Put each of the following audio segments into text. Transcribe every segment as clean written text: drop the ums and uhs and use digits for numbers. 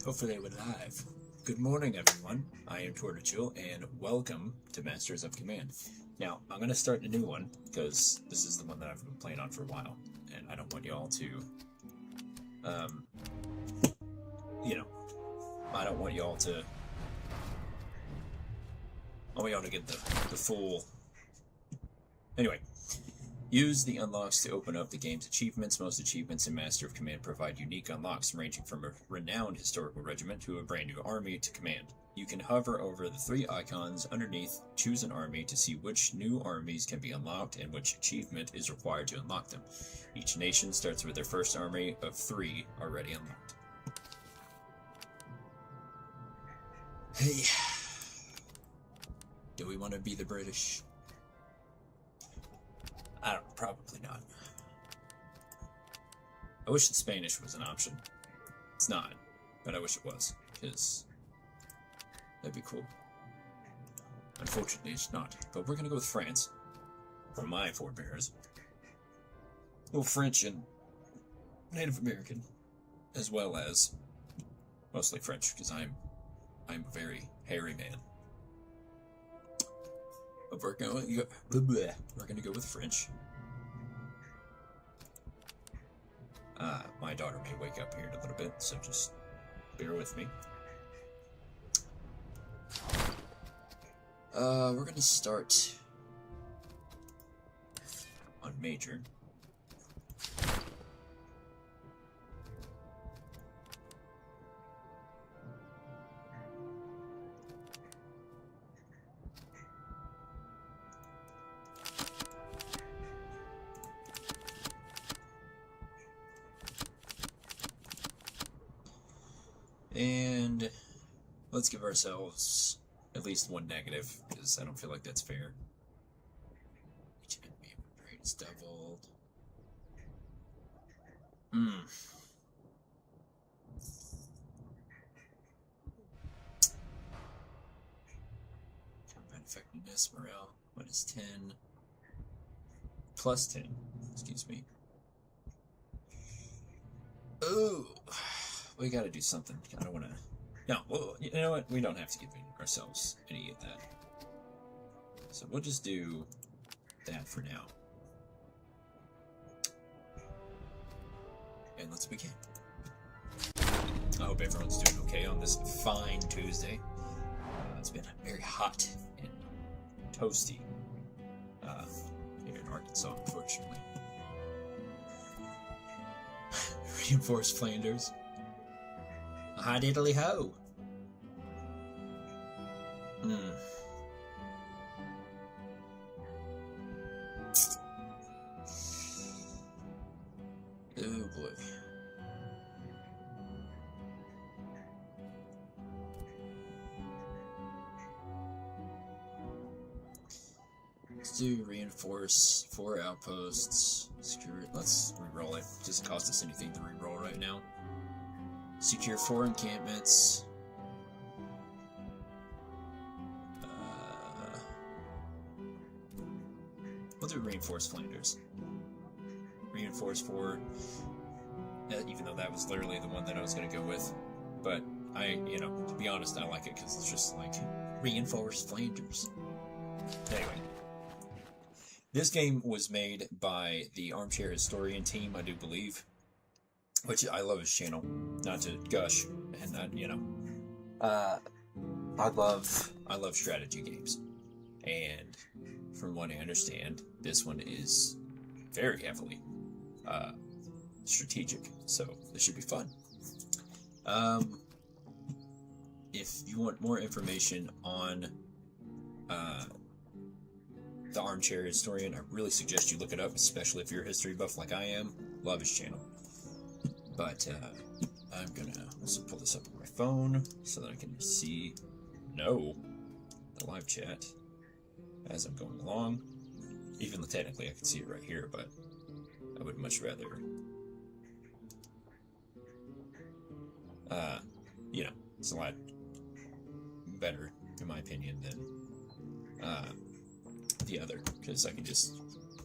Hopefully we're live. Good morning, everyone. I am Tortichul, and welcome to Masters of Command. Now, I'm going to start a new one, because this is the one that I've been playing on for a while, and I don't want y'all to, I don't want y'all to, get the full, anyway. Use the unlocks to open up the game's achievements. Most achievements in Master of Command provide unique unlocks, ranging from a renowned historical regiment to a brand new army to command. You can hover over the three icons underneath, choose an army to see which new armies can be unlocked and which achievement is required to unlock them. Each nation starts with their first army of 3 already unlocked. Hey, do we want to be the British? I don't know, probably not. I wish the Spanish was an option. It's not, but I wish it was, because that'd be cool. Unfortunately, it's not. But we're gonna go with France, for my forebears. Well, French and Native American, as well as mostly French, because I'm a very hairy man. But we're gonna go with French. My daughter may wake up here in a little bit, so just bear with me. We're gonna start on major. And let's give ourselves at least one negative, because I don't feel like that's fair. Each enemy upgrade is doubled. Combat effectiveness, morale, -10. +10, excuse me. Ooh. We gotta do something. I don't wanna... No, well, you know what? We don't have to give ourselves any of that. So we'll just do that for now. And let's begin. I hope everyone's doing okay on this fine Tuesday. It's been very hot and toasty here in Arkansas, unfortunately. Reinforced Flanders. Hi diddly ho. Oh boy. Let's do reinforce 4 outposts. Screw it. Let's reroll it. It doesn't cost us anything to reroll right now. Secure 4 encampments. We'll do reinforced Flanders. Reinforce 4. Even though that was literally the one that I was going to go with. But to be honest, I like it because it's just like reinforced Flanders. Anyway. This game was made by the Armchair Historian team, I do believe. Which I love his channel, not to gush, and not, I love strategy games, and from what I understand, this one is very heavily strategic, so this should be fun. If you want more information on the Armchair Historian, I really suggest you look it up, especially if you're a history buff like I am. Love his channel. But I'm gonna also pull this up on my phone so that I can know the live chat as I'm going along. Even though technically I can see it right here, but I would much rather, it's a lot better in my opinion than the other, because I can just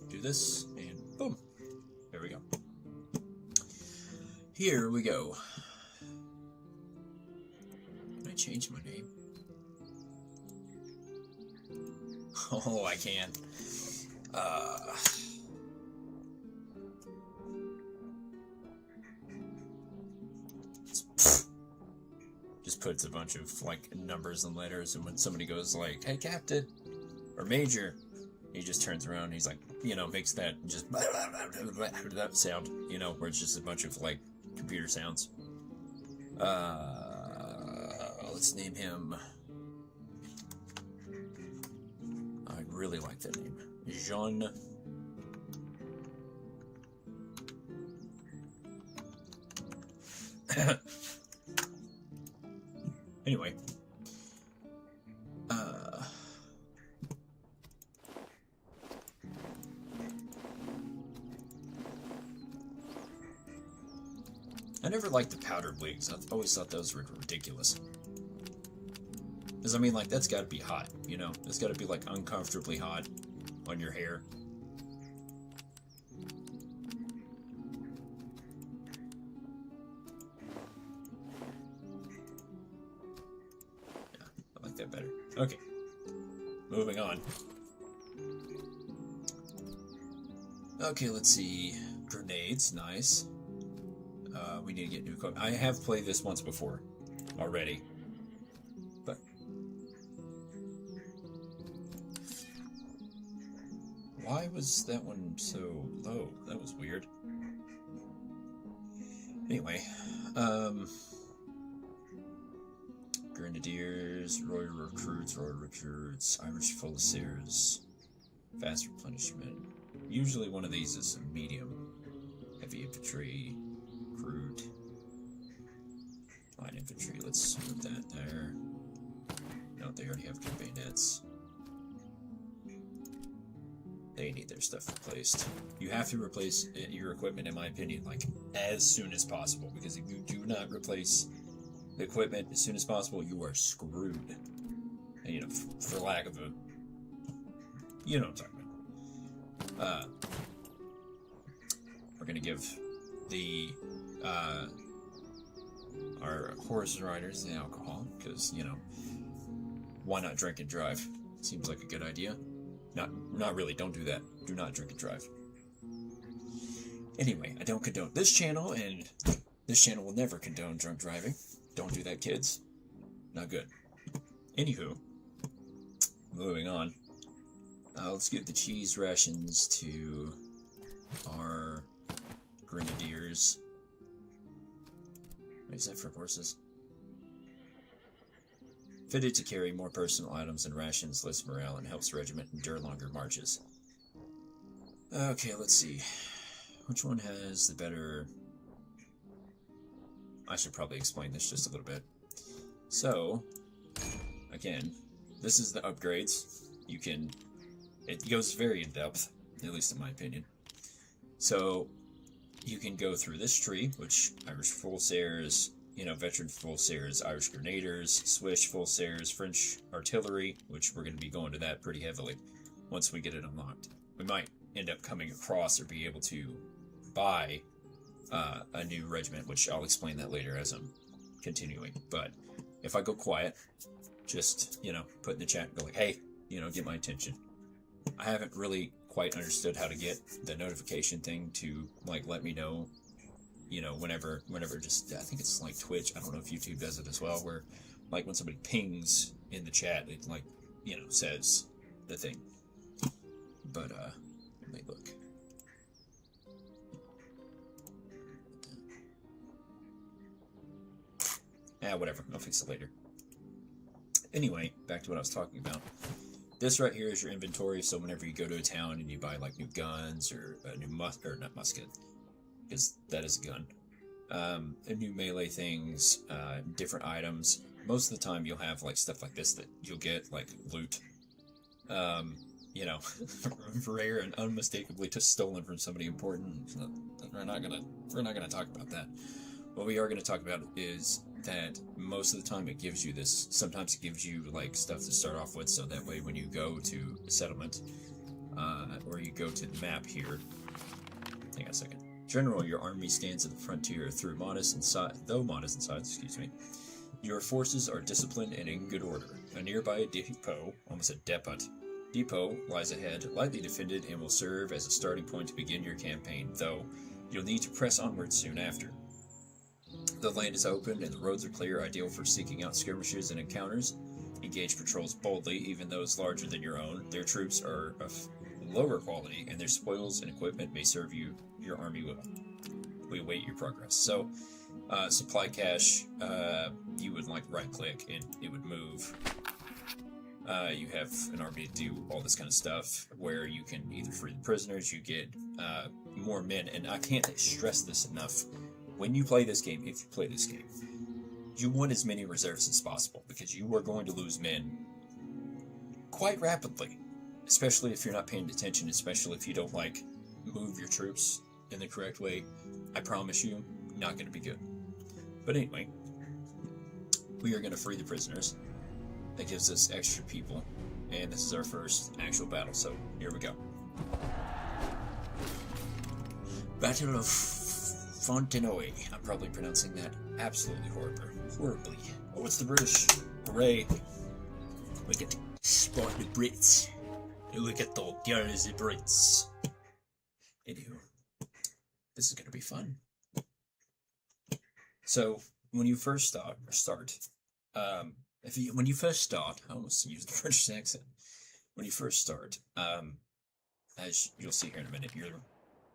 do this and boom, there we go. Here we go. change my name? Oh, I can. Just puts a bunch of like numbers and letters, and when somebody goes like, "Hey, Captain," or Major, he just turns around and he's like, makes that just that sound, where it's just a bunch of like computer sounds. Let's name him. I really like that name, Jean. Anyway, I never liked the powdered wigs. I've always thought those were ridiculous. Because, I mean, like, that's gotta be hot, It's gotta be, like, uncomfortably hot on your hair. Yeah, I like that better. Okay. Moving on. Okay, let's see. Grenades, nice. We need to get new equipment. I have played this once before already, but why was that one so low? That was weird. Anyway, Grenadiers, Royal Recruits, Irish Fusileers, Fast Replenishment. Usually one of these is a medium. Heavy Infantry, Crude, Light Infantry. Let's move that there. No, they already have good bayonets. They need their stuff replaced. You have to replace your equipment, in my opinion, like as soon as possible, because if you do not replace the equipment as soon as possible, you are screwed. And, for lack of a, what I'm talking about. We're gonna give the our horse riders the alcohol, because why not drink and drive? Seems like a good idea. Not really. Don't do that. Do not drink and drive. Anyway, I don't condone this channel, and this channel will never condone drunk driving. Don't do that, kids. Not good. Anywho, moving on. Let's give the cheese rations to our Grenadiers. What is that for horses? Fitted to carry more personal items and rations, lifts morale, and helps the regiment endure longer marches. Okay, let's see. Which one has the better... I should probably explain this just a little bit. So, again, this is the upgrades. It goes very in-depth, at least in my opinion. So, you can go through this tree, which Irish Fusileers, veteran Fusileers, Irish Grenadiers, Swiss Fusileers, French Artillery, which we're going to be going to that pretty heavily once we get it unlocked. We might end up coming across or be able to buy a new regiment, which I'll explain that later as I'm continuing. But if I go quiet, just, put in the chat and go like, hey, get my attention. I haven't really quite understood how to get the notification thing to, like, let me know, whenever just, I think it's like Twitch, I don't know if YouTube does it as well, where, like, when somebody pings in the chat, it, like, says the thing. But, let me look. Whatever, I'll fix it later. Anyway, back to what I was talking about. This right here is your inventory, so whenever you go to a town and you buy, like, new guns, or a new not musket, because that is a gun, new melee things, different items. Most of the time you'll have, like, stuff like this that you'll get, like, loot, rare and unmistakably just stolen from somebody important. We're not gonna talk about that. What we are gonna talk about is that most of the time it gives you this, sometimes it gives you, like, stuff to start off with, so that way when you go to a settlement, or you go to the map here, hang on a second. General, your army stands at the frontier though modest in size, Your forces are disciplined and in good order. A nearby depot, almost a depot lies ahead, lightly defended, and will serve as a starting point to begin your campaign, though you'll need to press onward soon after. The land is open and the roads are clear, ideal for seeking out skirmishes and encounters. Engage patrols boldly, even those larger than your own. Their troops are of lower quality, and their spoils and equipment may serve your army well. We await your progress. So, supply cache, you would right click and it would move. You have an army to do all this kind of stuff where you can either free the prisoners, you get more men, and I can't stress this enough. When you play this game, if you play this game, you want as many reserves as possible because you are going to lose men quite rapidly, especially if you're not paying attention, especially if you don't move your troops in the correct way. I promise you, not going to be good. But anyway, we are going to free the prisoners. That gives us extra people, and this is our first actual battle, so here we go. Battle of Fontenoy. I'm probably pronouncing that absolutely horribly. Oh, it's the British. Hooray. We get to spot the Brits. Look at the girls, the Brits. Anywho, this is going to be fun. So, when you first start, when you first start, I almost used the British accent. When you first start, as you'll see here in a minute, your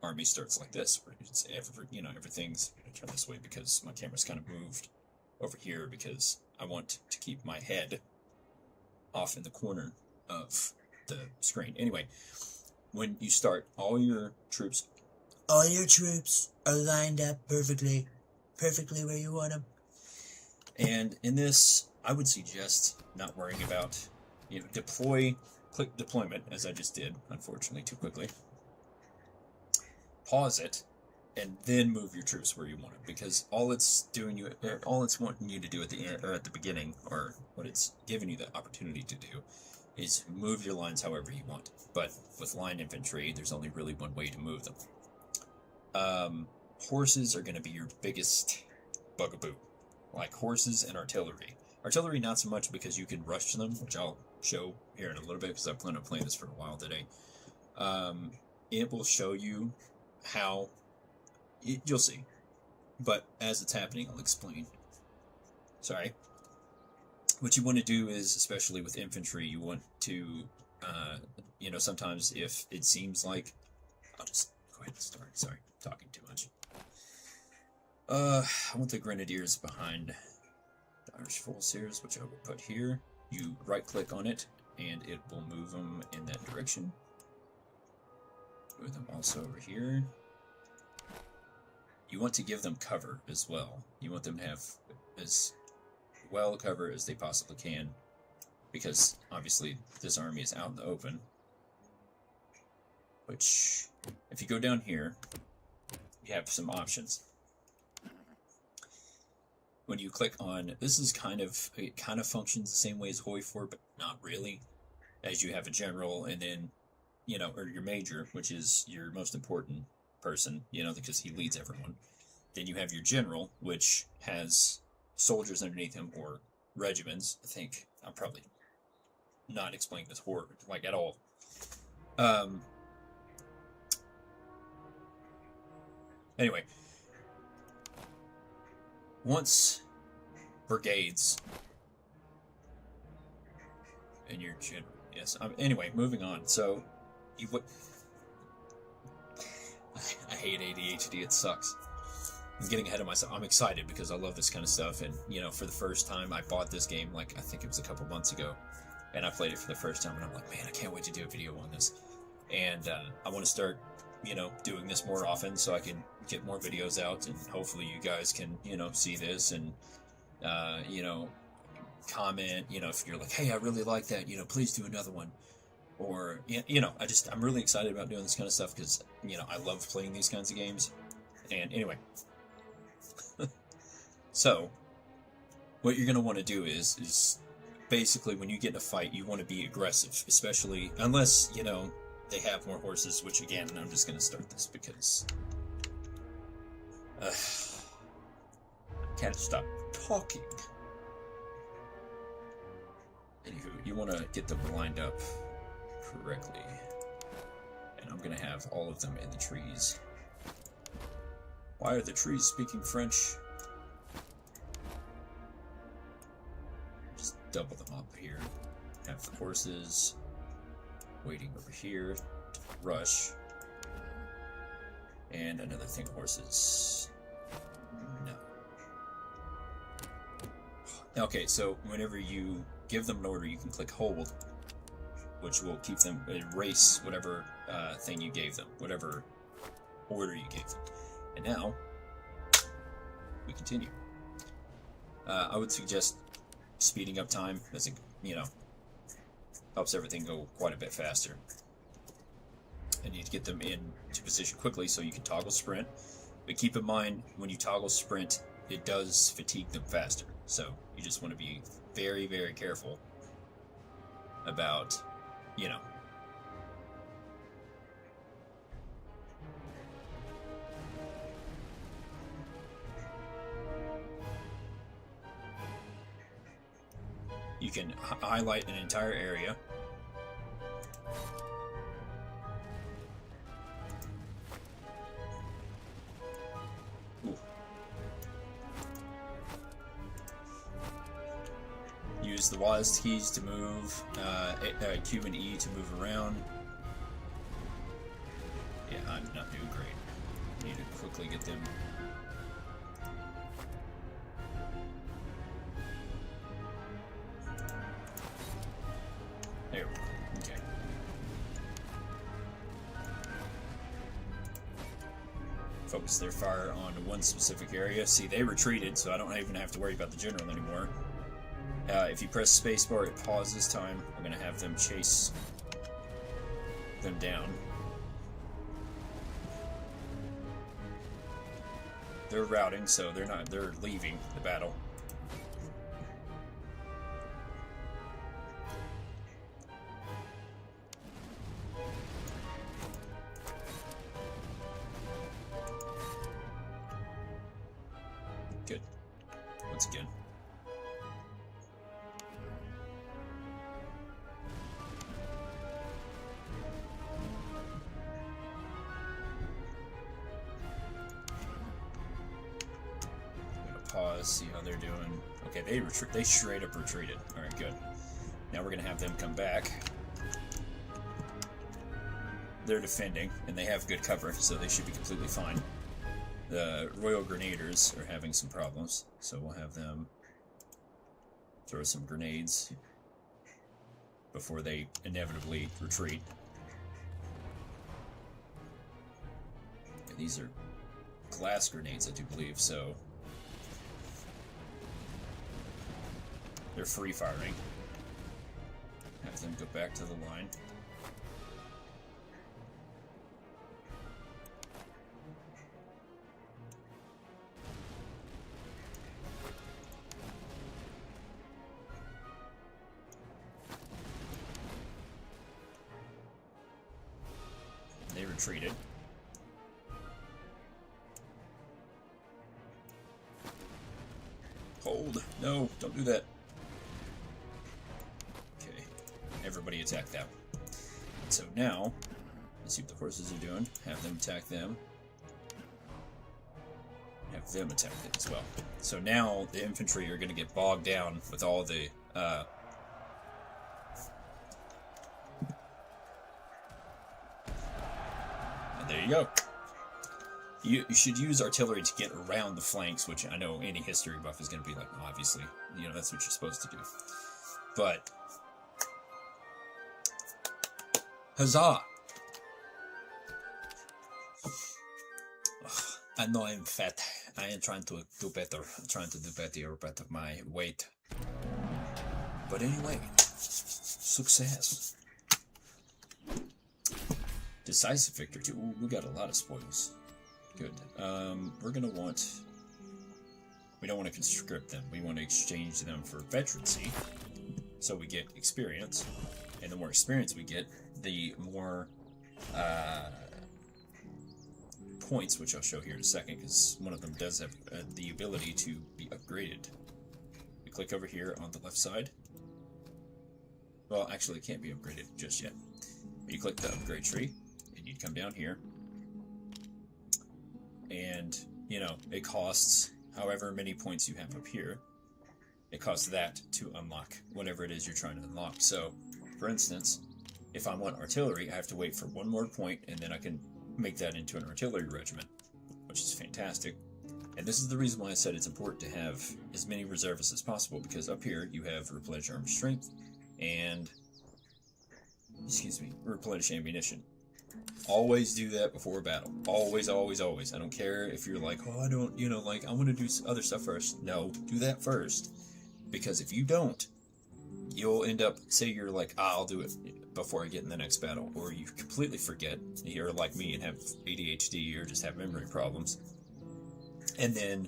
army starts like this, where it's everything's. I'm gonna turn this way because my camera's kind of moved over here because I want to keep my head off in the corner of the screen. Anyway, when you start, all your troops are lined up perfectly where you want them. And in this, I would suggest not worrying about, click deployment, as I just did, unfortunately, too quickly. Pause it, and then move your troops where you want them, because all it's wanting you to do at the end, or at the beginning, or what it's giving you the opportunity to do, is move your lines however you want. But with line infantry, there's only really one way to move them. Horses are going to be your biggest bugaboo, like horses and artillery. Artillery, not so much because you can rush them, which I'll show here in a little bit because I plan on playing this for a while today. It will show you how, you'll see. But as it's happening, I'll explain. Sorry. What you want to do is, especially with infantry, you want to, sometimes if it seems like, I'll just go ahead and start. Sorry, talking too much. I want the grenadiers behind the Irish Forces, which I will put here. You right-click on it, and it will move them in that direction. Move them also over here. You want to give them cover as well. You want them to have as well cover as they possibly can, because obviously this army is out in the open. Which, if you go down here, you have some options. When you click on, it kind of functions the same way as Hoi4, but not really, as you have a general, and then, or your major, which is your most important person, because he leads everyone. Then you have your general, which has soldiers underneath him, or regiments. I think I'm probably not explaining this at all. Anyway, once brigades and your general, yes. Anyway, moving on. So, I hate ADHD. It sucks. I'm getting ahead of myself. I'm excited because I love this kind of stuff, and for the first time, I bought this game I think it was a couple months ago, and I played it for the first time, and I'm like, man, I can't wait to do a video on this, and I want to start, doing this more often so I can get more videos out, and hopefully you guys can, see this and, comment, if you're like, hey, I really like that, please do another one, or, I'm really excited about doing this kind of stuff because, I love playing these kinds of games, and anyway. So, what you're going to want to do is basically when you get in a fight, you want to be aggressive, especially, unless, they have more horses, which again, I'm just going to start this because I can't stop talking. you want to get them lined up correctly. And I'm going to have all of them in the trees. Why are the trees speaking French? Just double them up here. Have the horses waiting over here to rush. And another thing, horses. No. Okay, so whenever you give them an order, you can click hold, which will keep them, erase whatever thing you gave them, whatever order you gave them. And now, we continue. I would suggest speeding up time, as it, helps everything go quite a bit faster. And you need to get them into position quickly so you can toggle sprint. But keep in mind, when you toggle sprint, it does fatigue them faster. So you just want to be very, very careful about, You can highlight an entire area. Ooh. Use the WASD keys to move, Q and E to move around. Yeah, I'm not doing great. Need to quickly get them. There we go. Okay. Focus their fire on one specific area. See, they retreated, so I don't even have to worry about the general anymore. If you press spacebar, it pauses time. I'm going to have them chase them down. They're routing, so they're leaving the battle. Good. Once again. Pause, see how they're doing. Okay, they straight up retreated. Alright, good. Now we're gonna have them come back. They're defending, and they have good cover, so they should be completely fine. The Royal Grenadiers are having some problems, so we'll have them throw some grenades before they inevitably retreat. And these are glass grenades, I do believe, so they're free firing. Have them go back to the line. They retreated. Hold. No, don't do that. Everybody attack that one. So now, let's see what the horses are doing. Have them attack them. Have them attack them as well. So now the infantry are going to get bogged down with all the and there you go. You should use artillery to get around the flanks, which I know any history buff is going to be like, obviously, that's what you're supposed to do. But huzzah! I know I'm fat. I am trying to do better. I'm trying to do better of my weight. But anyway, success. Decisive victory too. Ooh, we got a lot of spoils. Good. We're gonna want. We don't want to conscript them. We want to exchange them for veterancy, so we get experience. And the more experience we get, the more points, which I'll show here in a second, because one of them does have the ability to be upgraded. We click over here on the left side. Well, actually, it can't be upgraded just yet. But you click the upgrade tree, and you'd come down here, and, you know, it costs however many points you have up here. It costs that to unlock whatever it is you're trying to unlock. So, for instance, if I want artillery, I have to wait for one more point, and then I can make that into an artillery regiment, which is fantastic. And this is the reason why I said it's important to have as many reservists as possible, because up here you have replenish armor strength and, replenish ammunition. Always do that before a battle. Always, always, always. I don't care if you're like, oh, I don't, you know, like, I want to do other stuff first. No, do that first. Because if you don't, you'll end up, say you're like, I'll do it before I get in the next battle, or you completely forget, you're like me and have ADHD or just have memory problems, and then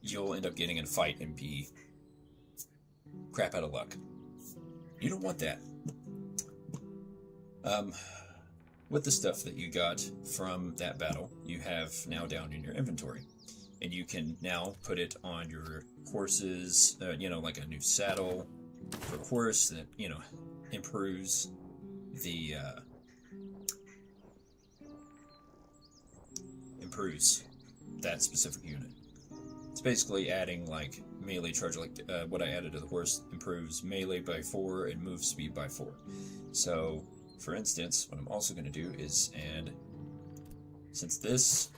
you'll end up getting in a fight and be crap out of luck. You don't want that. With the stuff that you got from that battle, you have now down in your inventory, and you can now put it on your horses, you know, like a new saddle for a horse that, you know, improves the improves that specific unit. It's basically adding like melee charge, like what I added to the horse improves melee by 4 and move speed by 4. So, for instance, what I'm also going to do is add, since the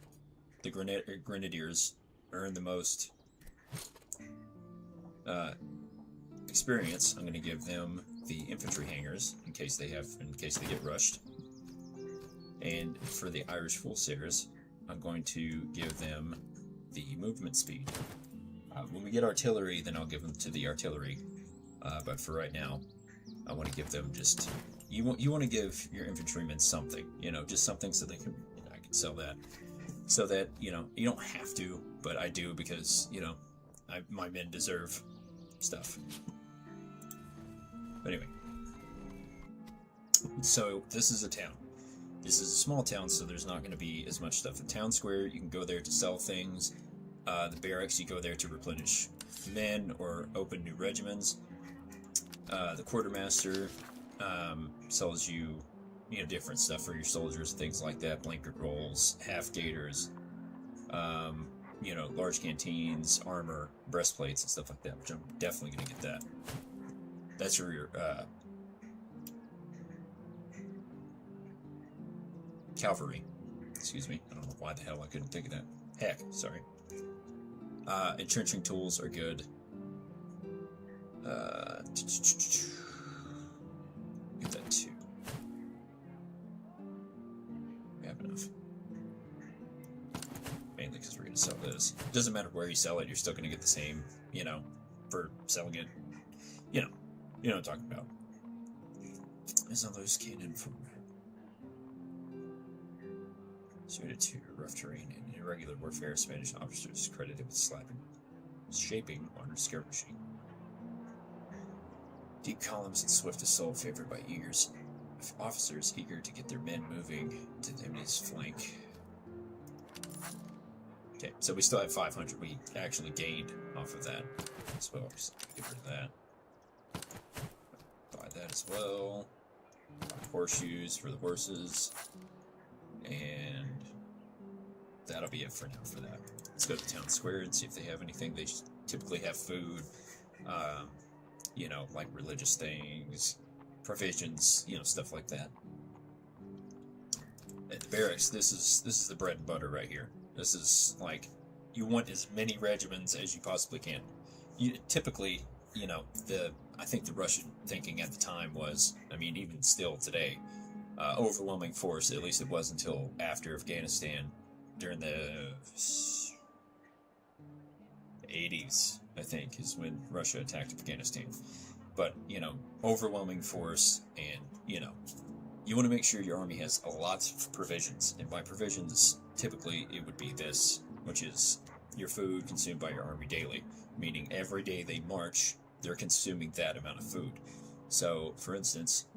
grenadiers earn the most experience, I'm going to give them the infantry hangers in case they get rushed. And for the Irish Fulsaires, I'm going to give them the movement speed. When we get artillery, then I'll give them to the artillery. But for right now, I want to give them just, you want to give your infantrymen something, you know, just something so they can, you know, I can sell that, so that, you know, you don't have to, but I do because, you know, my men deserve stuff. But anyway, so this is a town. This is a small town, so there's not going to be as much stuff. The town square, you can go there to sell things. The barracks, you go there to replenish men or open new regiments. The quartermaster sells you, you know, different stuff for your soldiers, things like that. Blanket rolls, half gaiters, you know, large canteens, armor, breastplates, and stuff like that, which I'm definitely going to get that. That's your cavalry. Excuse me. I don't know why the hell I couldn't think of that. Heck, sorry. Entrenching tools are good. Get that too. We have enough. Mainly because we're going to sell this. It doesn't matter where you sell it, you're still going to get the same, you know, for selling it. You know what I'm talking about. There's a loose cannon from suited to rough terrain and irregular warfare. Spanish officers credited with shaping modern skirmishing. Deep columns and swift assault favored by eagers. Officers eager to get their men moving to the enemy's flank. Okay, so we still have 500. We actually gained off of that as well. So get rid of that. Buy that as well. Buy horseshoes for the horses. And that'll be it for now for that. Let's go to the town square and see if they have anything. They typically have food, you know, like religious things, provisions, you know, stuff like that. At the barracks, this is the bread and butter right here. This is like, you want as many regiments as you possibly can. Typically, you know, I think the Russian thinking at the time was, I mean, even still today, overwhelming force, at least it was until after Afghanistan, during the 80s, I think, is when Russia attacked Afghanistan. But, you know, overwhelming force, and, you know, you want to make sure your army has a lot of provisions. And by provisions, typically it would be this, which is your food consumed by your army daily, meaning every day they march, they're consuming that amount of food. So, for instance,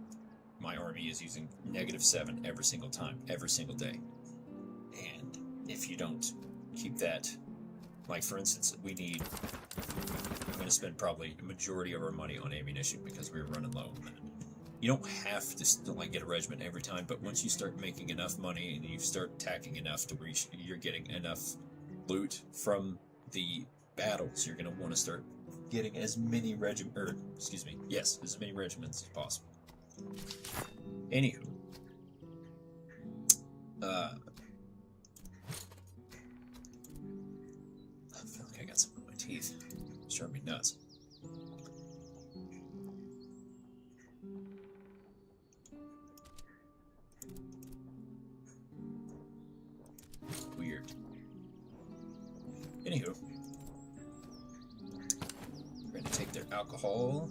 my army is using -7 every single time, every single day. And if you don't keep that, like for instance, I'm going to spend probably a majority of our money on ammunition because we're running low on that. you don't have to still, like, get a regiment every time, but once you start making enough money and you start attacking enough to where you're getting enough loot from the battles, you're going to want to start getting as many as many regiments as possible. Anywho, I feel like I got something in my teeth. It's driving me nuts. Weird. Anywho, we're gonna take their alcohol.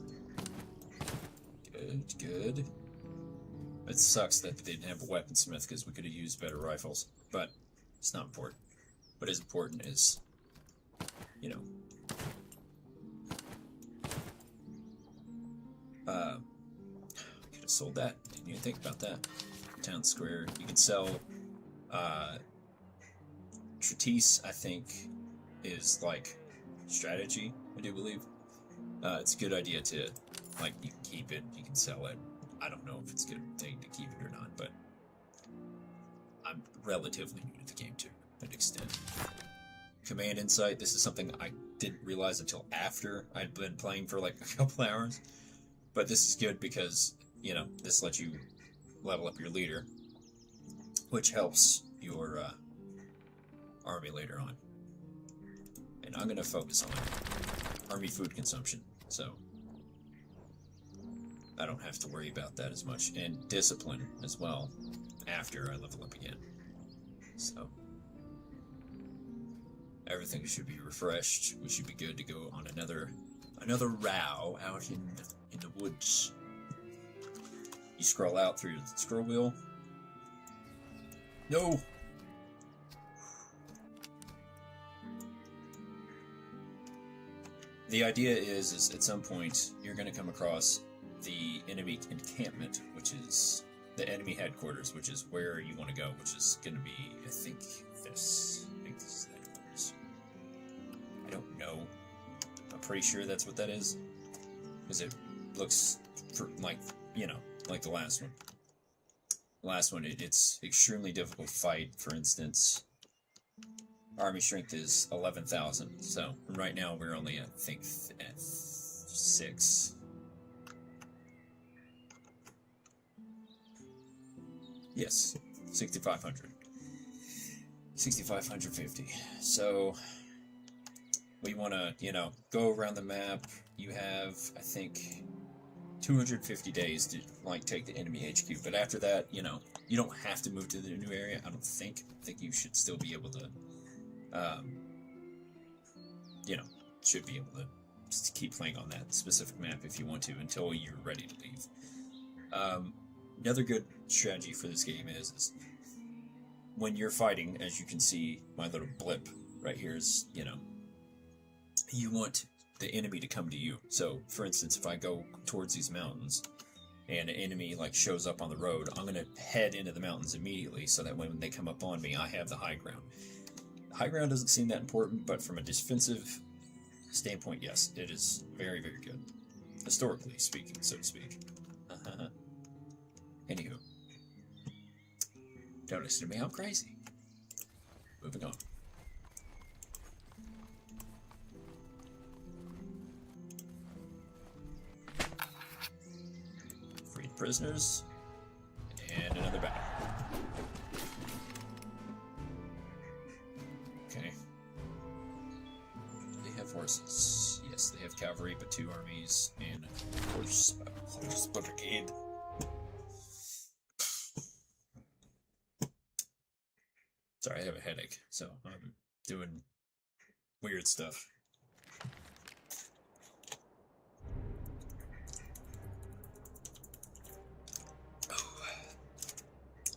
Good, good. It sucks that they didn't have a weaponsmith because we could have used better rifles, but it's not important. What is important is, you know, could have sold that. Didn't even think about that. Town square. You can sell treatise, I think, is like strategy, I do believe. It's a good idea to, like, you can keep it, you can sell it. I don't know if it's a good thing to keep it or not, but I'm relatively new to the game to an extent. Command insight, this is something I didn't realize until after I'd been playing for like a couple hours. But this is good because, you know, this lets you level up your leader, which helps your army later on. And I'm going to focus on army food consumption, so I don't have to worry about that as much. And discipline as well after I level up again. So everything should be refreshed. We should be good to go on another row out in the woods. You scroll out through the scroll wheel. No! The idea is at some point you're going to come across the enemy encampment, which is the enemy headquarters, which is where you want to go, which is going to be, I think this is the headquarters. I don't know. I'm pretty sure that's what that is, because it looks like, you know, like the last one. The last one, it's extremely difficult to fight. For instance, army strength is 11,000, so right now we're only at, I think, at 6. Yes, 6,500. 6,550. So we want to, you know, go around the map. You have, I think, 250 days to, like, take the enemy HQ. But after that, you know, you don't have to move to the new area. I don't think. I think you should still be able to, you know, should be able to just keep playing on that specific map if you want to until you're ready to leave. Another good strategy for this game is when you're fighting, as you can see, my little blip right here is, you know, you want the enemy to come to you. So, for instance, if I go towards these mountains and an enemy, like, shows up on the road, I'm going to head into the mountains immediately so that when they come up on me, I have the high ground. High ground doesn't seem that important, but from a defensive standpoint, yes, it is very, very good. Historically speaking, so to speak. Anywho. Don't listen to me, I'm crazy. Moving on. Freed prisoners. And another battle. Okay. They have horses. Yes, they have cavalry, but 2 armies and a horse brigade. Sorry, I have a headache, so I'm doing weird stuff.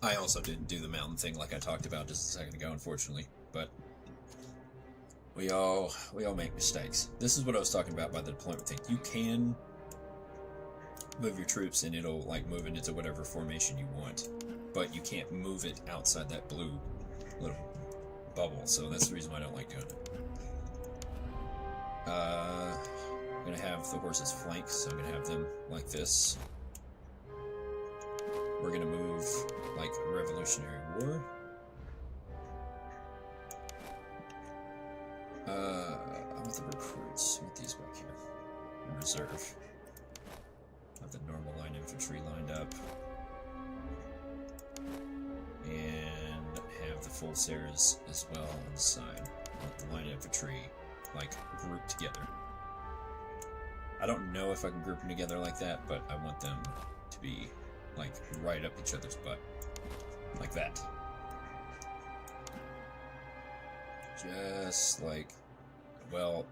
I also didn't do the mountain thing like I talked about just a second ago, unfortunately, but we all make mistakes. This is what I was talking about by the deployment thing. You can move your troops and it'll, like, move it into whatever formation you want, but you can't move it outside that blue little bubble, so that's the reason why I don't like doing it. I'm gonna have the horses flank, so I'm gonna have them like this. we're gonna move like Revolutionary War. I want the recruits. I want these back here. In reserve. Have the normal line infantry lined up. And have the full Sarahs as well on the side. I want the line infantry, like, grouped together. I don't know if I can group them together like that, but I want them to be, like, right up each other's butt. Like that. Just like... Well,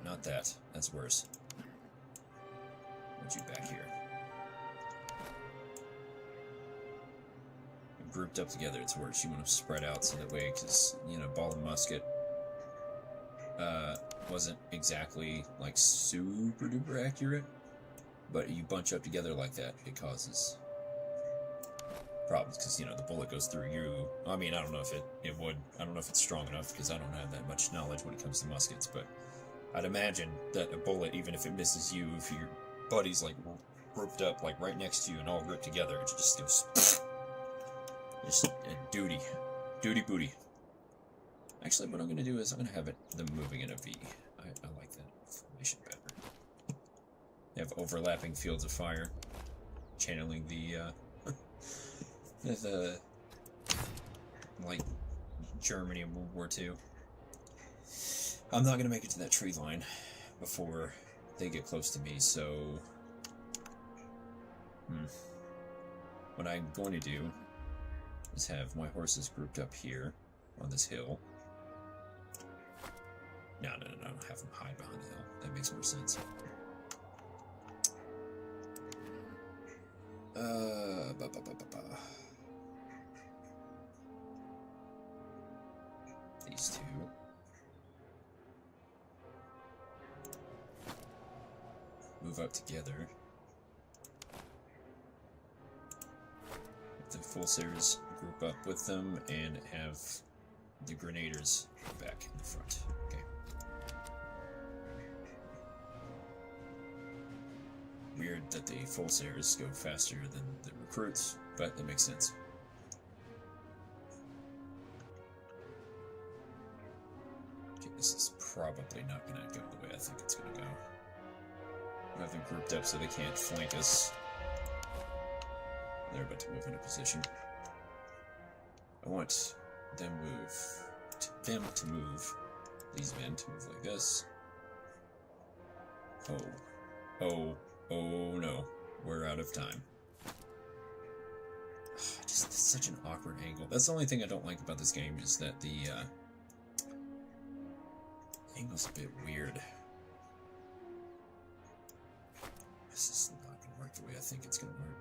not that. That's worse. I want you back here. Grouped up together, it's worse. You want them spread out so that way, because, you know, ball and musket wasn't exactly, like, super duper accurate, but you bunch up together like that, it causes problems, because, you know, the bullet goes through you. I mean, I don't know if it would. I don't know if it's strong enough, because I don't have that much knowledge when it comes to muskets, but I'd imagine that a bullet, even if it misses you, if your buddy's, like, grouped up, like, right next to you and all grouped together, it just goes... Just a duty booty. Actually, what I'm going to do is I'm going to have them moving in a V. I like that formation better. They have overlapping fields of fire, channeling the like Germany in World War II. I'm not going to make it to that tree line before they get close to me, so what I'm going to do is have my horses grouped up here on this hill. No. Have them hide behind the hill. That makes more sense. These two. Move up together. The full series group up with them and have the grenadiers back in the front. Okay. Weird that the full series go faster than the recruits, but that makes sense. Okay, this is probably not going to go the way I think it's going to go. We have them grouped up so they can't flank us. They're about to move into position. I want them to move. These men to move like this. Oh no. We're out of time. Just such an awkward angle. That's the only thing I don't like about this game, is that the angle's a bit weird. This is not going to work the way I think it's going to work.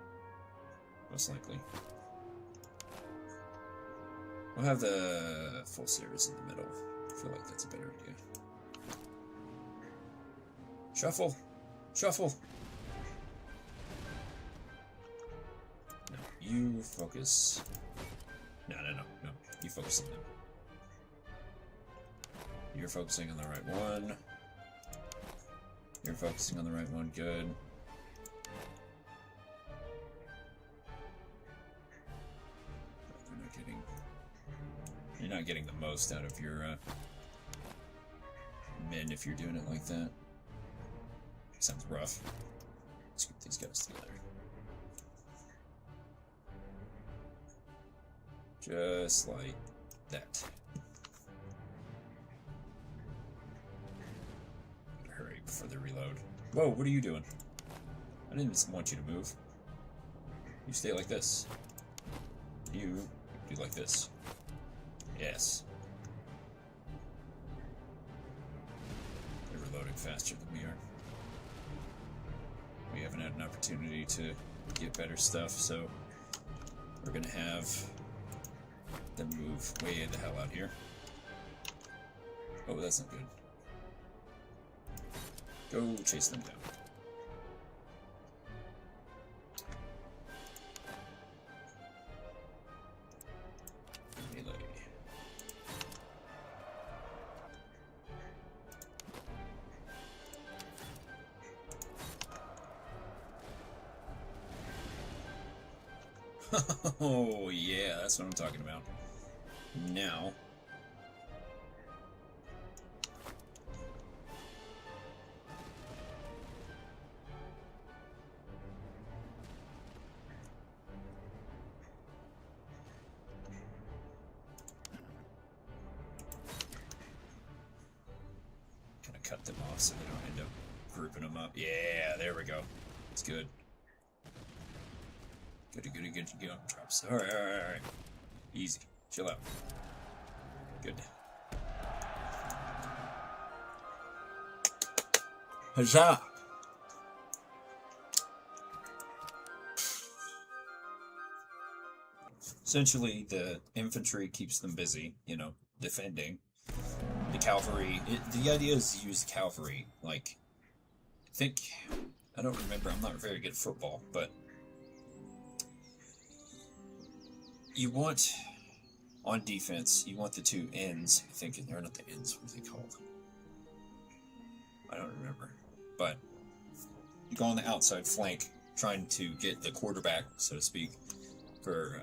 Most likely. We'll have the full series in the middle. I feel like that's a better idea. Shuffle! Shuffle! No, you focus. No. You focus on them. You're focusing on the right one. You're focusing on the right one. Good. You're not getting the most out of your men if you're doing it like that. Sounds rough. Let's get these guys together. Just like that. Gotta hurry before they reload. Whoa, what are you doing? I didn't want you to move. You stay like this. You do like this. Yes. They're reloading faster than we are. We haven't had an opportunity to get better stuff, so we're gonna have them move way the hell out here. Oh, that's not good. Go chase them down. Oh, yeah, that's what I'm talking about. Now... Gonna cut them off so they don't end up grouping them up. Yeah, there we go. It's good. Goody, goody, goody, goody. Drops. Alright, alright, alright. Easy. Chill out. Good. Huzzah! Essentially, the infantry keeps them busy, you know, defending. The cavalry, the idea is to use cavalry, like, I don't remember, I'm not very good at football, but you want, on defense, you want the two ends, I think, they're not the ends, what are they called? I don't remember, but you go on the outside flank, trying to get the quarterback, so to speak, for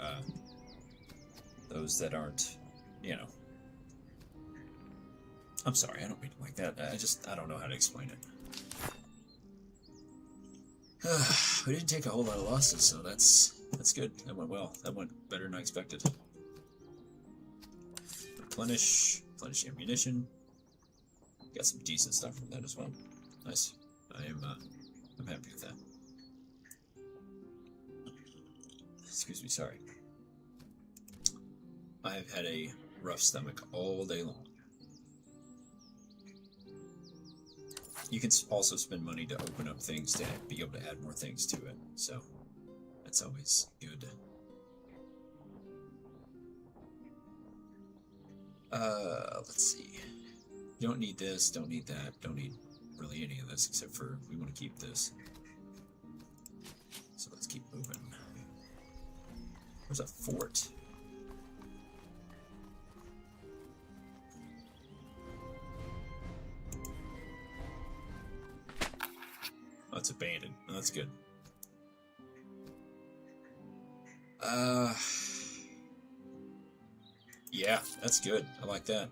those that aren't, you know. I'm sorry, I don't mean it like that. I don't know how to explain it. We didn't take a whole lot of losses, so that's good. That went well. That went better than I expected. Replenish ammunition. Got some decent stuff from that as well. Nice. I'm happy with that. Excuse me, sorry. I've had a rough stomach all day long. You can also spend money to open up things to be able to add more things to it, so that's always good. Let's see. You don't need this, don't need that, don't need really any of this, except for we want to keep this. So let's keep moving. Where's a fort? Oh, it's abandoned. Oh, that's good. Yeah, that's good. I like that.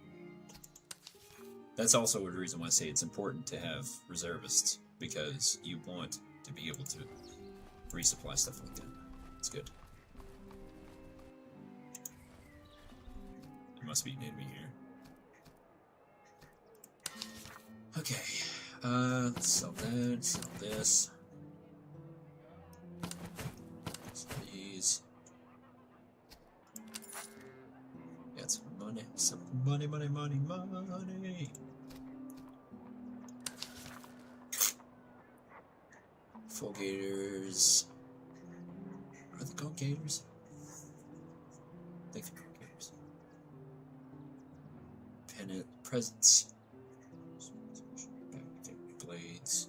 That's also a reason why I say it's important to have reservists, because you want to be able to resupply stuff like that. It's good. There must be an enemy here. Okay. Let's sell that, sell this. Sell these. Got some money, money. Full gators. Are they called gators? I think they're called gators. Pennant, presents. Blades.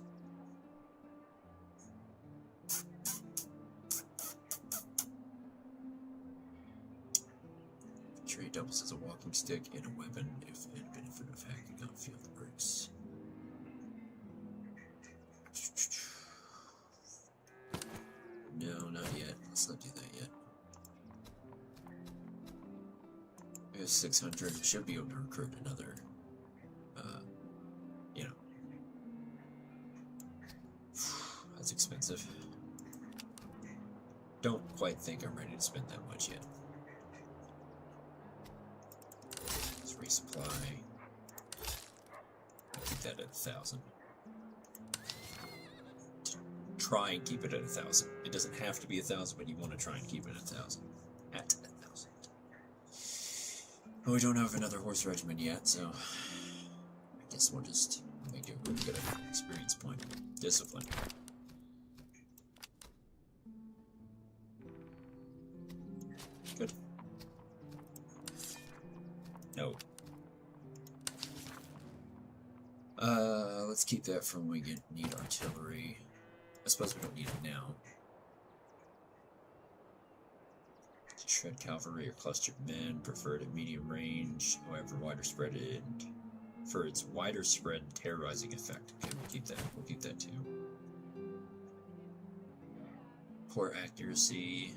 Trade doubles as a walking stick and a weapon if in benefit of hacking on field works. No, not yet. Let's not do that yet. We have 600. Should be able to recruit another. You know. That's expensive. Don't quite think I'm ready to spend that much yet. Let's resupply. Keep that at 1,000. Try and keep it at 1,000. It doesn't have to be 1,000, but you want to try and keep it at 1,000. At 1,000. Well, we don't have another horse regiment yet, so I guess we'll just make it really good at experience point. Discipline. Good. No. Let's keep that for when we need artillery. I suppose we don't need it now. Shred cavalry or clustered men, preferred at medium range, however wider spread for its wider spread terrorizing effect. Okay, we'll keep that. We'll keep that too. Poor accuracy.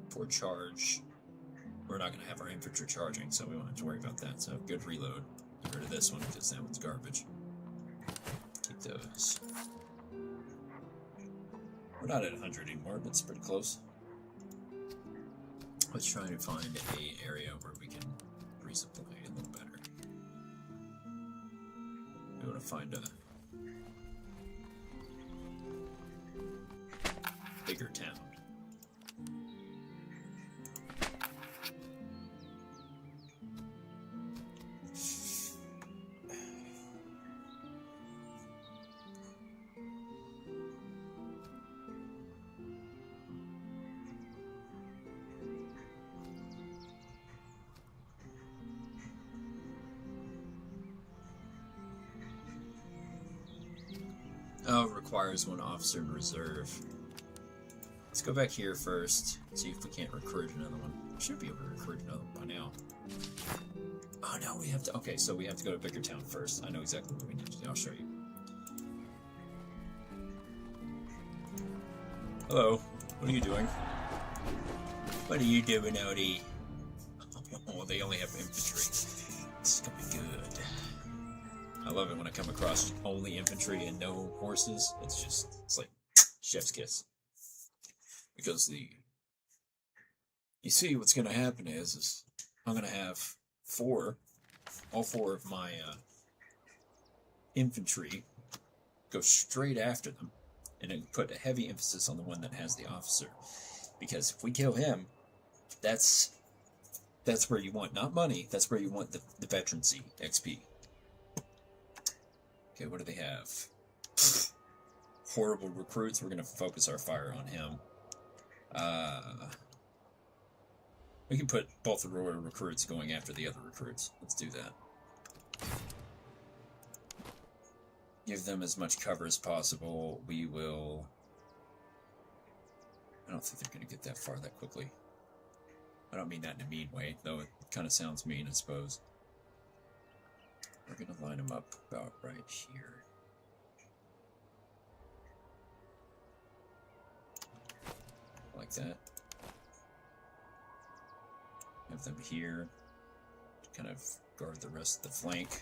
For charge, we're not going to have our infantry charging, so we won't have to worry about that. So good reload. Get rid of this one because that one's garbage. Keep those. We're not at 100 anymore, but it's pretty close. Let's try to find an area where we can resupply a little better. We want to find a bigger town. Oh, requires one officer in reserve. Let's go back here first, see if we can't recruit another one. We should be able to recruit another one by now. Oh no, we have to. Okay, so we have to go to bigger town first. I know exactly what we need to do. I'll show you. Hello, what are you doing? What are you doing, Odie? Oh, they only have infantry. This is gonna be good. I love it when I come across only infantry and no horses. It's like chef's kiss. Because you see what's going to happen is I'm going to have all four of my infantry go straight after them, and then put a heavy emphasis on the one that has the officer. Because if we kill him, that's where you want, not money, that's where you want the veterancy XP. Okay, what do they have? Horrible recruits. We're going to focus our fire on him. We can put both the royal recruits going after the other recruits. Let's do that. Give them as much cover as possible. We will... I don't think they're going to get that far that quickly. I don't mean that in a mean way, though it kind of sounds mean, I suppose. We're going to line them up about right here. Like that. Have them here to kind of guard the rest of the flank.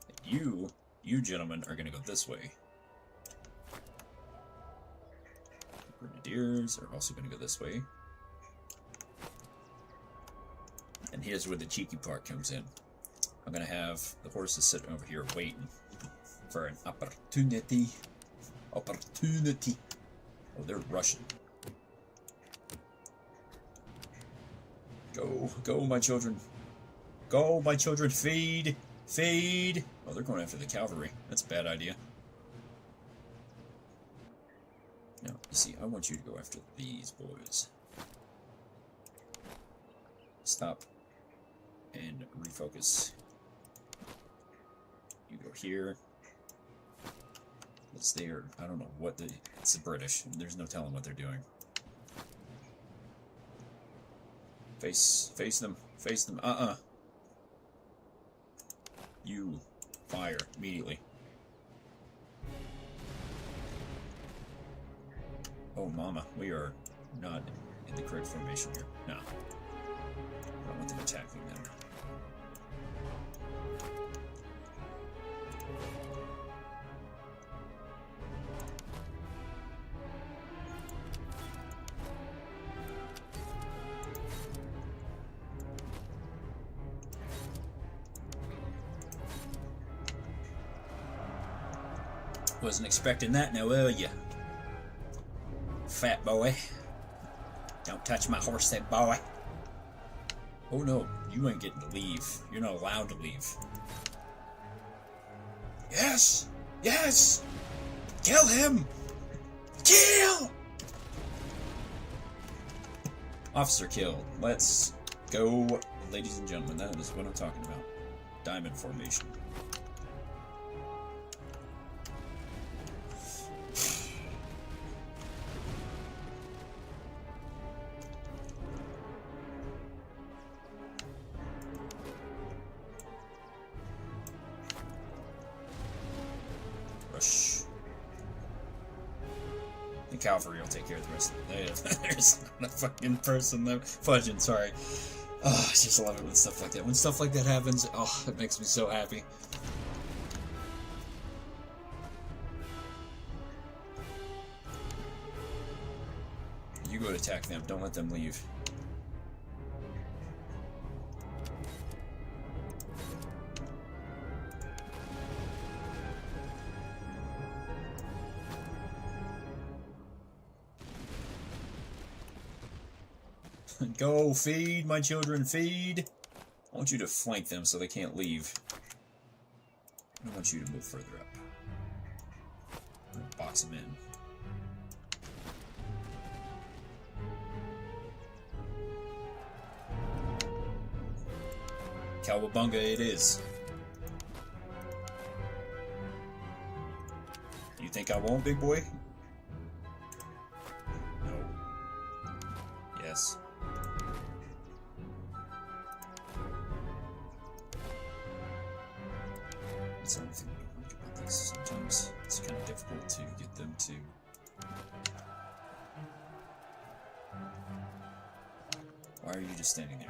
And you gentlemen are going to go this way. Grenadiers are also going to go this way. And here's where the cheeky part comes in. I'm going to have the horses sitting over here waiting for an opportunity. Opportunity. Oh, they're rushing. Go, my children. Go, my children. Feed. Feed. Oh, they're going after the cavalry. That's a bad idea. Now, you see, I want you to go after these boys. Stop. And refocus. You go here. It's there. I don't know what it's the British. There's no telling what they're doing. Face them. Face them. You fire immediately. Oh, mama, we are not in the correct formation here. No. I don't want them attacking them. Wasn't expecting that now, were you? Fat boy. Don't touch my horse, that boy. Oh no, you ain't getting to leave. You're not allowed to leave. Yes! Yes! Kill him! Kill! Officer killed. Let's go, ladies and gentlemen. That is what I'm talking about. Diamond formation. cavalry will take care of the rest of it. There's not a fucking person there. Fudging, sorry. Oh, I just love it when stuff like that. When stuff like that happens, oh, it makes me so happy. You go to attack them. Don't let them leave. Go, feed, my children, feed. I want you to flank them so they can't leave. I want you to move further up. Box them in. Cowabunga it is. You think I won't, big boy? No. Yes. That's the only thing I don't like about this. Sometimes it's kind of difficult to get them to... Why are you just standing there?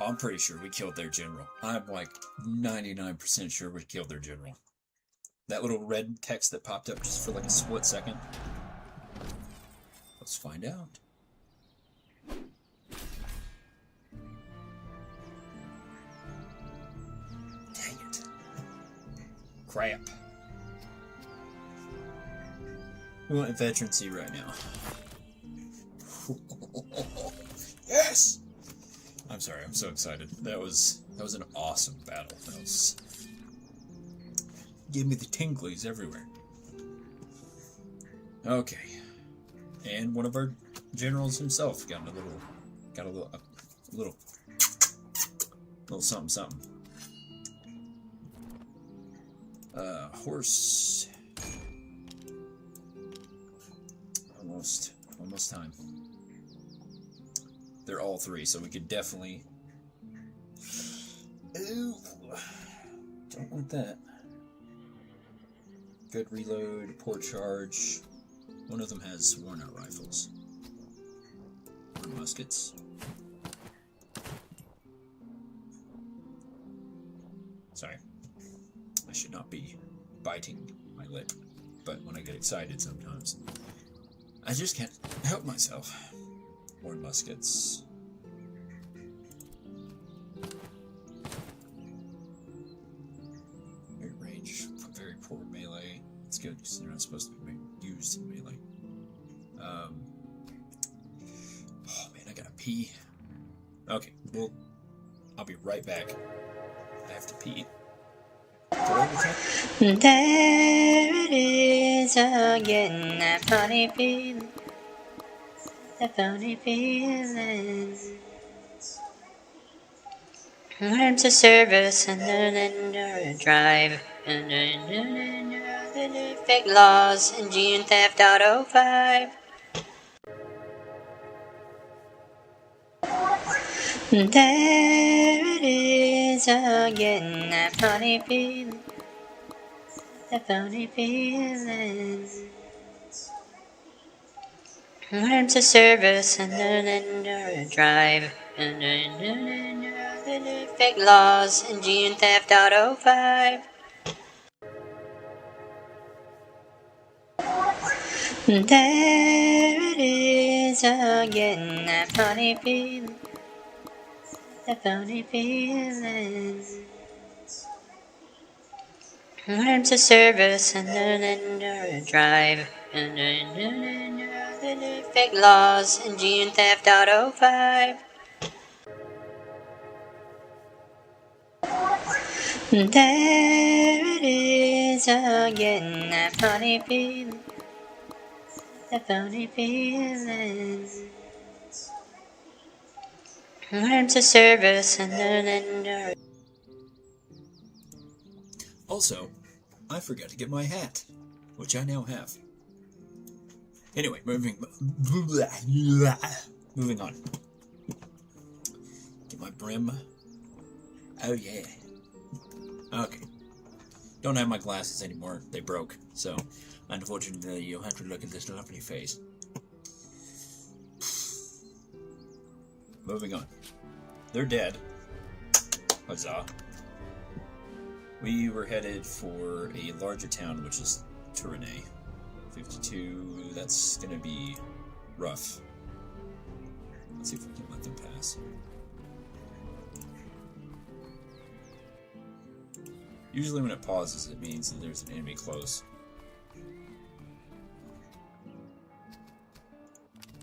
I'm pretty sure we killed their general. I'm like 99% sure we killed their general. That little red text that popped up just for like a split second. Let's find out. Dang it. Crap. We want veterancy right now. Yes! I'm sorry, I'm so excited. That was an awesome battle. That was... Gave me the tinglies everywhere. Okay. And one of our generals himself got a little something. Horse. Almost time. They're all three, so we could definitely... Ooh. Don't want that. Good reload, poor charge. One of them has worn-out rifles. Or muskets. Sorry. I should not be biting my lip. But when I get excited sometimes, I just can't help myself. More muskets. Very range, very poor melee. It's good because they're not supposed to be used in melee. Oh man, I gotta pee. Okay, well, I'll be right back. I have to pee. There it is again, that funny feeling. That funny feeling. Learn to service and learn to drive. And the fake laws in Grand Theft Auto 5. There it is again, that funny feeling. That funny feeling. Learn to service and learn to drive. And the fake laws in Grand Theft Auto 5. There it is again, that funny feeling. That funny feeling. Learn to service and learn to drive. And the fake laws in Grand Theft Auto 5. There it is again, that funny feeling. That funny feeling. Learn to service and learn to... Also, I forgot to get my hat, which I now have. Anyway, moving on. Get my brim. Oh yeah. Okay. Don't have my glasses anymore. They broke. So, unfortunately, you'll have to look at this lovely face. Moving on. They're dead. Huzzah. We were headed for a larger town, which is Tournai. 52, that's gonna be rough. Let's see if we can let them pass. Usually when it pauses, it means that there's an enemy close.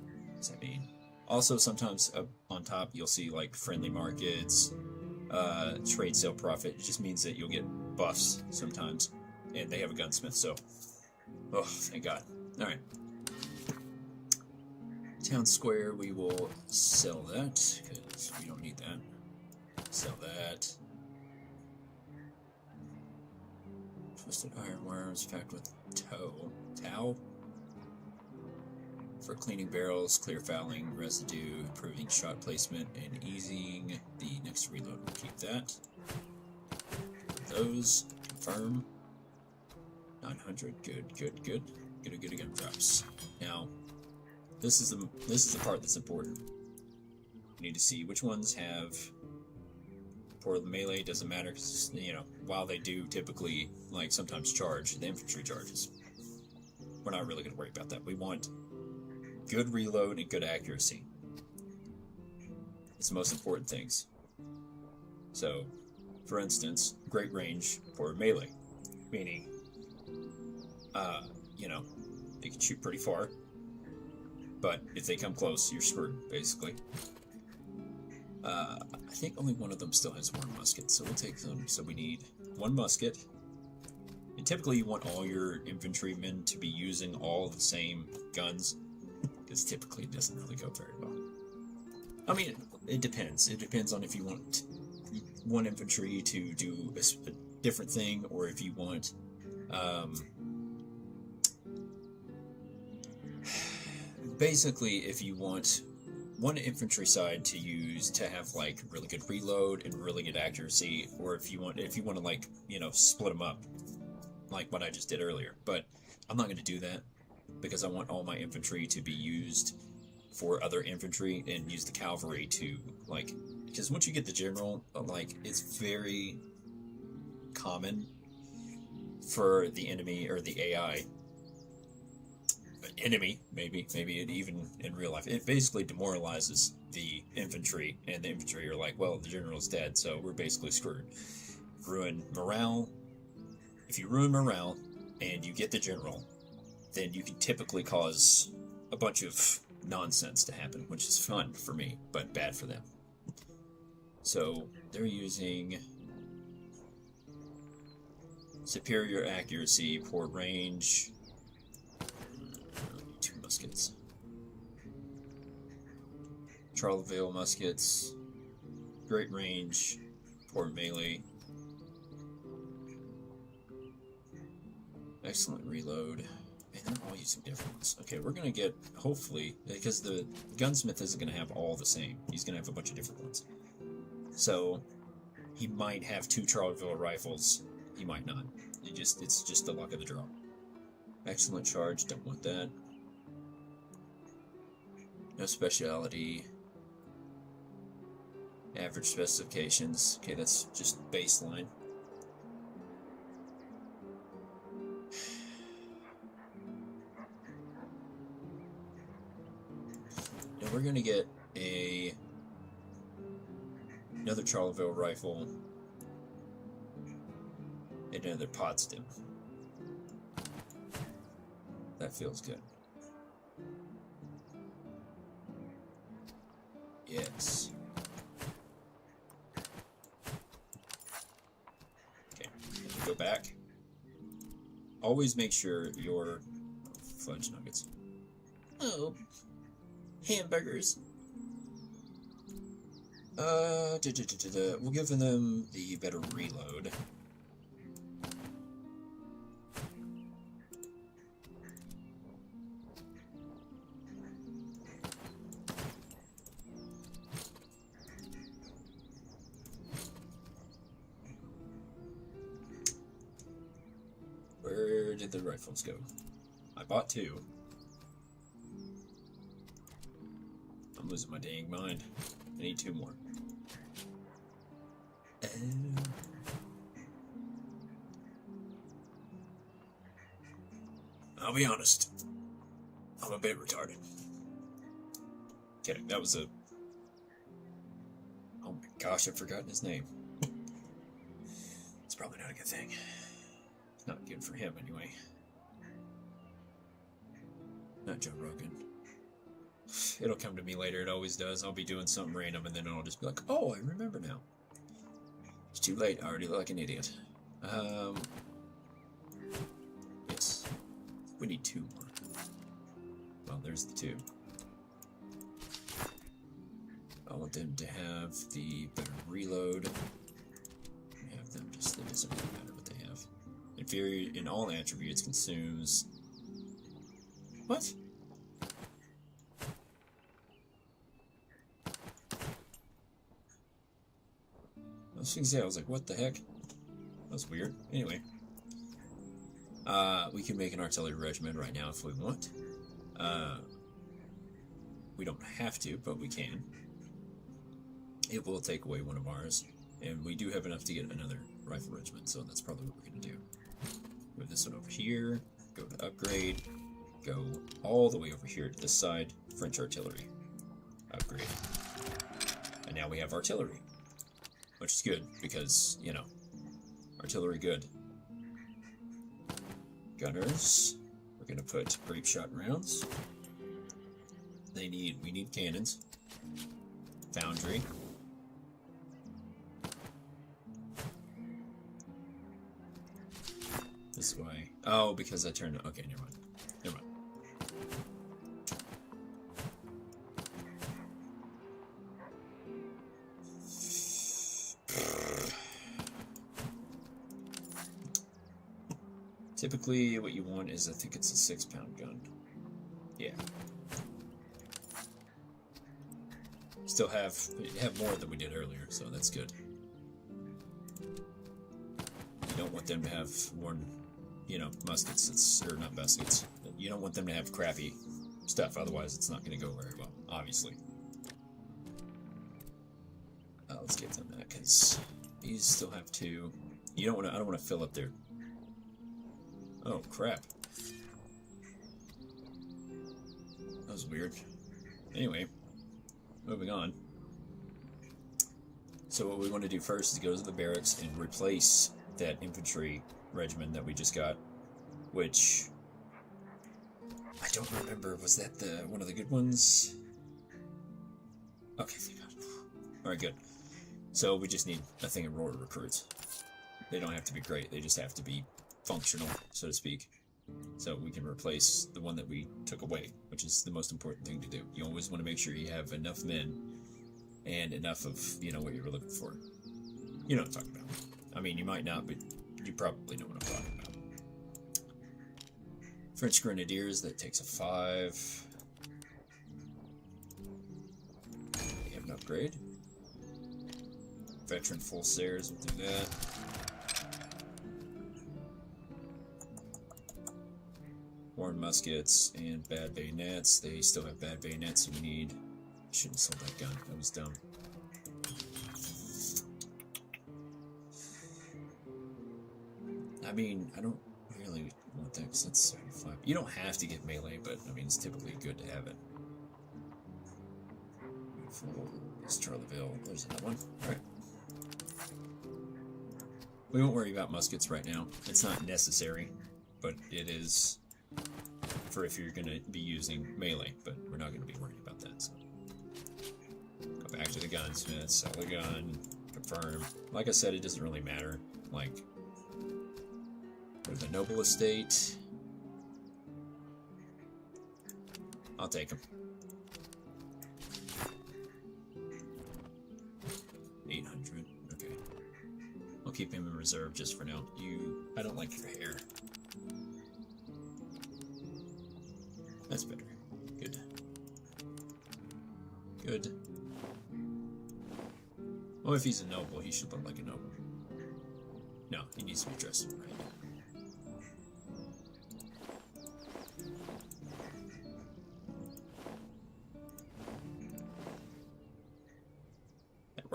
What does that mean? Also, sometimes up on top, you'll see like friendly markets, trade sale profit. It just means that you'll get buffs sometimes. And they have a gunsmith, so... Oh, thank God. Alright. Town square, we will sell that, because we don't need that. Sell that. Twisted iron worms packed with tow? For cleaning barrels, clear fouling, residue, improving shot placement, and easing the next reload. We'll keep that. Those, confirm. 900, good. Good gun drops. Now, this is the part that's important. You need to see which ones have poor melee. Doesn't matter, because, you know, while they do typically, like, sometimes charge, the infantry charges. We're not really going to worry about that. We want good reload and good accuracy. It's the most important things. So, for instance, great range for melee, meaning, you know, they can shoot pretty far, but if they come close, you're screwed, basically. I think only one of them still has one musket, so we'll take them. So we need one musket. And typically you want all your infantrymen to be using all the same guns, because typically it doesn't really go very well. I mean, it depends. It depends on if you want one infantry to do a different thing, or if you want... basically, if you want one infantry side to have like really good reload and really good accuracy, or if you want to, like, you know, split them up, like what I just did earlier. But I'm not going to do that, because I want all my infantry to be used for other infantry, and use the cavalry to, like, because once you get the general, like, it's very common for the enemy or the AI enemy, maybe it even in real life, it basically demoralizes the infantry, and the infantry are like, well, the general's dead, so we're basically screwed. Ruin morale. If you ruin morale and you get the general, then you can typically cause a bunch of nonsense to happen, which is fun for me, but bad for them. So they're using superior accuracy, poor range. Muskets. Charleville muskets. Great range. Poor melee. Excellent reload. And they're all using different ones. Okay, we're gonna get, hopefully, because the gunsmith isn't gonna have all the same. He's gonna have a bunch of different ones. So, he might have 2 Charleville rifles. He might not. It's just the luck of the draw. Excellent charge. Don't want that. No speciality. Average specifications. Okay, that's just baseline. Now we're gonna get another Charleville rifle and another pod stem. That feels good. Yes. Okay, go back. Always make sure your fudge nuggets. Oh, hamburgers. We'll give them the better reload. Where did the rifles go? I bought 2. I'm losing my dang mind. I need 2 more. I'll be honest. I'm a bit retarded. Kidding. That was a... Oh my gosh, I've forgotten his name. It's probably not a good thing. It's not good for him, anyway. Not Joe Rogan. It'll come to me later, it always does. I'll be doing something random, and then I'll just be like, oh, I remember now. It's too late, I already look like an idiot. Yes. We need 2 more. Well, there's the 2. I want them to have the better reload. Have them just, it doesn't really matter what they have. Inferior in all attributes consumes... What? I was thinking, I was like, what the heck? That was weird. Anyway. We can make an artillery regiment right now if we want. We don't have to, but we can. It will take away one of ours. And we do have enough to get another rifle regiment, so that's probably what we're going to do. Move this one over here, go to upgrade, go all the way over here to this side, French artillery. Upgrade. And now we have artillery. Which is good, because, you know, artillery good. Gunners. We're going to put grape shot rounds. We need cannons. Foundry. This way. Oh, because I turned... Okay, never mind. Never mind. Typically, what you want is, I think it's a 6-pound gun. Yeah. Still have more than we did earlier, so that's good. You don't want them to have more, you know, muskets, or not muskets. You don't want them to have crappy stuff, otherwise it's not going to go very well, obviously. Let's give them that, because these still have 2. You don't want to, I don't want to fill up their... Oh, crap. That was weird. Anyway, moving on. So what we want to do first is go to the barracks and replace that infantry regiment that we just got, which I don't remember. Was that the one of the good ones? Okay, thank God. Alright, good. So we just need a thing of Roar recruits. They don't have to be great, they just have to be functional, so to speak. So we can replace the one that we took away, which is the most important thing to do. You always want to make sure you have enough men and enough of, you know, what you're looking for. You know what I'm talking about. I mean, you might not, but you probably know what I'm talking about. French Grenadiers, that takes a 5. They have an upgrade. Veteran Fulsaires will do that. Horn muskets and bad bayonets. They still have bad bayonets, so we need... I shouldn't have sold that gun. That was dumb. I mean, I don't really want that because that's 75. You don't have to get melee, but I mean, it's typically good to have it. It's Charleville. There's another one. Alright. We won't worry about muskets right now. It's not necessary, but it is for if you're going to be using melee, but we're not going to be worried about that. So. Go back to the gunsmith, sell the gun, confirm. Like I said, it doesn't really matter. Like, there's a noble estate. I'll take him. 800. Okay. I'll keep him in reserve just for now. I don't like your hair. That's better. Good. Good. Well, if he's a noble, he should look like a noble. No, he needs to be dressed right.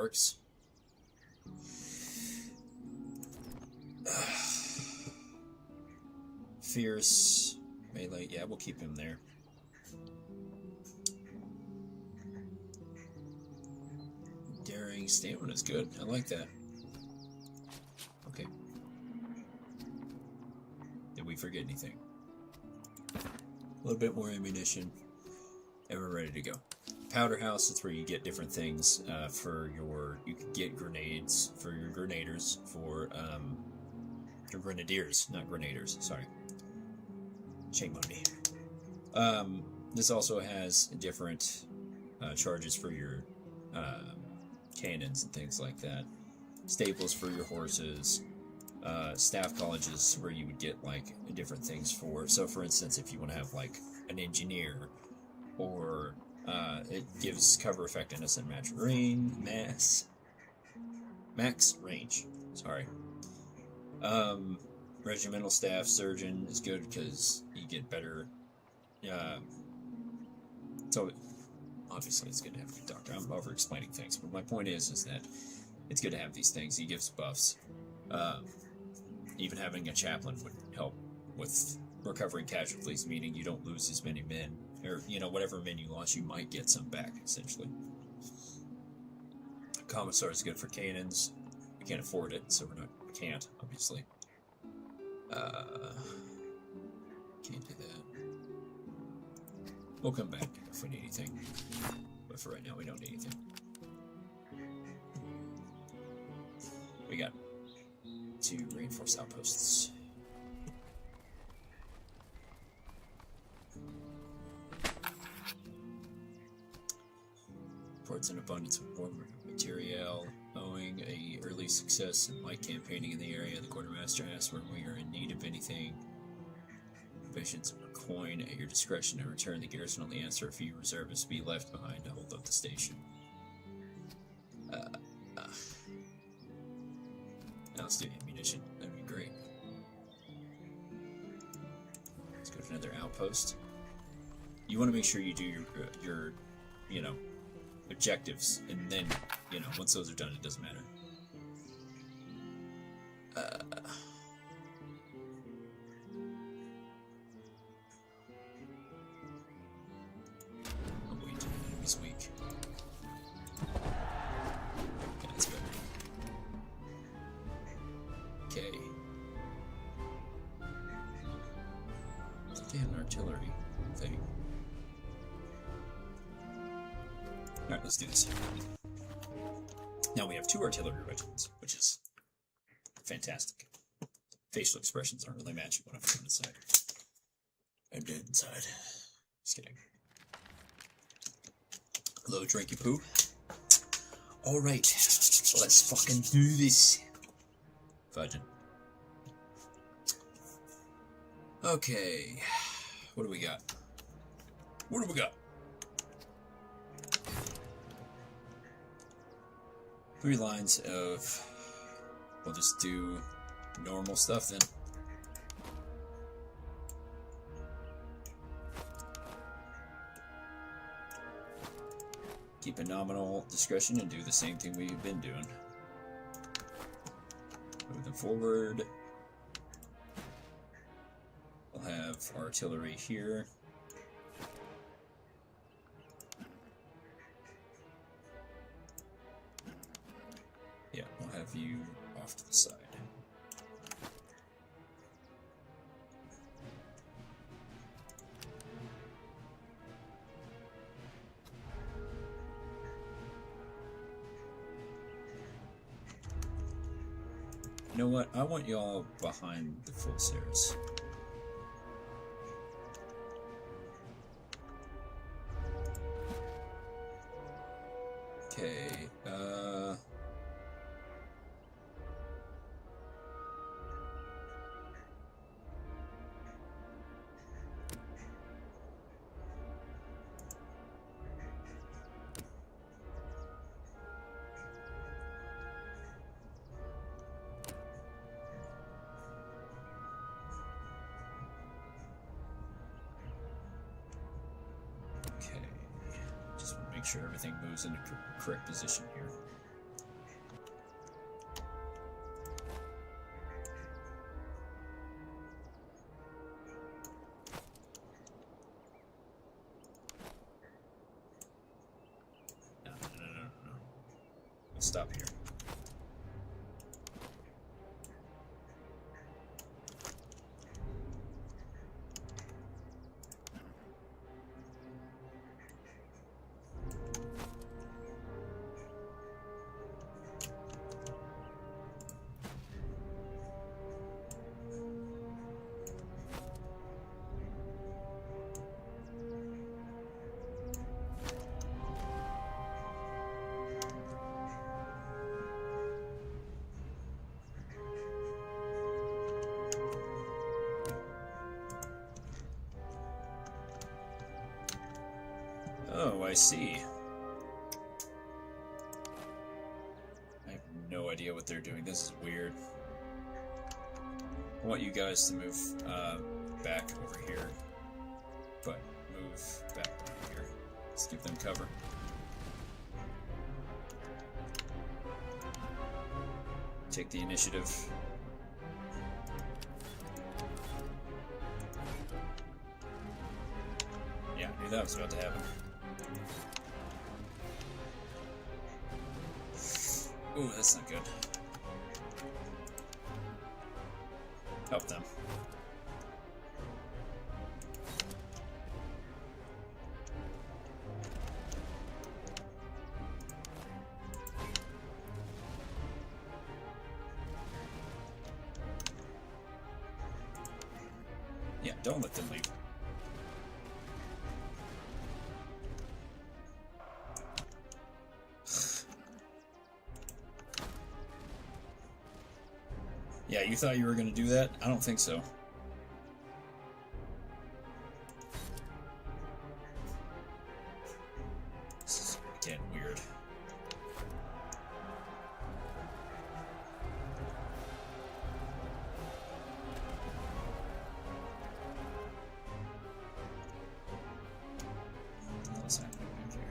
works. Fierce, melee, yeah, we'll keep him there. Daring, stamina's good. I like that. Okay. Did we forget anything? A little bit more ammunition, and we're ready to go. Powder house, that's where you get different things for your... You can get grenades for your grenaders, for your grenadiers, not grenaders, sorry. Shame on me. This also has different charges for your cannons and things like that. Staples for your horses. Staff colleges where you would get like different things for. So for instance, if you want to have like an engineer, or it gives cover effectiveness and max range. Sorry. Regimental staff surgeon is good because you get better. So obviously it's good to have a good doctor. I'm over explaining things, but my point is that it's good to have these things. He gives buffs. Even having a chaplain would help with recovering casualties, meaning you don't lose as many men, or whatever men you lost, you might get some back essentially. Commissar is good for cannons. We can't afford it, so we can't obviously. Can't do that. We'll come back if we need anything, but for right now we don't need anything. We got 2 reinforced outposts. Reports an abundance of war material. Owing a early success in light campaigning in the area, the quartermaster asks when we are in need of anything. Provisions or coin at your discretion to return the garrison. Only answer a few reservists be left behind to hold up the station. Now let's do ammunition. That'd be great. Let's go to another outpost. You want to make sure you do your objectives, and then, once those are done, it doesn't matter. Oh wait, the enemy's weak. Okay, that's better. Okay. I think they had an artillery thing. Alright, let's do this. Now we have 2 artillery regiments, which is fantastic. Facial expressions aren't really matching what I'm doing inside. I'm dead inside. Just kidding. Hello, drinky poo. Alright, let's fucking do this. Fudging. Okay. What do we got? What do we got? 3 lines of... We'll just do normal stuff then. Keep a nominal discretion and do the same thing we've been doing. Move them forward. We'll have artillery here. Yeah, we'll have you off to the side. You know what? I want y'all behind the full stairs. Okay, just want to make sure everything moves in the correct position here. stop here. Oh, I see. I have no idea what they're doing. This is weird. I want you guys to move back over here, but move back over here. Let's give them cover. Take the initiative. Yeah, I knew that was about to happen. Ooh, that's not good. Help them. Yeah, don't let them leave. Yeah, you thought you were going to do that? I don't think so. This is, again, weird. What's happening back here?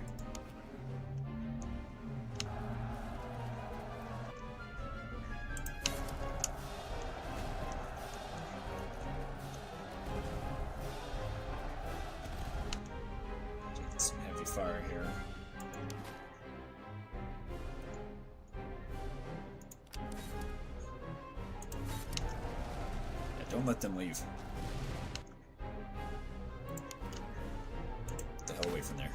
Some heavy fire here. Yeah, don't let them leave. Get the hell away from there.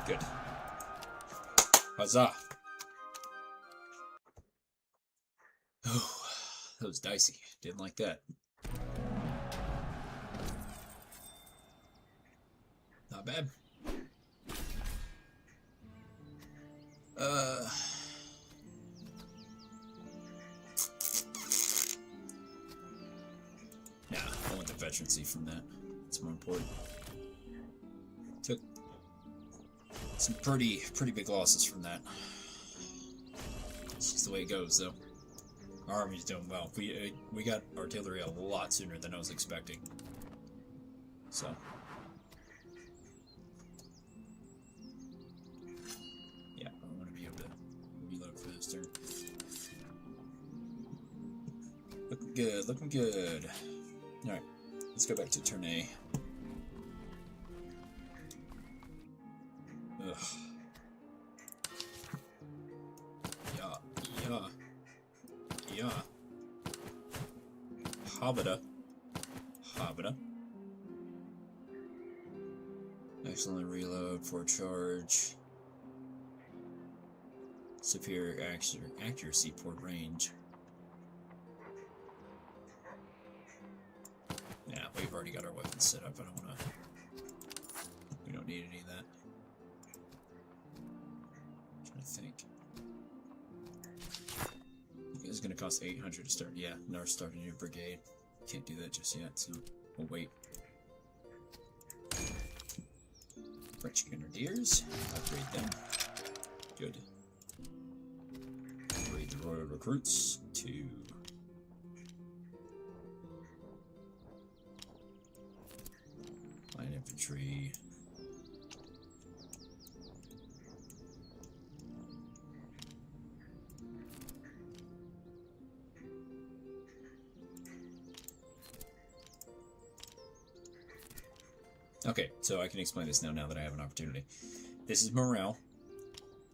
Good. Huzzah! Oh, that was dicey. Didn't like that. Not bad. Nah, I want the veterancy from that. It's more important. Took some pretty big losses from that. It's just the way it goes, though. Our army's doing well. We got artillery a lot sooner than I was expecting. So. Yeah, I want to be able to reload faster. Looking good, looking good. Alright, let's go back to turn A. Ugh. Yeah. Habita. Excellent reload for charge. Superior accuracy, poor range. Yeah, we've already got our weapons set up. I don't wanna. We don't need think. It's going to cost 800 to start. Yeah, no, start a new brigade. Can't do that just yet, so we'll wait. French Grenadiers. Upgrade them. Good. Upgrade the Royal Recruits to... Light Infantry. Okay, so I can explain this now that I have an opportunity. This is morale.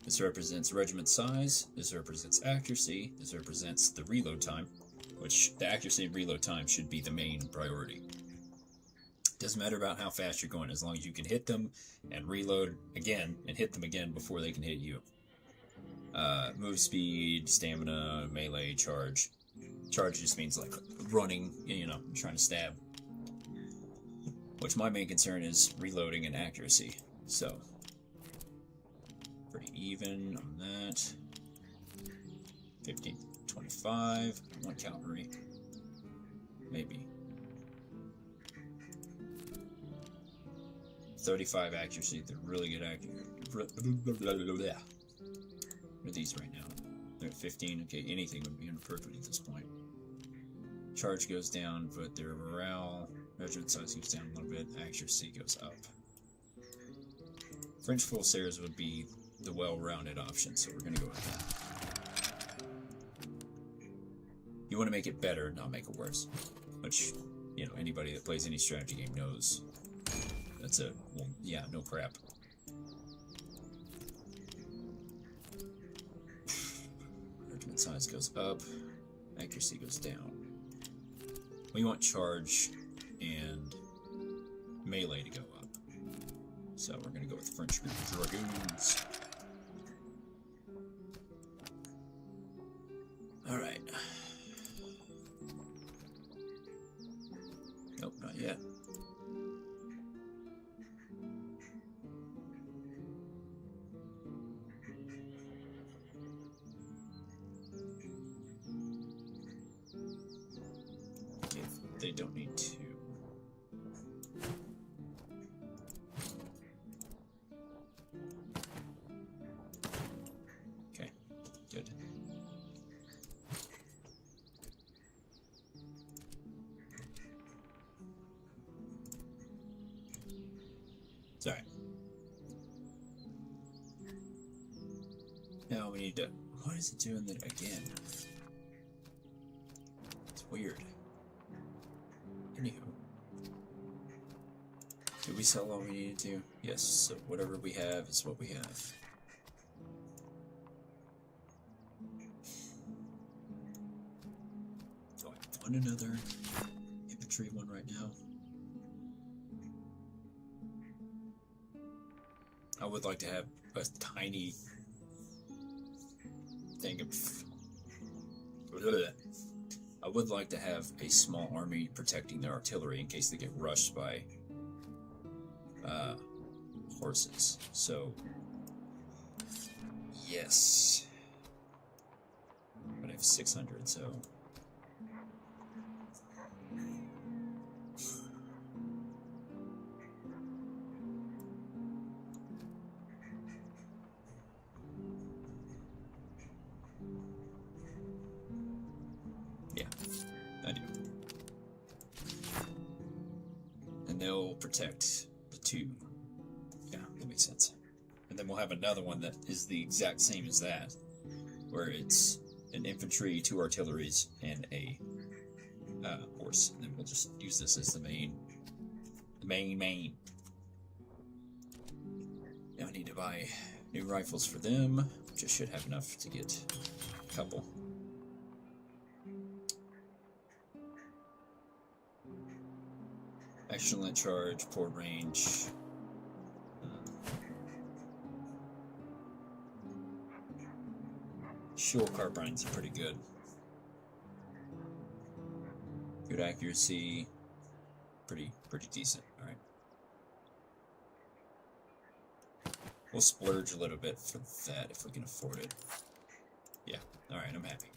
This represents regiment size. This represents accuracy. This represents the reload time, which the accuracy and reload time should be the main priority. Doesn't matter about how fast you're going, as long as you can hit them and reload again and hit them again before they can hit you. Move speed, stamina, melee, charge. Charge just means like running, you know, trying to stab. Which my main concern is reloading and accuracy. So, pretty even on that. 15, 25, 1 cavalry. Maybe. 35 accuracy, they're really good accuracy. What are these right now? They're at 15, okay, anything would be imperfect at this point. Charge goes down, but their morale, regiment size goes down a little bit, accuracy goes up. French Full-Sailors would be the well-rounded option, so we're going to go with that. You want to make it better, not make it worse. Which, you know, anybody that plays any strategy game knows that's a, well, yeah, no crap. Regiment size goes up, accuracy goes down. We want charge and melee to go up. So we're going to go with French Dragoons. Alright. Nope, not yet. Okay, they don't need to. Okay, good. Sorry. Now we need to... Why is it doing that again? It's weird. Anywho. Did we sell all we needed to? Yes, so whatever we have is what we have. Do I want another infantry one right now? I would like to have a tiny thing of... I would like to have a small army protecting their artillery in case they get rushed by horses. So, yes. But I have 600, so... Yeah, I do. And they'll protect the two. Yeah, that makes sense. And then we'll have another one that is the exact same as that, where it's an infantry, 2 artilleries, and a horse. And then we'll just use this as the main. Now I need to buy new rifles for them, which I should have enough to get a couple. Excellent charge, poor range. Sure, carbines are pretty good. Good accuracy. Pretty decent. All right. We'll splurge a little bit for that if we can afford it. Yeah, alright, I'm happy.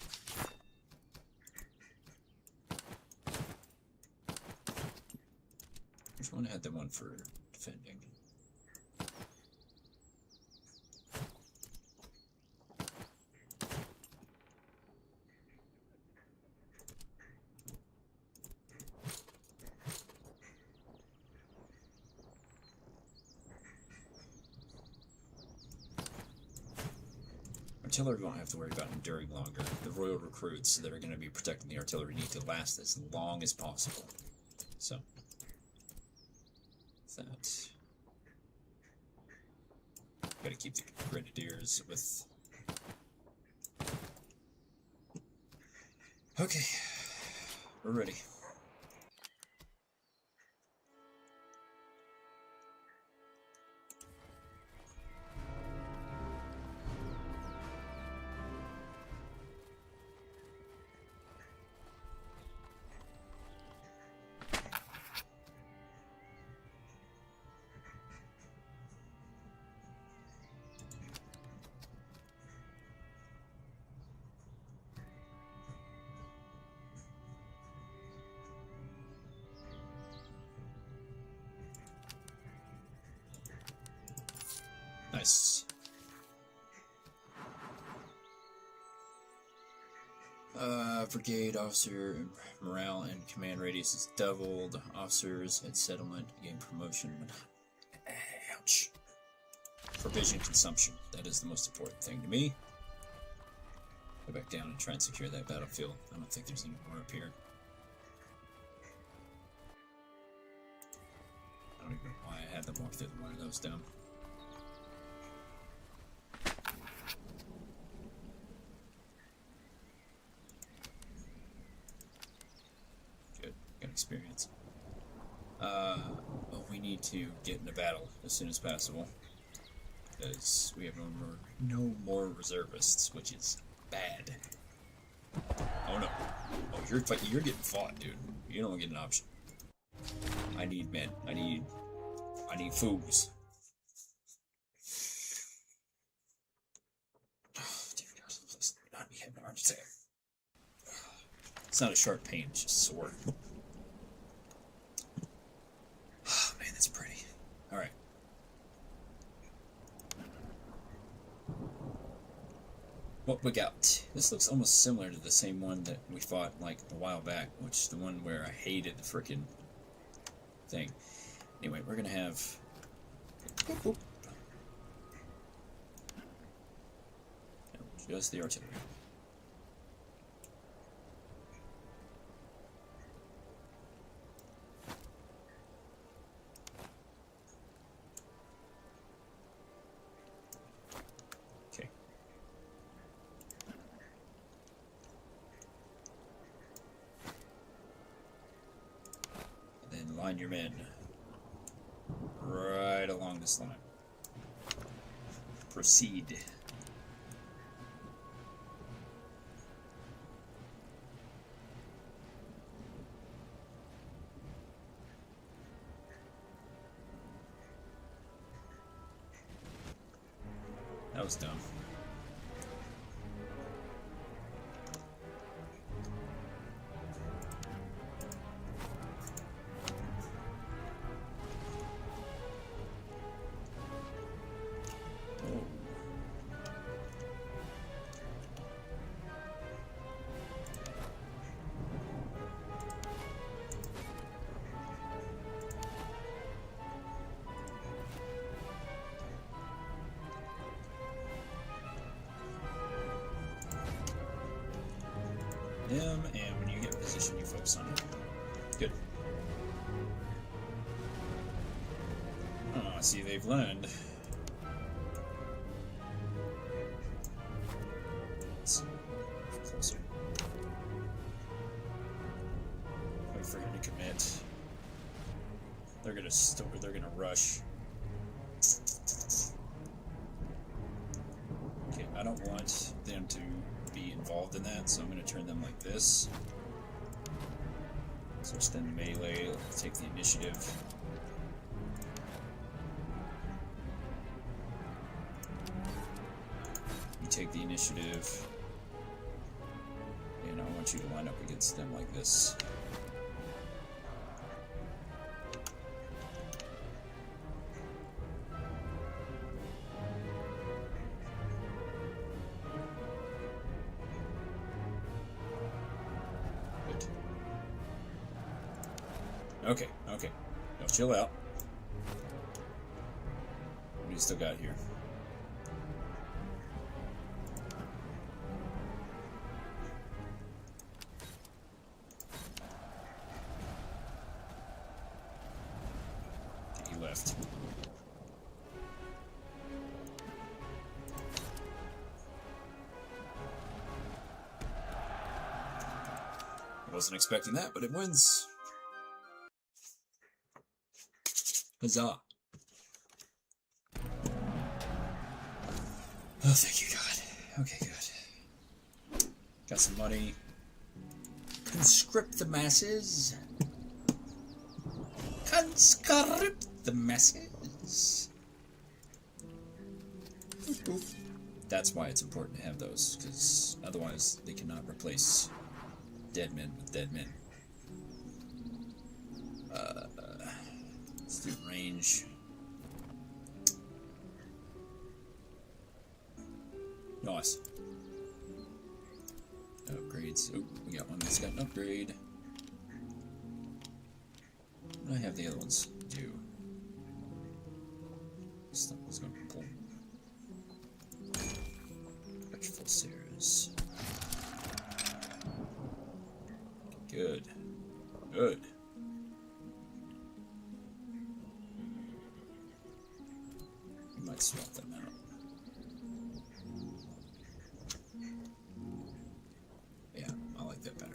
Which one had the one for defending? Artillery won't have to worry about enduring longer. The royal recruits that are going to be protecting the artillery need to last as long as possible. So, that. Gotta keep the grenadiers with. Okay, we're ready. Nice. Brigade officer morale and command radius is doubled. Officers at settlement gain promotion. Ouch. Provision consumption. That is the most important thing to me. Go back down and try and secure that battlefield. I don't think there's any more up here. I don't even know why I had them walk through one of those down. Experience. Well, we need to get into battle as soon as possible because we have no more reservists, which is bad. Oh no! Oh, you're getting fought, dude. You don't get an option. I need men. I need fools. Oh, dear God, please not be having an heart attack. It's not a sharp pain; it's just sore. That's pretty. Alright. What we got? This looks almost similar to the same one that we fought like a while back, which is the one where I hated the frickin' thing. Anyway, we're gonna have just the artillery. Line your men right along this line. Proceed. That was dumb. Him, and when you get in position, you focus on him. Good. Oh, I see they've learned. Let's see. Closer. Wait for him to commit. They're gonna rush. Okay, I don't want them to be involved in that, so I'm going to turn them like this. Switch them to melee, take the initiative. take the initiative. And I want you to line up against them like this. Good. Okay, okay. Now chill out. What do you still got here? He left. I wasn't expecting that, but it wins. Huzzah. Oh, thank you, God. Okay, good. Got some money. Conscript the masses. Conscript the masses. Oof, oof. That's why it's important to have those, because otherwise they cannot replace dead men with dead men. Let's do range. Nice. Upgrades. Oh, we got one that's got an upgrade. What do I have the other ones do? Let's go pull. Electrical series. Good. Good. We might swap them out. Yeah, I like that better.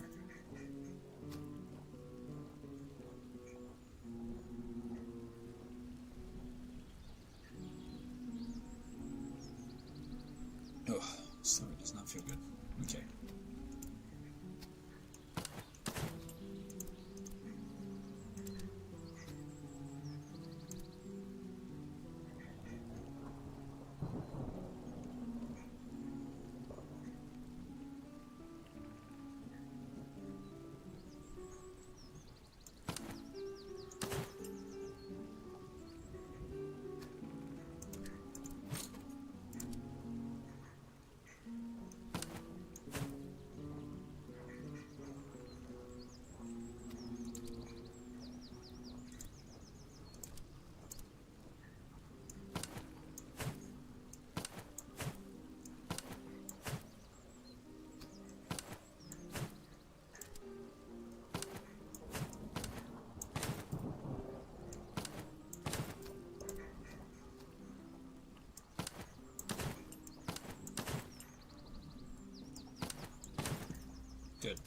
Oh, stomach does not feel good. Okay. Good.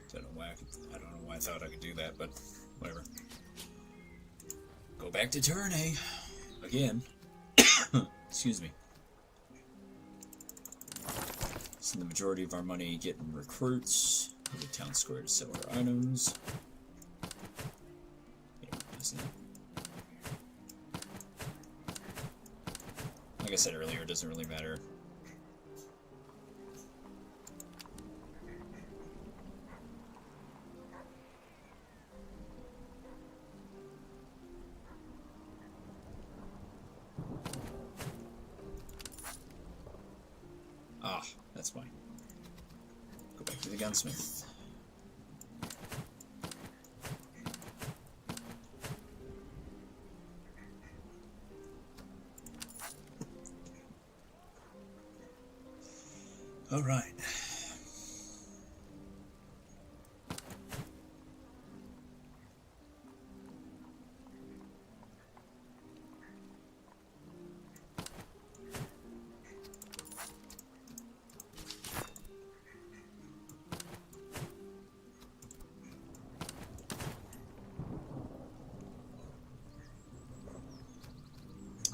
I don't know why I thought I could do that, but whatever. Go back to turn A. Again. Excuse me. So the majority of our money getting recruits. Go to town square to sell our items. Yeah, that's it. Like I said earlier, it doesn't really matter. Ah, that's why. Go back to the gunsmith. All right.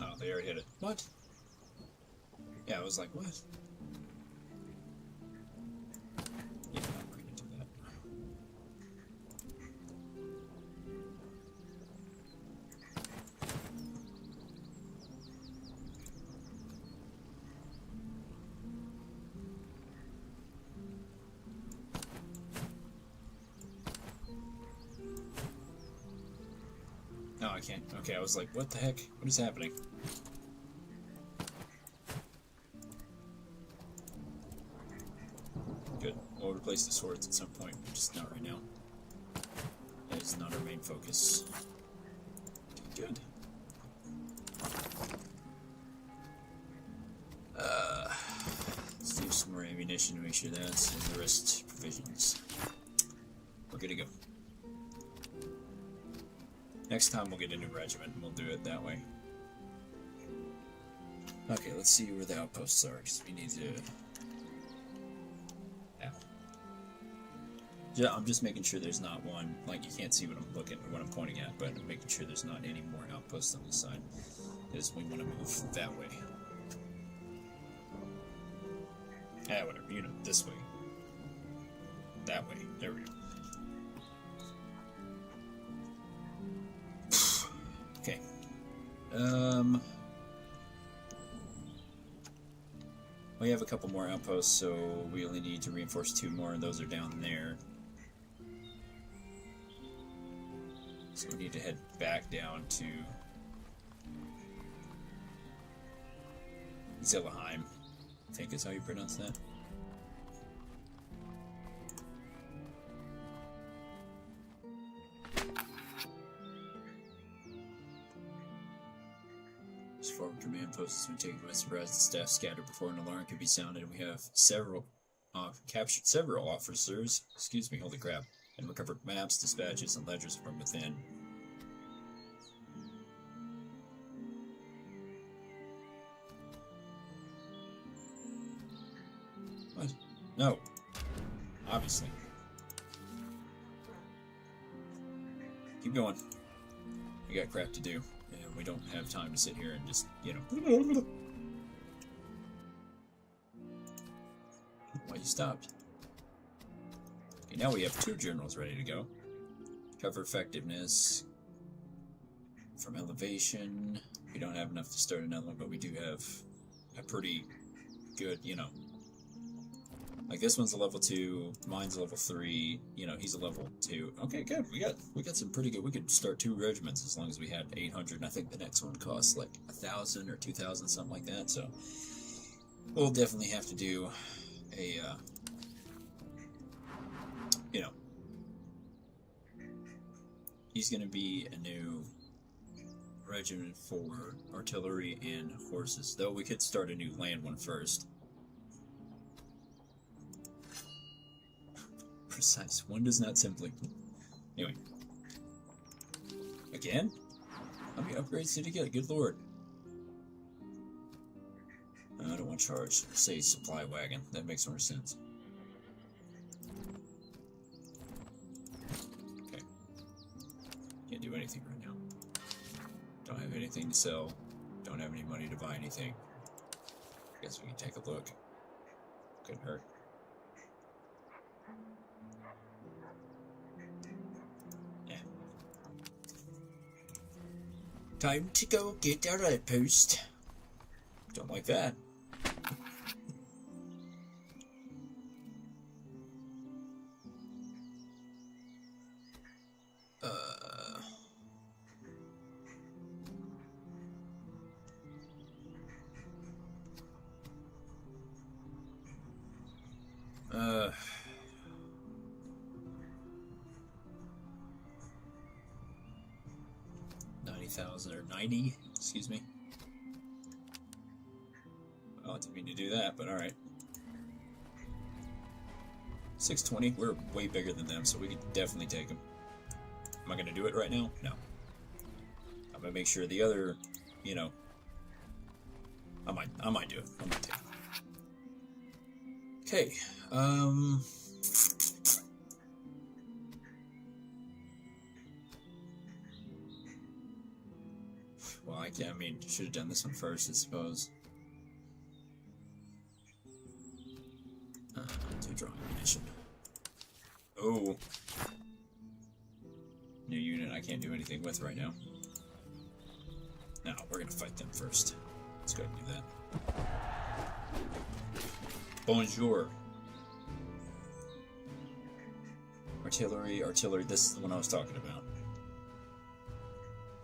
Oh, they already hit it. What? Yeah, I was like, what? Yeah, I'm not going to do that. No, I can't. Okay, I was like, what the heck? What is happening? Good. We'll replace the swords at some point, just not right now. That is not our main focus. Good. Let's do some more ammunition to make sure that's in the rest provisions. We're good to go. Next time we'll get a new regiment and we'll do it that way. Okay, let's see where the outposts are, because we need to... Yeah, I'm just making sure there's not one, like you can't see what I'm pointing at, but I'm making sure there's not any more outposts on this side, because we want to move that way. Whatever, you know, this way. That way, there we go. Okay. We have a couple more outposts, so we only need to reinforce 2 more, and those are down there. So we need to head back down to Zillaheim, I think is how you pronounce that. This forward command post has been taken by surprise. The staff scattered before an alarm could be sounded, and we have captured several officers, excuse me, holy crap, and recovered maps, dispatches, and ledgers from within. What? No. Obviously. Keep going. We got crap to do, and we don't have time to sit here and just, you know... Why you stopped? Okay, now we have 2 generals ready to go. Cover effectiveness from elevation. We don't have enough to start another one, but we do have a pretty good, you know. Like this one's a level 2, mine's a level 3, you know, he's a level 2. Okay, good. We got some pretty good. We could start 2 regiments as long as we had 800, and I think the next one costs like 1,000 or 2,000, something like that. So we'll definitely have to do a you know, he's going to be a new regiment for artillery and horses, though we could start a new land one first. Precise. One does not simply. Anyway. Again? How many upgrades did he get? Good lord. I don't want to charge. Say supply wagon. That makes more sense. Okay. Can't do anything right now. Don't have anything to sell. Don't have any money to buy anything. Guess we can take a look. Couldn't hurt. Yeah. Time to go get our outpost. Don't like that. Uh... 90,000 or 90, excuse me. I didn't mean to do that, but alright. 620, we're way bigger than them, so we could definitely take them. Am I going to do it right now? No. I'm going to make sure the other, you know, I might do it. I might take it. Okay, well, I mean, should have done this one first, I suppose. To draw ammunition. Oh. New unit I can't do anything with right now. No, we're gonna fight them first. Let's go ahead and do that. Bonjour. Artillery, this is the one I was talking about.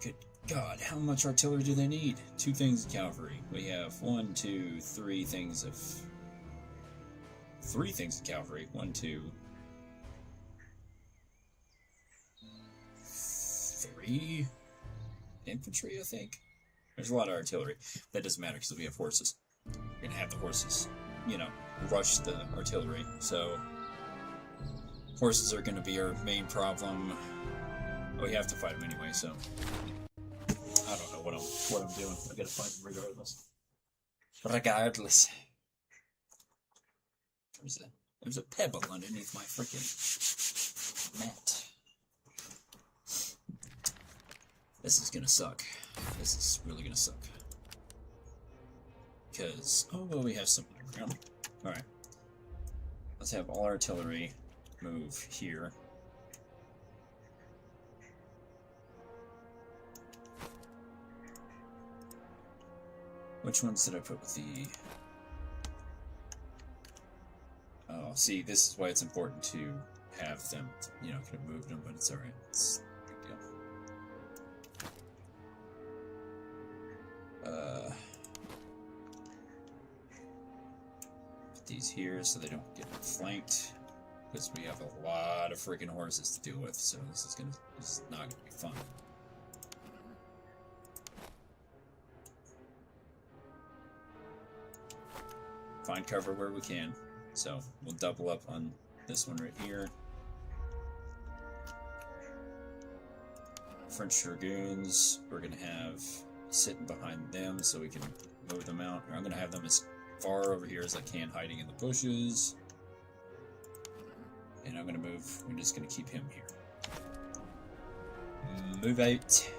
Good God, how much artillery do they need? 2 things of cavalry. We have 1, 2, 3 things of... 3 things of cavalry. 1, 2... 3 infantry, I think? There's a lot of artillery. That doesn't matter because we have horses. We're gonna have the horses, you know, rush the artillery. So, horses are gonna be our main problem. We have to fight them anyway, so... I don't know what I'm doing. I gotta fight them regardless. Regardless. There's a pebble underneath my freaking mat. This is gonna suck. This is really gonna suck. Because, oh well, we have some underground. Alright. Let's have all artillery move here. Which ones did I put with the... Oh, see, this is why it's important to have them, you know, could have moved them, but it's alright. It's a big deal. Put these here so they don't get flanked. Because we have a lot of freaking horses to deal with, so this is not gonna be fun. Find cover where we can. So we'll double up on this one right here. French Dragoons, we're gonna have sitting behind them so we can move them out. Or I'm gonna have them as far over here as I can, hiding in the bushes. And I'm gonna move, we're just gonna keep him here. Move out.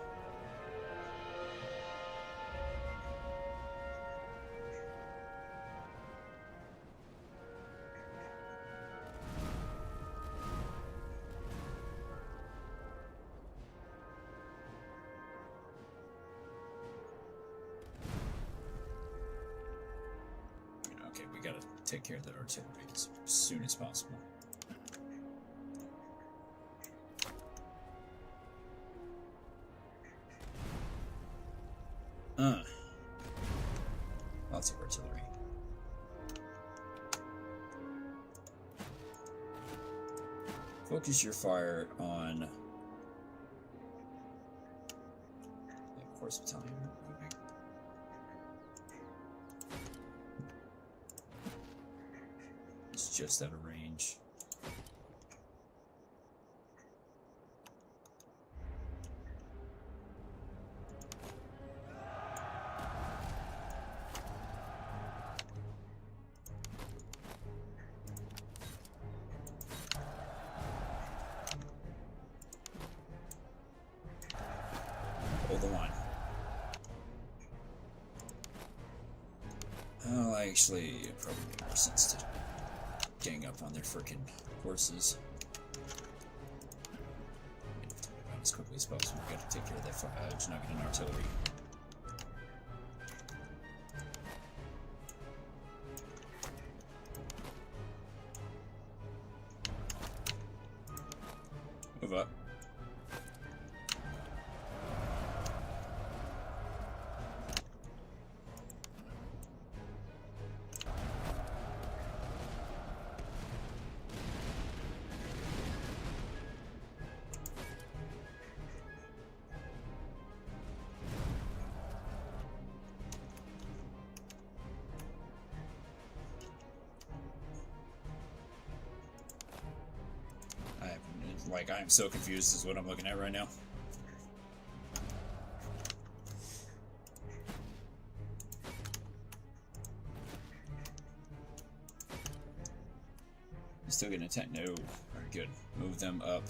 Okay, we gotta take care of that artillery as soon as possible. Lots of artillery. Focus your fire on the horse battalion moving. It's just out of range. Hold the line. Oh, actually, it probably makes more sense to gang up on their frickin' horses. As quickly as possible, we gotta take care of that fire. Just not getting artillery. Move up. Like, I'm so confused is what I'm looking at right now. Still getting attacked? No. Alright, good. Move them up.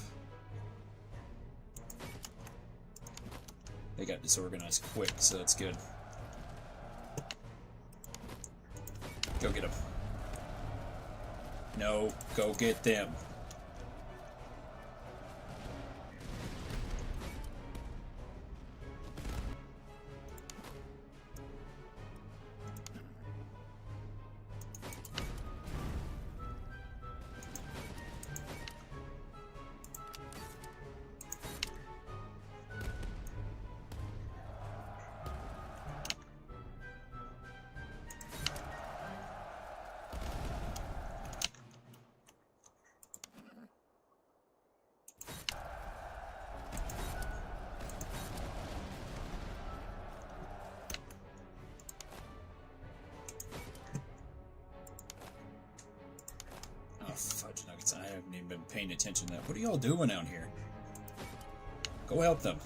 They got disorganized quick, so that's good. Go get them. No, go get them. been paying attention to that. What are y'all doing out here? Go help them.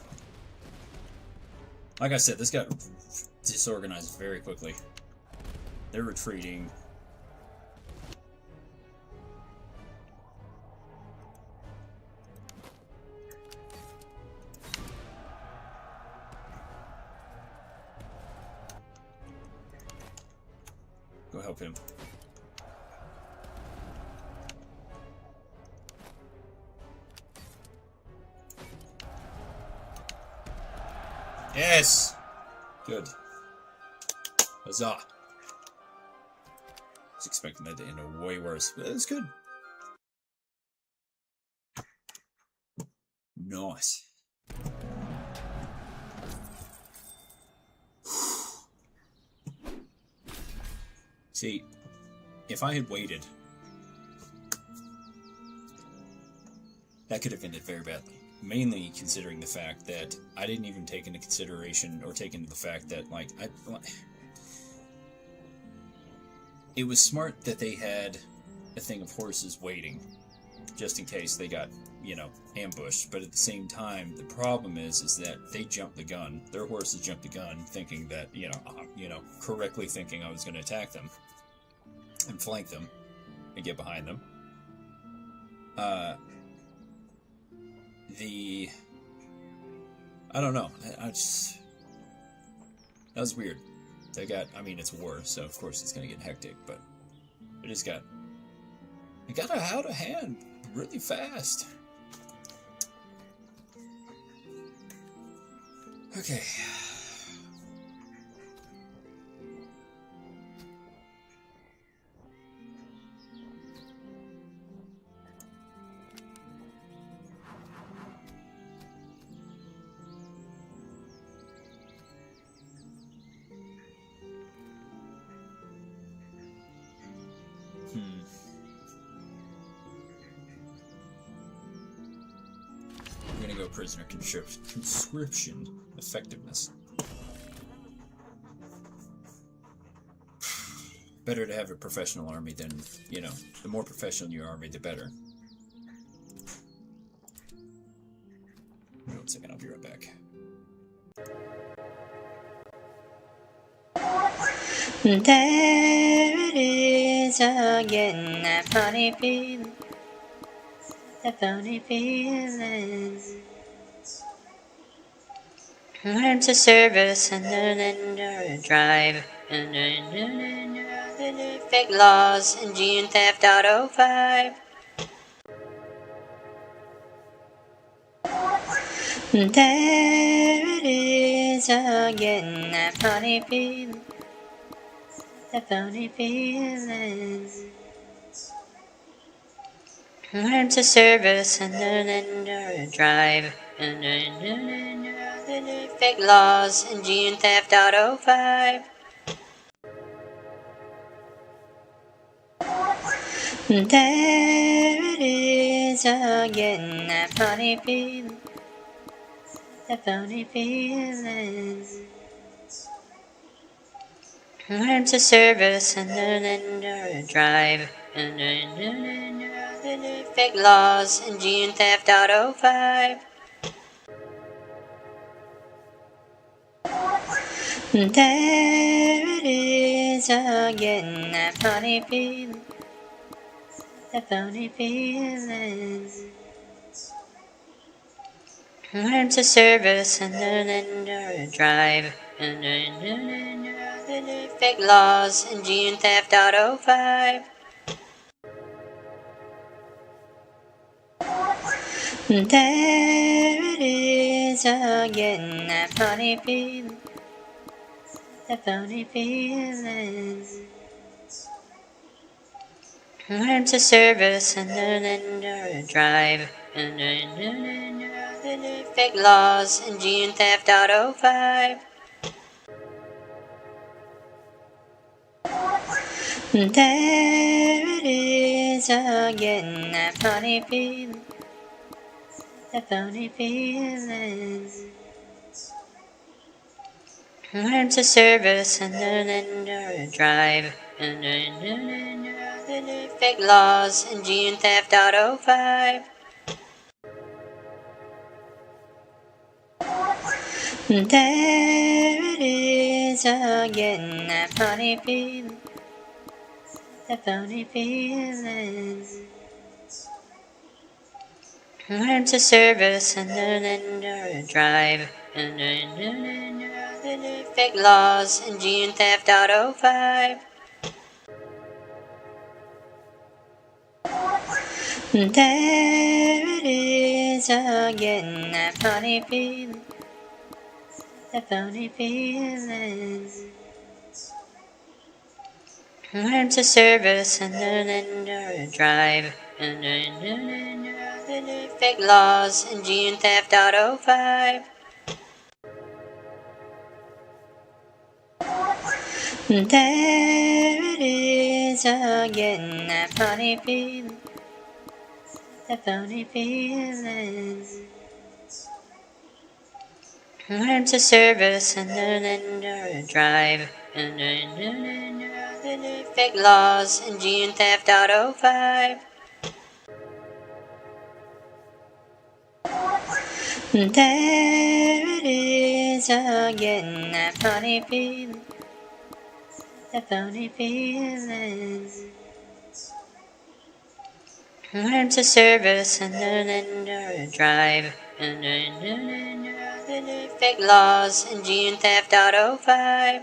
Like I said, this got disorganized very quickly. They're retreating. Go help him. Yes! Good. Huzzah. I was expecting that to end way worse, but it's good. Nice. See, if I had waited, that could have ended very badly. Mainly considering the fact that I didn't even take into consideration or take into the fact that, like, it was smart that they had a thing of horses waiting, just in case they got, you know, ambushed. But at the same time, the problem is that they jumped the gun. Their horses jumped the gun, thinking that, correctly thinking I was going to attack them and flank them and get behind them. I don't know. I just... That was weird. They got... I mean, it's war, so of course it's gonna get hectic, but... It just got... It got out of hand really fast. Okay. We're gonna go prisoner conscription effectiveness. Better to have a professional army than, you know, the more professional your army, the better. Wait 1 second, I'll be right back. There it is again, that funny feeling, that funny feeling. Learn to service and then drive and then fake laws in Grand Theft Auto 5. There it is again, that funny feeling, that funny feeling. Learn to service and then drive and then fake laws in Grand Theft Auto 5. There it is again, that funny feeling, that funny feeling. Learn to service and then drive and then fake laws in Grand Theft Auto 5. There it is again, that funny feeling, that funny feeling. Learn to service and then drive and then fake laws in Grand Theft Auto 5. There it is again, that funny feeling, that funny feeling. Learn to service and then drive and then fake laws in Grand Theft Auto 5. There it is again, that funny feeling, that funny feeling. Learn to service and then drive and then Fake laws in Grand Theft Auto 5. There it is again, that funny feeling, that funny feeling. Learn to service and then drive. Fake laws in Grand Theft Auto 5. There it is again, that funny feeling, that funny feeling. Learn to service and then drive. Fake laws in Grand Theft Auto 5. There it is again, that funny feeling, that funny feeling. Learn to service and then drive. Fake laws in Grand Theft Auto 5. There it is again, that funny feeling, that funny feeling. Learn to service and then drive. Fake laws in Grand Theft Auto 5.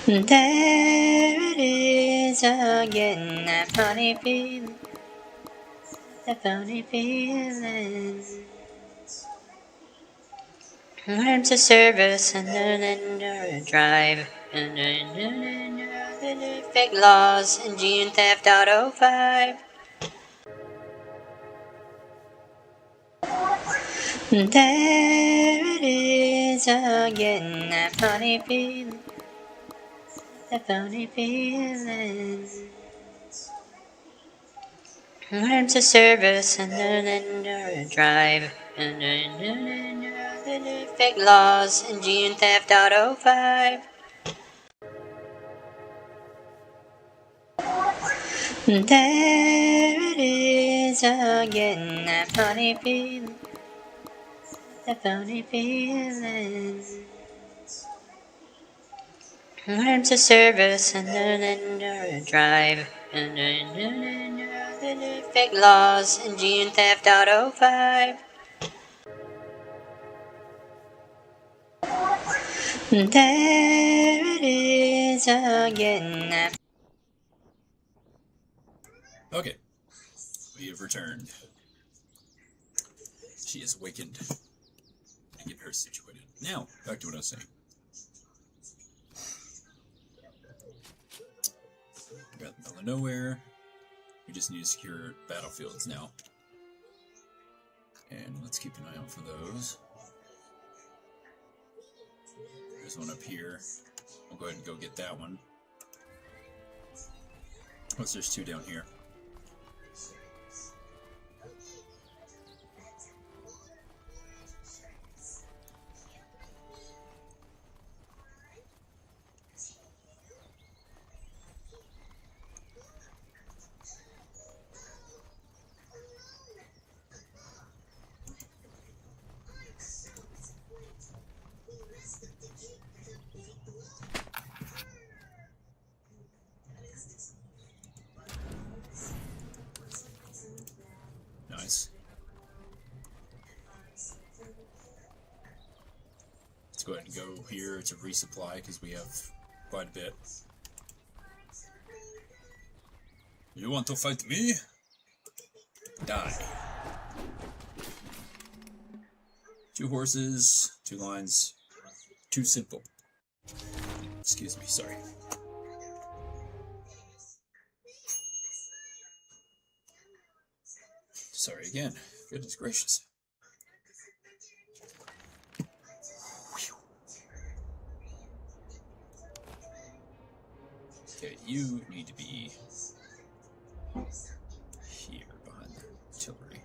There it is again, that funny feeling, that funny feeling. Learn to service and then drive. Fake laws in Grand Theft Auto 5. There it is again, that funny feeling, that funny feeling. Learn to service and then drive. Fake laws in Grand Theft Auto 5. There it is again, that funny feeling, that funny feeling. Learn to service and then drive. Fake laws in Grand Theft Auto 5. There it is again, that. Okay, we have returned. She is awakened. I get her situated. Now, back to what I was saying. We got the middle of nowhere. We just need to secure battlefields now. And let's keep an eye out for those. There's one up here. I'll go ahead and go get that one. Plus, there's two down here. Nice. Let's go ahead and go here to resupply because we have quite a bit. You want to fight me? Die. 2 horses, 2 lines, too simple. Excuse me, sorry. Sorry again. Goodness gracious. Okay, you need to be here behind the artillery.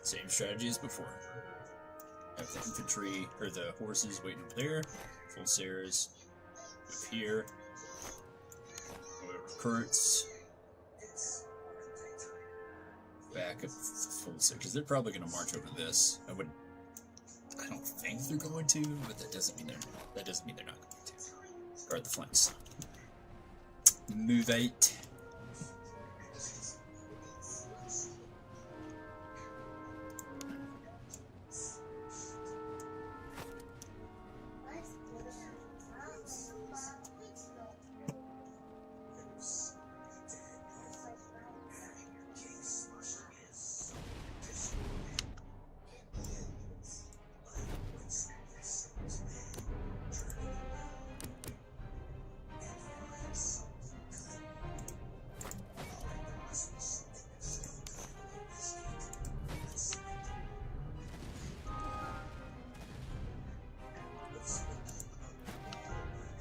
Same strategy as before. Have the infantry, or the horses waiting over there. Full Sarahs up here. Recruits. Back up full Sarahs, because they're probably going to march over this. I don't think they're going to, but that doesn't mean they're not going to. Guard the flanks. Move 8.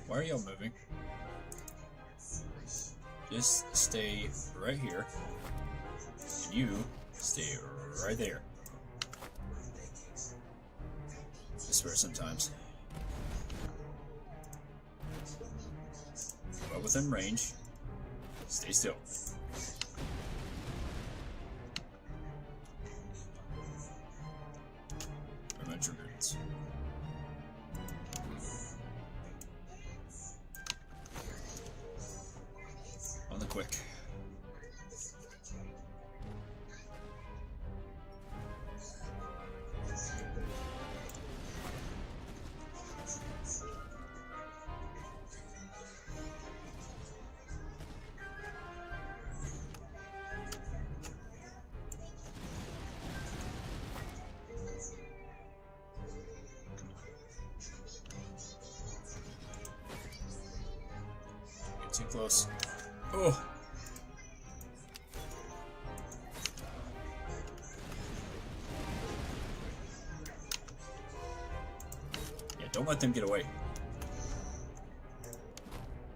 Why are y'all moving? Just stay right here. And you stay right there. I swear sometimes. But within range, stay still. Prevent your movements. On the quick. Get too close. Oh! Yeah, don't let them get away.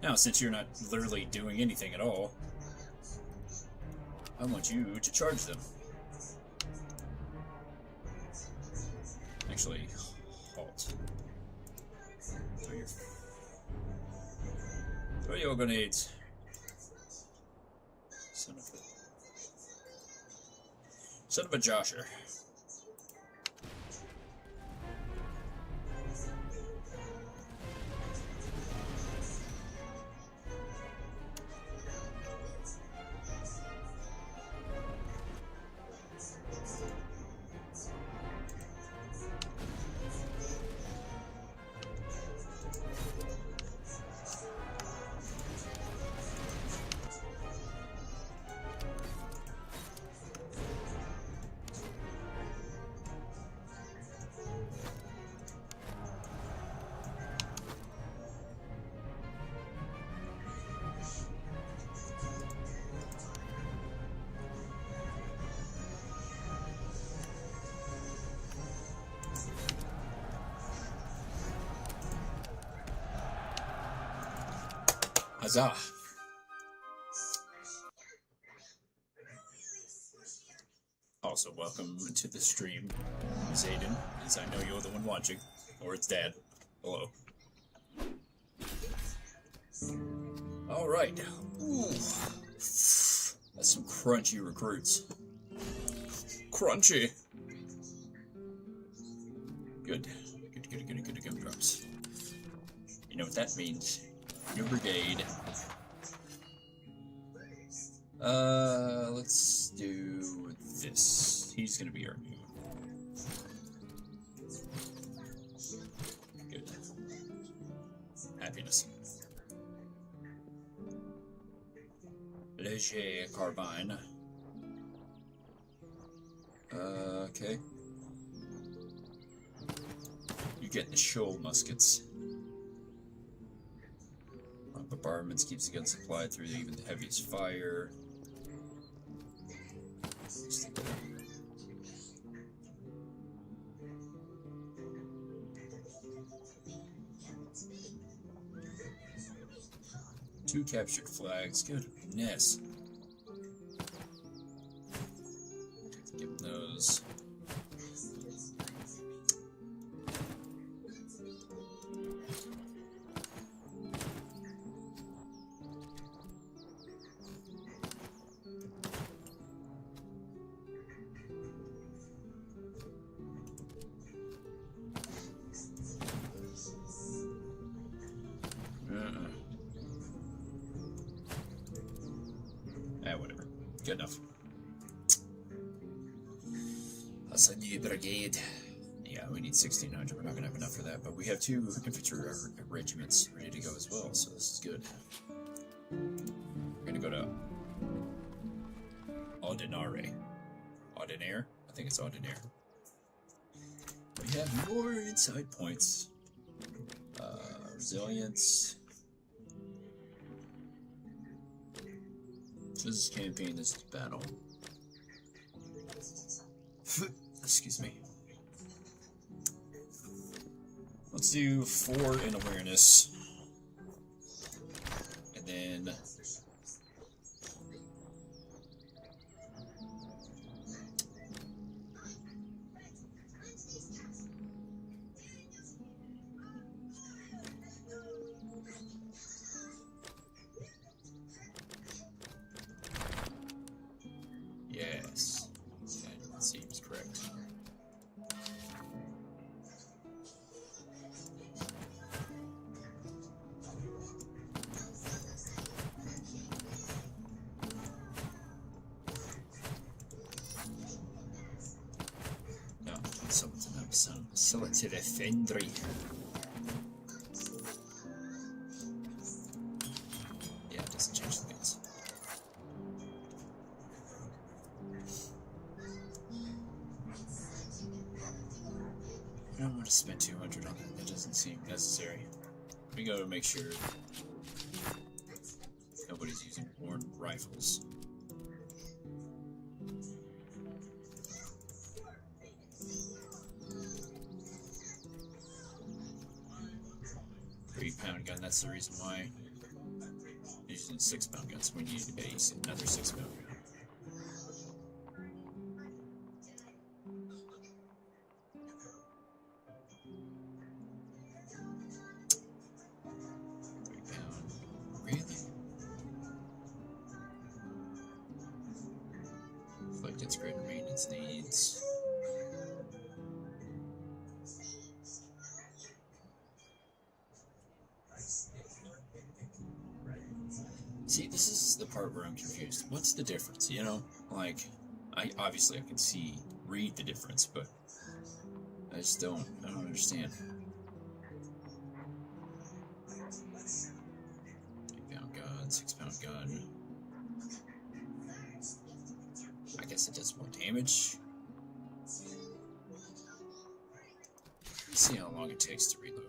Now, since you're not literally doing anything at all, I want you to charge them. Actually, halt. Throw your grenades. Son of a Josher. Huzzah! Also, welcome to the stream, Zayden, as I know you're the one watching. Or it's Dad. Hello. Alright. Ooh. That's some crunchy recruits. Crunchy! Good. Good gumdrops. You know what that means. New brigade. Let's do this. He's gonna be our new. Good. Happiness. Léger carbine. Okay. You get the shoal muskets. Bombardments keeps the gun supplied through even the heaviest fire. Two captured flags. Goodness. Give them those. Good enough. I'll send you a brigade. Yeah, we need 1,600. We're not going to have enough for that, but we have 2 infantry regiments ready to go as well, so this is good. We're going to go to Ordinare. Ordinaire? I think it's Ordinaire. We have more inside points. Resilience. So this is campaign, this is battle. Excuse me. Let's do 4 in awareness. And then yes, that seems correct. No, sell it to the Fendry. Yeah, it doesn't change the things. I don't want to spend 200 on that. That doesn't seem necessary. We gotta make sure nobody's using worn rifles. £3-pound gun, that's the reason why. Using 6-pound guns, we need another 6-pound gun. Its greater maintenance needs. See, this is the part where I'm confused. What's the difference? You know, like, I can read the difference, but I just don't understand. 3-pound gun, 6-pound gun. I guess it does more damage. Let's see how long it takes to reload.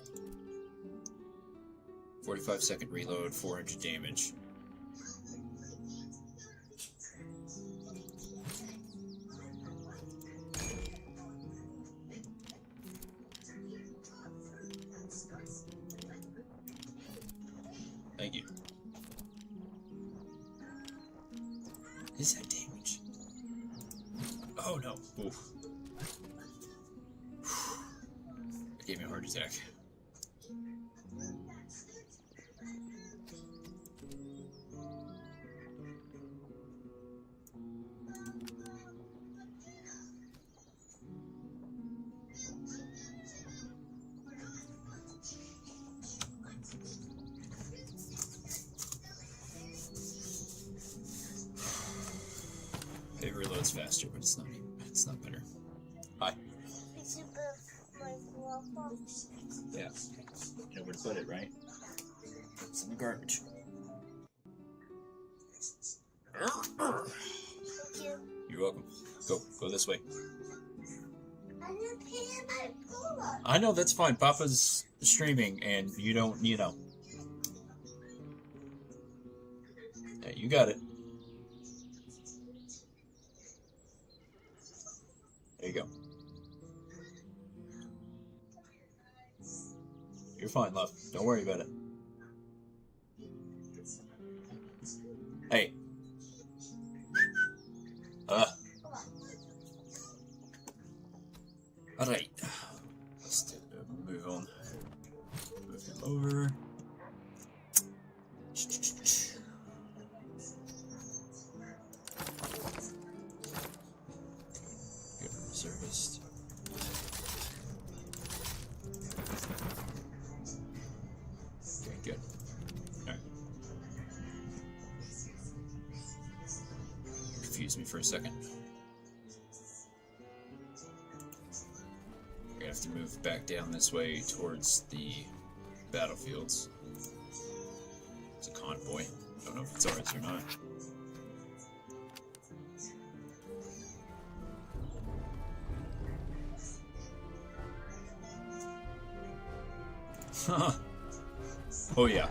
45-second reload, 400 damage. Thank you. Is that damage? Oh no. Oof. It gave me a heart attack. It reloads faster, but it's not better. Hi. Yeah. You know where to put it, right? It's in the garbage. You're welcome. Go this way. I know, that's fine. Papa's streaming and you don't, Yeah, you got it. There you go. You're fine, love. Don't worry about it. Hey. Alright. Let's move on. Move him over. Good reservist. Okay, good. Alright. confuse me for a second. We have to move back down this way towards the battlefields. It's a convoy. I don't know if it's ours or not. Oh yeah.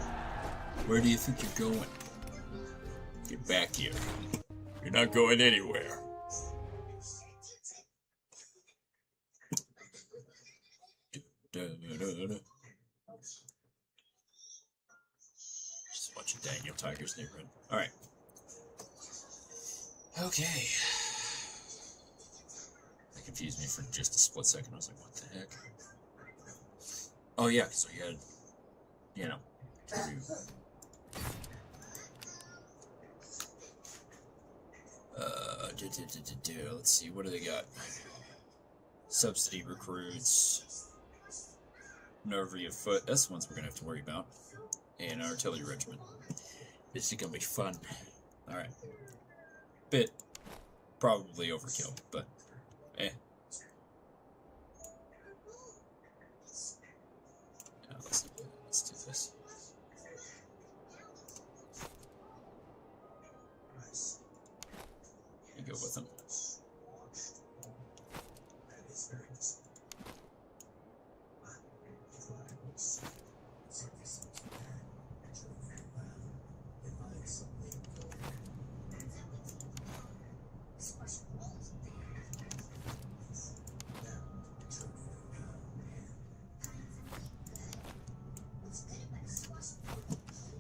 Where do you think you're going? Get back here. You're not going anywhere. Just a bunch of Daniel Tiger's neighborhood. Alright. Okay. That confused me for just a split second. I was like, what the heck? Oh yeah, because we had, you know, let's see, what do they got? Subsidy recruits, Nervy of foot, that's the ones we're gonna have to worry about, and artillery regiment. This is gonna be fun. Alright. Bit probably overkill, but eh. Let's do this. You go with them.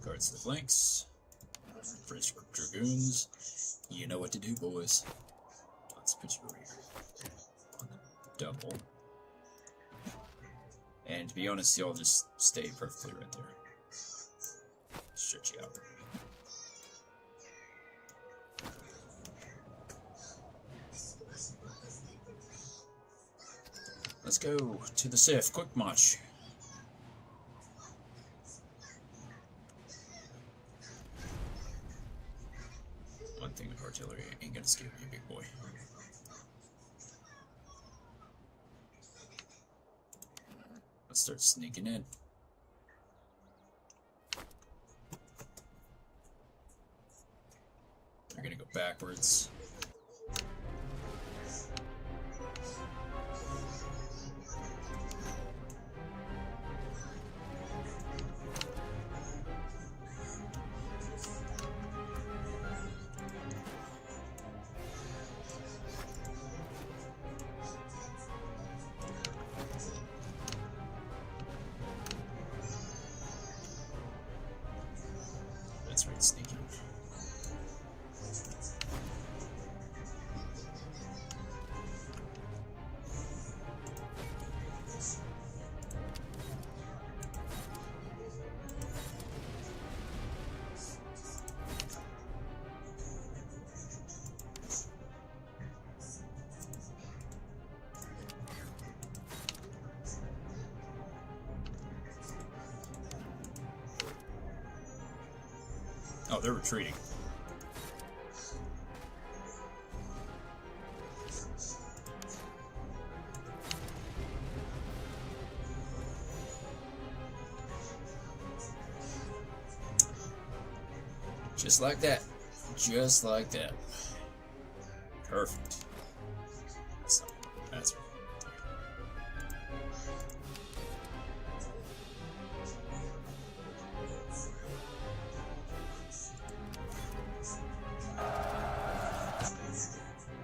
Guards the flanks. French dragoons. You know what to do, boys. Let's put you over here. On the double. And to be honest, y'all just stay perfectly right there. Stretch you out. Let's go to the Sif. Quick march. One thing with artillery ain't gonna scare you, big boy. Let's start sneaking in. They're gonna go backwards. That's right, sneaking. Oh, they're retreating. Just like that. Just like that. Perfect. That's right.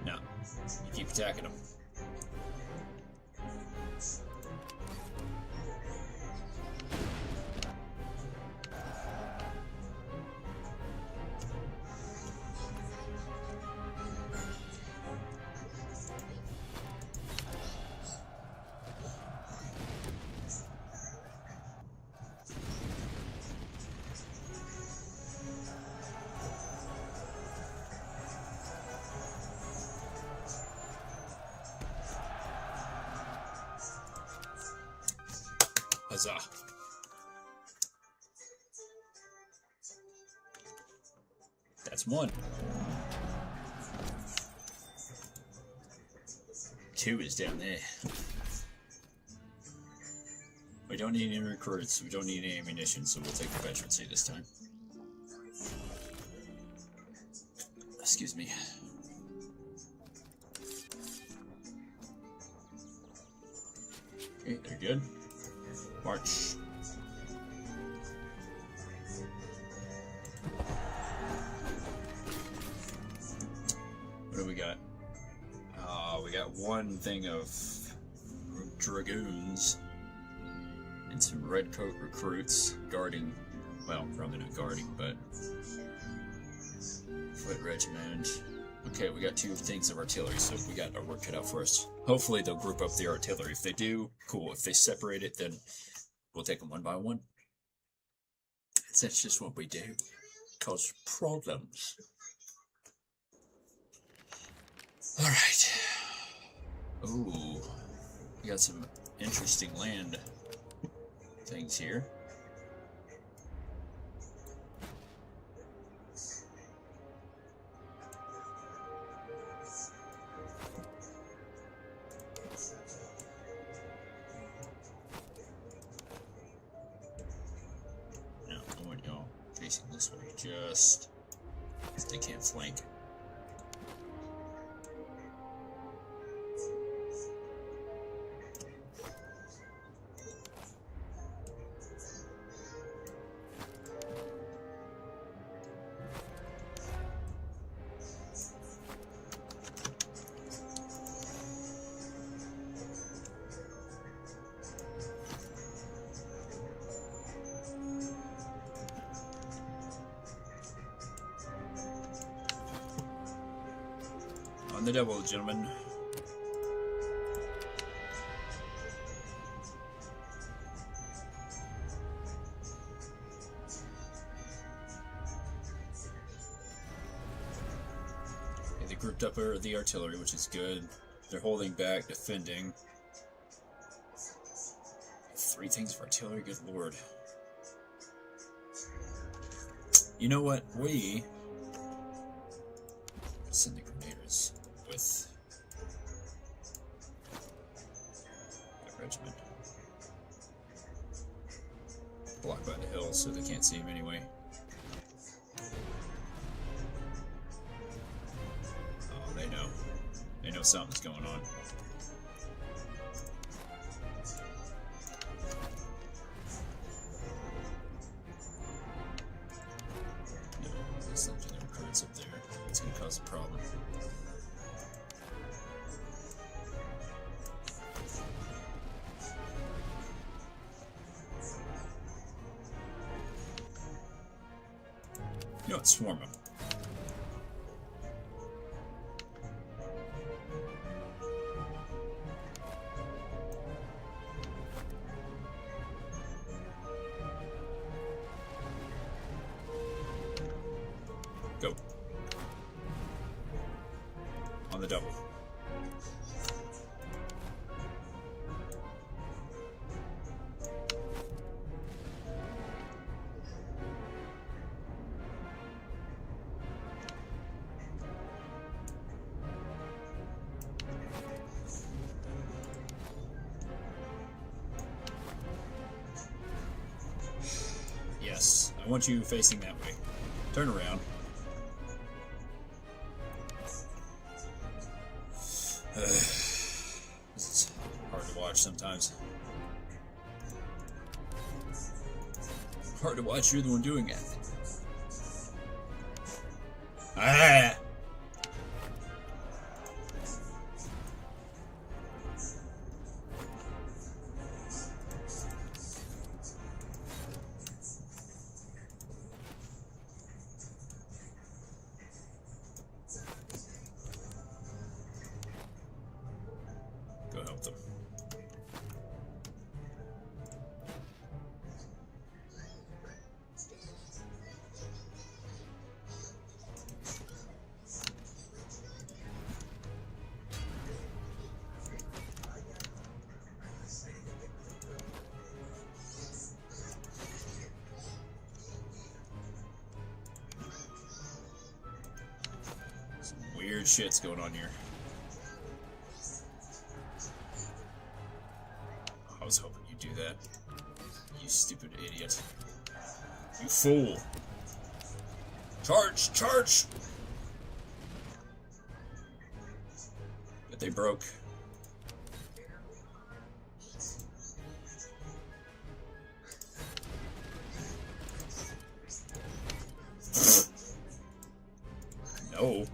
No. You keep attacking them. Huzzah. That's one. 2 is down there. We don't need any recruits, we don't need any ammunition, so we'll take the veterancy this time. Excuse me. Okay, they're good. March. What do we got? We got one thing of dragoons and some redcoat recruits guarding, well, probably not guarding, but foot regiment. Okay, we got 2 things of artillery, so we got our work cut out for us. Hopefully they'll group up the artillery. If they do, cool. If they separate it, then we'll take them one by one. That's just what we do. Cause problems. Alright. Ooh. We got some interesting land things here. No, I want y'all facing this way, just so they can't flank. On the double, gentlemen. Okay, they grouped up the artillery, which is good. They're holding back, defending. 3 things of artillery, good lord. You know what? We send the grenadiers with the regiment. Blocked by the hill so they can't see him anyway. Oh, they know. They know something's going on. No, there's not the recruits up there. It's gonna cause a problem. You know what? Swarm them. Go. On the double. Yes, I want you facing that way. Turn around. This is hard to watch sometimes. Hard to watch, you're the one doing it. Ah! Go help them. Some weird shit's going on here. I was hoping you'd do that. You stupid idiot. You fool. Charge! Charge! But they broke. No.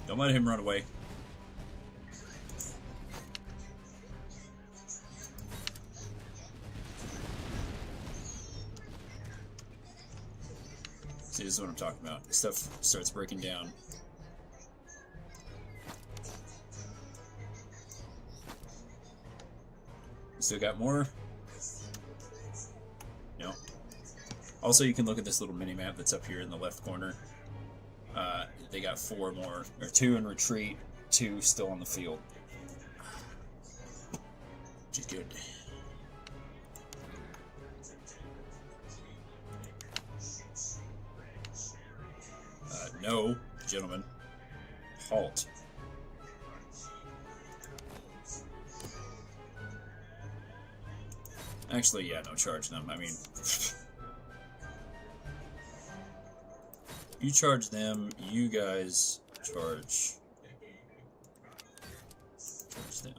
Don't let him run away. See, this is what I'm talking about. Stuff starts breaking down. Still got more? No. Also, you can look at this little mini map that's up here in the left corner. They got 4 more, or 2 in retreat, 2 still on the field. Which is good. No, gentlemen. Halt. Actually, yeah, no, charge them. I mean, you charge them, you guys charge them.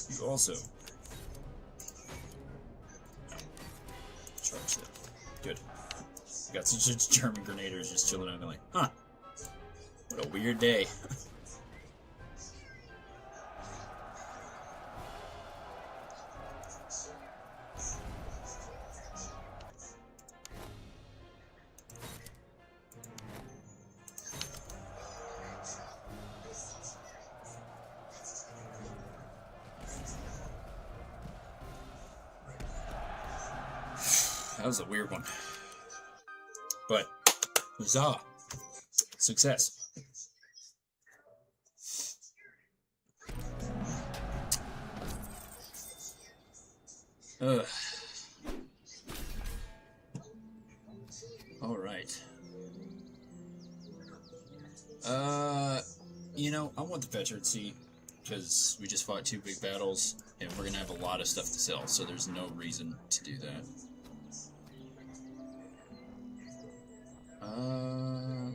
You also charge them. Good. Got some German grenadiers just chilling out, like, huh? What a weird day. That was a weird one. But, huzzah! Success. Alright. You know, I want the veterancy, because we just fought 2 big battles, and we're gonna have a lot of stuff to sell, so there's no reason to do that.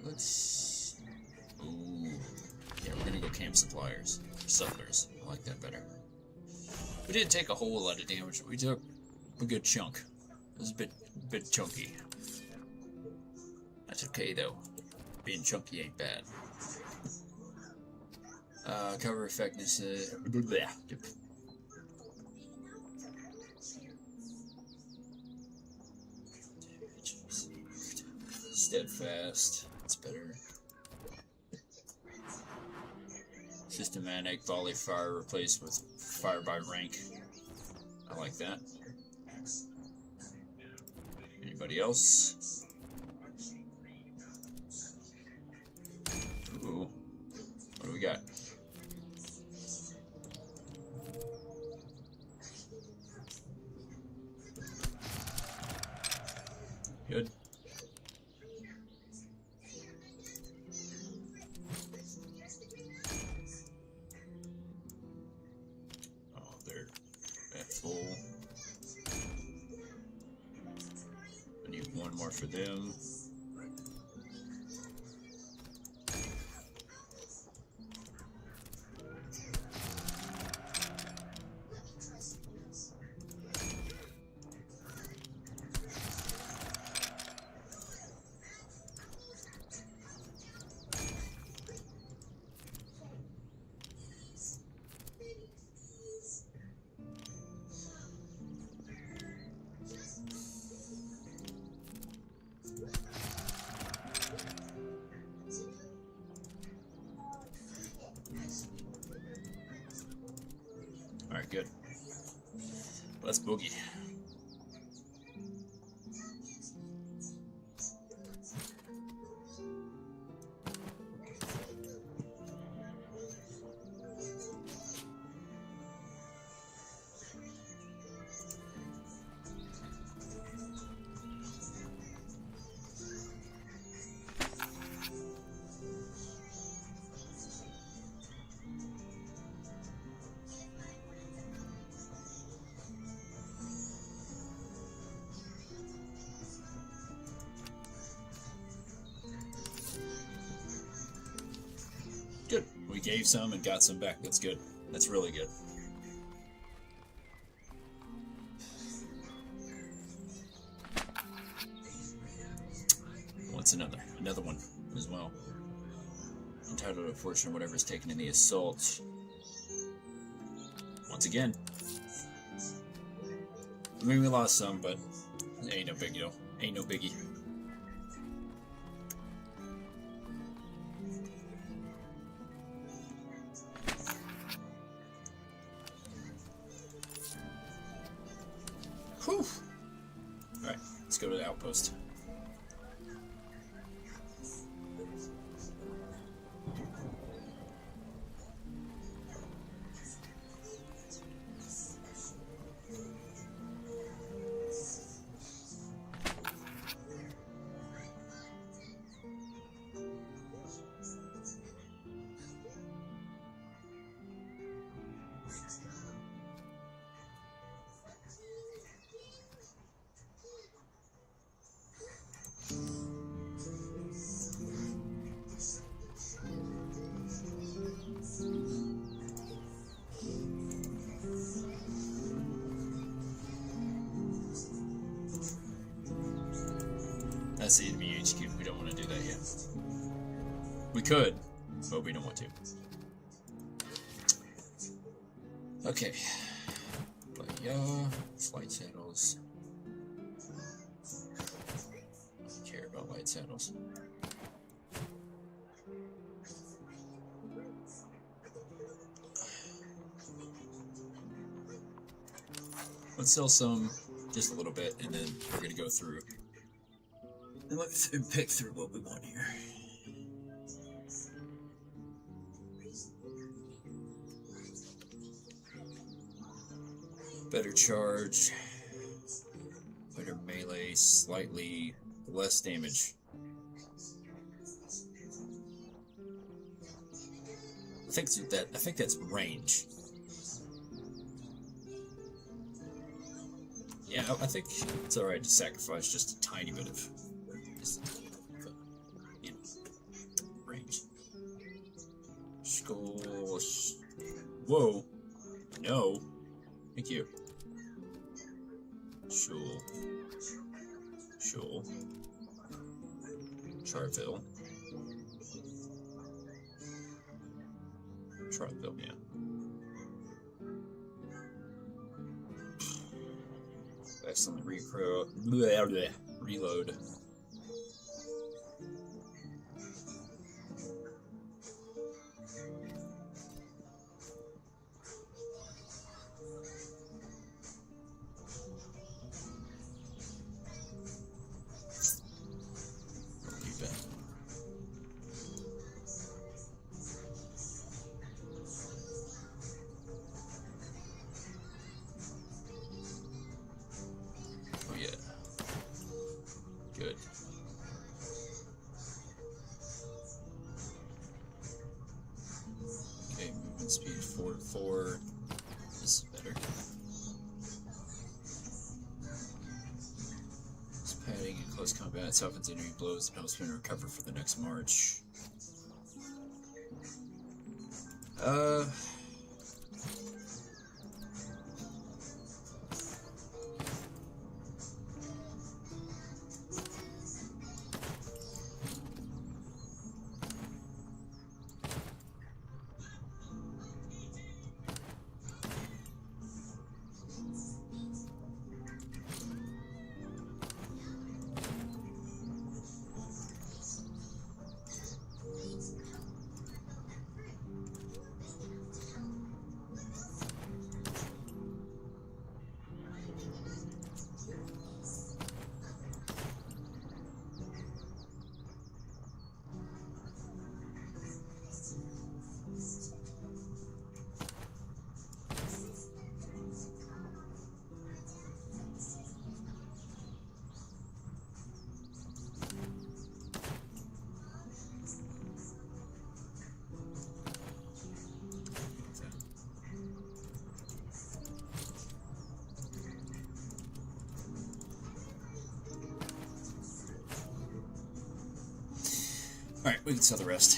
Let's... Ooh. Yeah, we're gonna go camp suppliers. Settlers. I like that better. We didn't take a whole lot of damage. We took a good chunk. It was a bit chunky. That's okay, though. Being chunky ain't bad. Cover effectiveness... Steadfast. That's better. Systematic volley fire replaced with fire by rank. I like that. Anybody else? Ooh. What do we got? Good. Full. I need 1 more for them. Alright, good. Let's boogie. Good. We gave some and got some back. That's good. That's really good. What's another? Another one as well. Entitled to a portion of whatever is taken in the assault. Once again. I mean, we lost some, but it ain't no big deal. Ain't no biggie. Whew. Alright, let's go to the outpost. That's the enemy HQ. We don't want to do that yet. We could, but we don't want to. Okay. But yeah, flight saddles. I don't care about light saddles. Let's sell some, just a little bit, and then we're gonna go through and pick through what we want here. Better charge, better melee, slightly less damage. I think that's range. Yeah, I think it's alright to sacrifice just a tiny bit of range. Skull. Whoa. No. Thank you. Sure. Charville, yeah. Excellent reload. Good. Okay, movement speed 4 to 4. This is better. This padding in close combat softens enemy blows and helps me recover for the next march. Alright, we can sell the rest.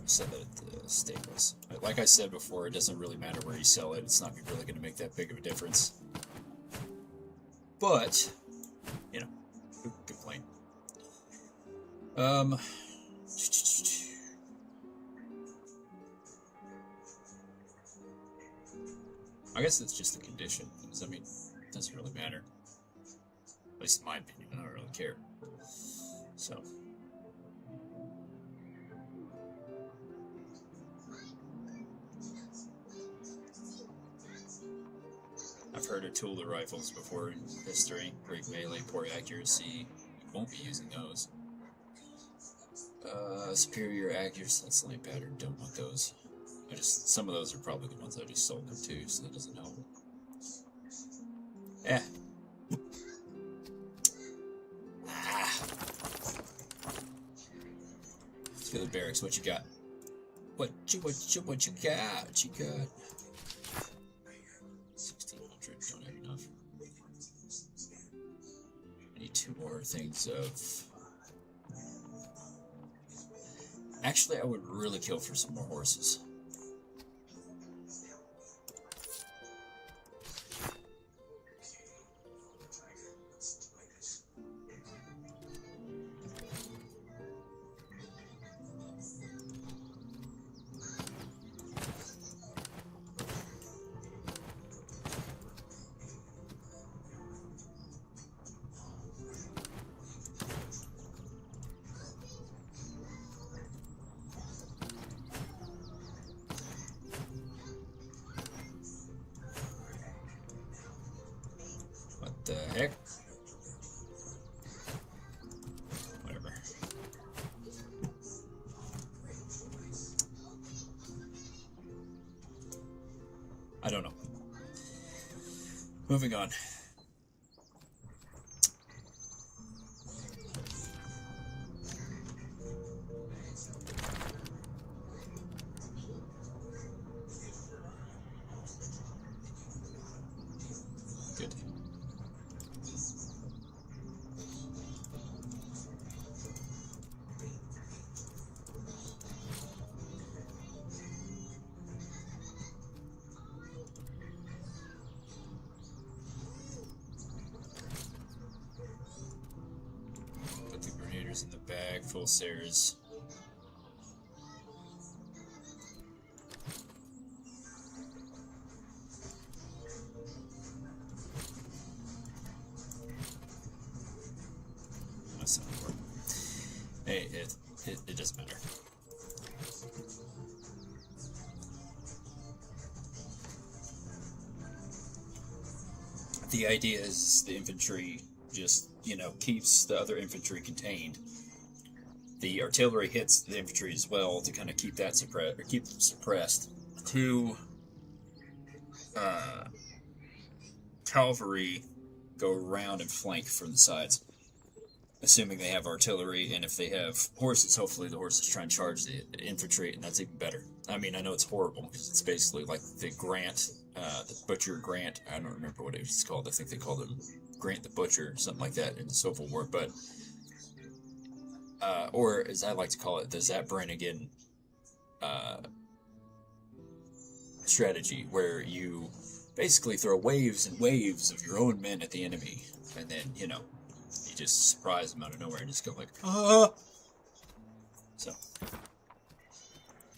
sell it at the stables. But like I said before, it doesn't really matter where you sell it. It's not really going to make that big of a difference. But, you know, good point. I guess it's just the condition. Because, I mean, it doesn't really matter. At least in my opinion, I don't really care. So. I've heard of tool rifles before in history. Great melee, poor accuracy. You won't be using those. Superior accuracy, that's slant pattern. Don't want those. Some of those are probably the ones I just sold them too, so that doesn't help. Eh. Let's go to the barracks. What you got? What you got? What you got? 1600. Don't have enough. I need 2 more things of. Actually, I would really kill for some more horses. What the heck? Whatever. I don't know. Moving on. Good. Put the grenadiers in the bag, full Sares. That's not important. Hey, it doesn't matter. The idea is the infantry just, keeps the other infantry contained. The artillery hits the infantry as well to kind of keep that suppressed. Cavalry go around and flank from the sides, assuming they have artillery, and if they have horses, hopefully the horses try and charge the infantry, and that's even better. I mean, I know it's horrible because it's basically like the Grant, the Butcher Grant. I don't remember what it was called. I think they called him Grant the Butcher, something like that in the Civil War. But, or as I like to call it, the Zap Brannigan strategy, where you basically throw waves and waves of your own men at the enemy, and then, you just surprise them out of nowhere and just go like, ah! So,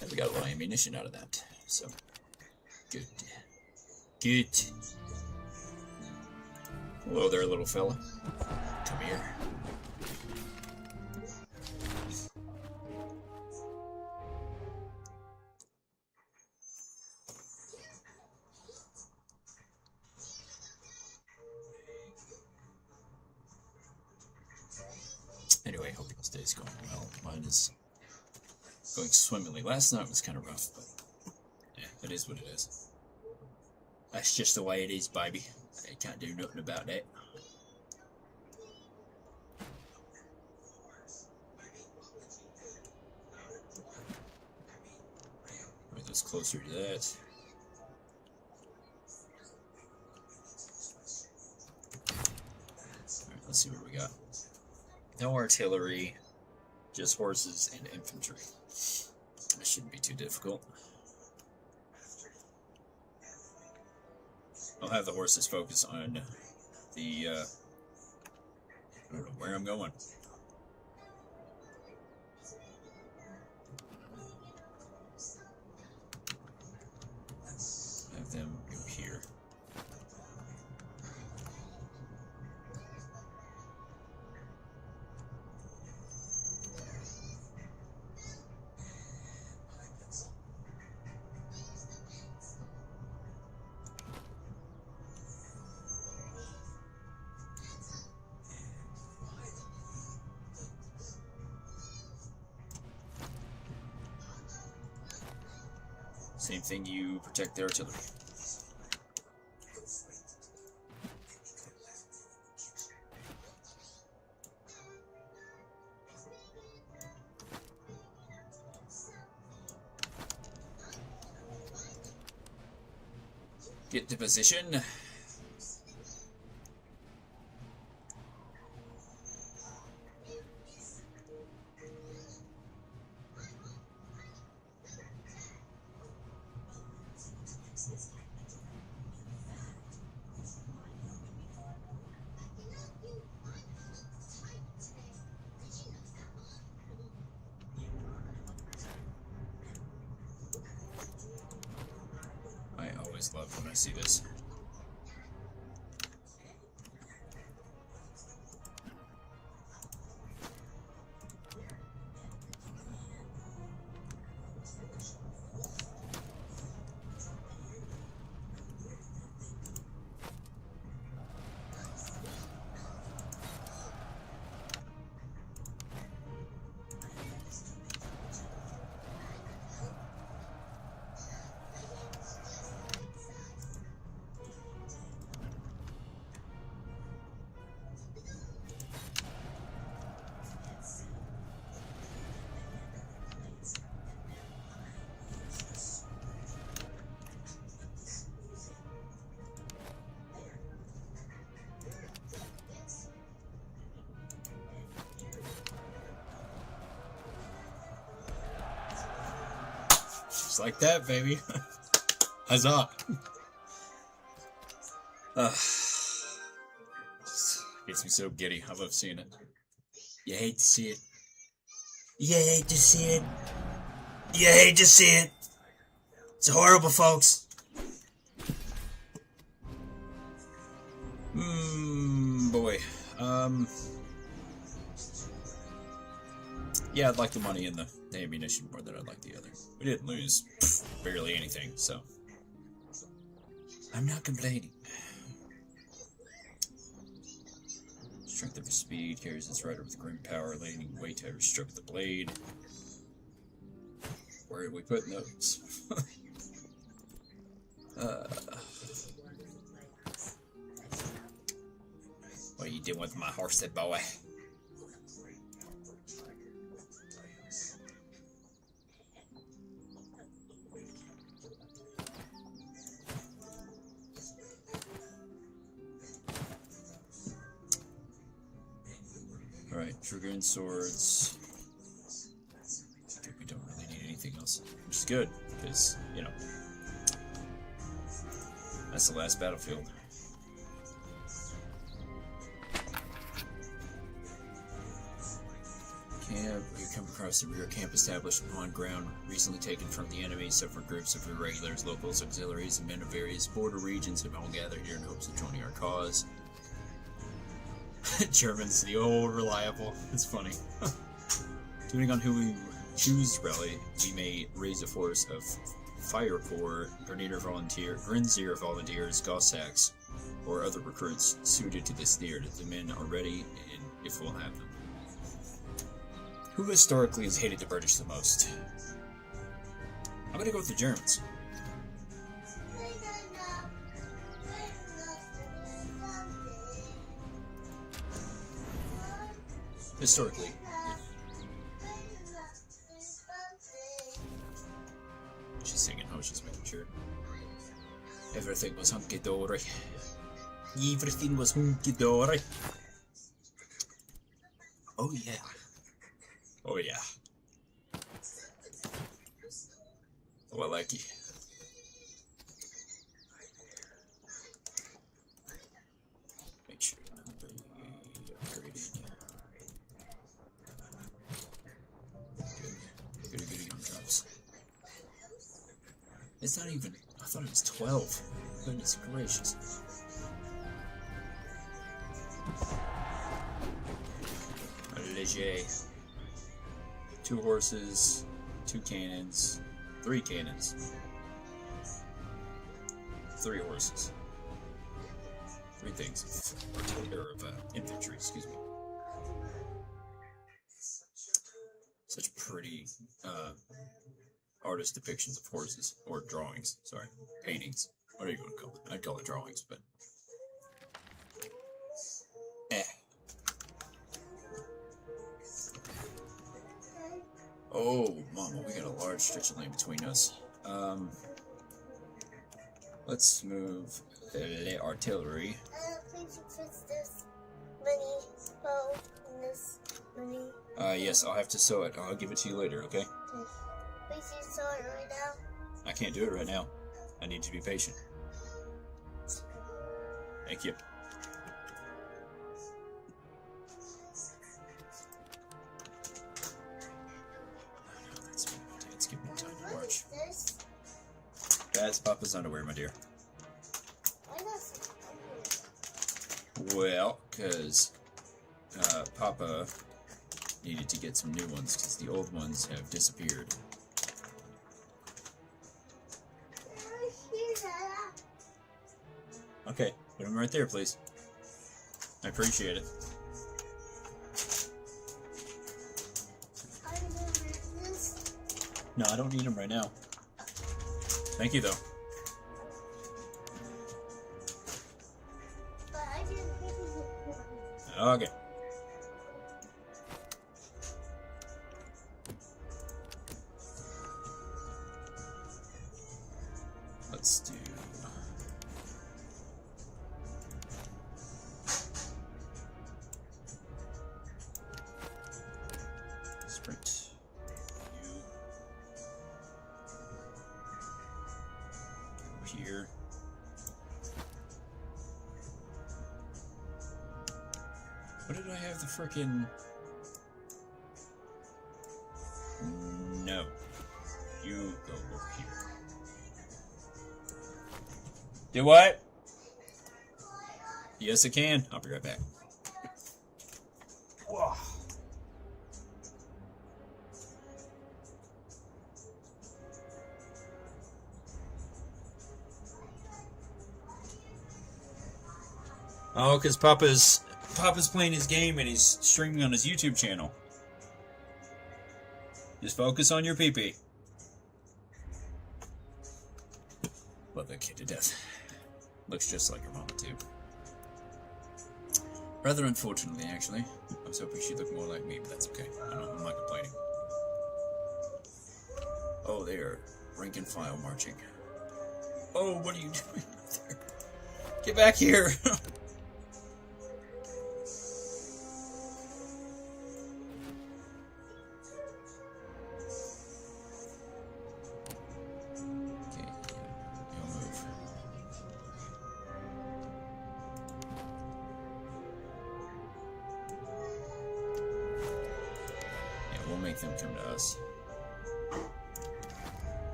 and we got a lot of ammunition out of that, so, good. Good. Hello there, little fella. Come here. Anyway, hope your day's going well. Mine is going swimmingly. Last night was kind of rough, but yeah, it is what it is. That's just the way it is, baby. I can't do nothing about that. Right, that's closer to that. Alright, let's see what we got. No artillery, just horses and infantry. Let's shouldn't be too difficult. I'll have the horses focus on the, I don't know where I'm going. Have them go here. Same thing, you protect the artillery. Get to position. I always love when I see this. Just like that, baby. Huzzah! Gets me so giddy. I love seeing it. You hate to see it. You hate to see it. You hate to see it. It's horrible, folks. Boy. Yeah, I'd like the money and the ammunition more than I'd like the other. We didn't lose barely anything, so I'm not complaining. Strength of speed carries its rider with grim power, laying weight to every stroke of the blade. Where did we put those? What are you doing with my horse, boy? Alright, Dragoon swords. We don't really need anything else, which is good, because, you know, that's the last battlefield. Camp. You come across the rear camp established upon ground recently taken from the enemy. Several groups of irregulars, locals, auxiliaries, and men of various border regions have all gathered here in hopes of joining our cause. Germans, the old reliable. It's funny. Depending on who we choose to rally, we may raise a force of Fire Corps, Grenadier Volunteers, Cossacks, or other recruits suited to this theater. The men are ready, and if we'll have them. Who historically has hated the British the most? I'm gonna go with the Germans. Historically. She's singing. Oh, she's making sure. Everything was hunky-dory. Everything was hunky-dory. Oh, yeah. Oh, yeah. Oh, I like you. Make sure nobody upgraded. Good gumdrops. It's not even. I thought it was 12. Goodness gracious. Léger. 2 horses, 2 cannons, 3 cannons, 3 horses, 3 things of infantry. Excuse me. Such pretty artist depictions of horses, or drawings. Sorry, paintings. What are you going to call it? I'd call it drawings, but Oh, mama, we got a large stretch of land between us. Let's move the artillery. Please put this money, bow, and this money. Yes, I'll have to sew it. I'll give it to you later, okay? Please you sew it right now. I can't do it right now. I need you to be patient. Thank you. Let's give me time to What march. is this? That's Papa's underwear, my dear. Why does Well, because Papa needed to get some new ones because the old ones have disappeared. Okay, put them right there, please. I appreciate it. No, I don't need them right now. Thank you, though. Okay. Let's do... sprint. You. Here. What did I have the frickin'... No. You go over here. Do what? Yes, I can. I'll be right back. Whoa. Oh, because Papa's playing his game and he's streaming on his YouTube channel. Just focus on your pee-pee. Love that kid to death. Looks just like her mama, too. Rather unfortunately, actually. I was hoping she'd look more like me, but that's okay. I'm not complaining. Oh, they are rank and file marching. Oh, what are you doing up there? Get back here! Make them come to us.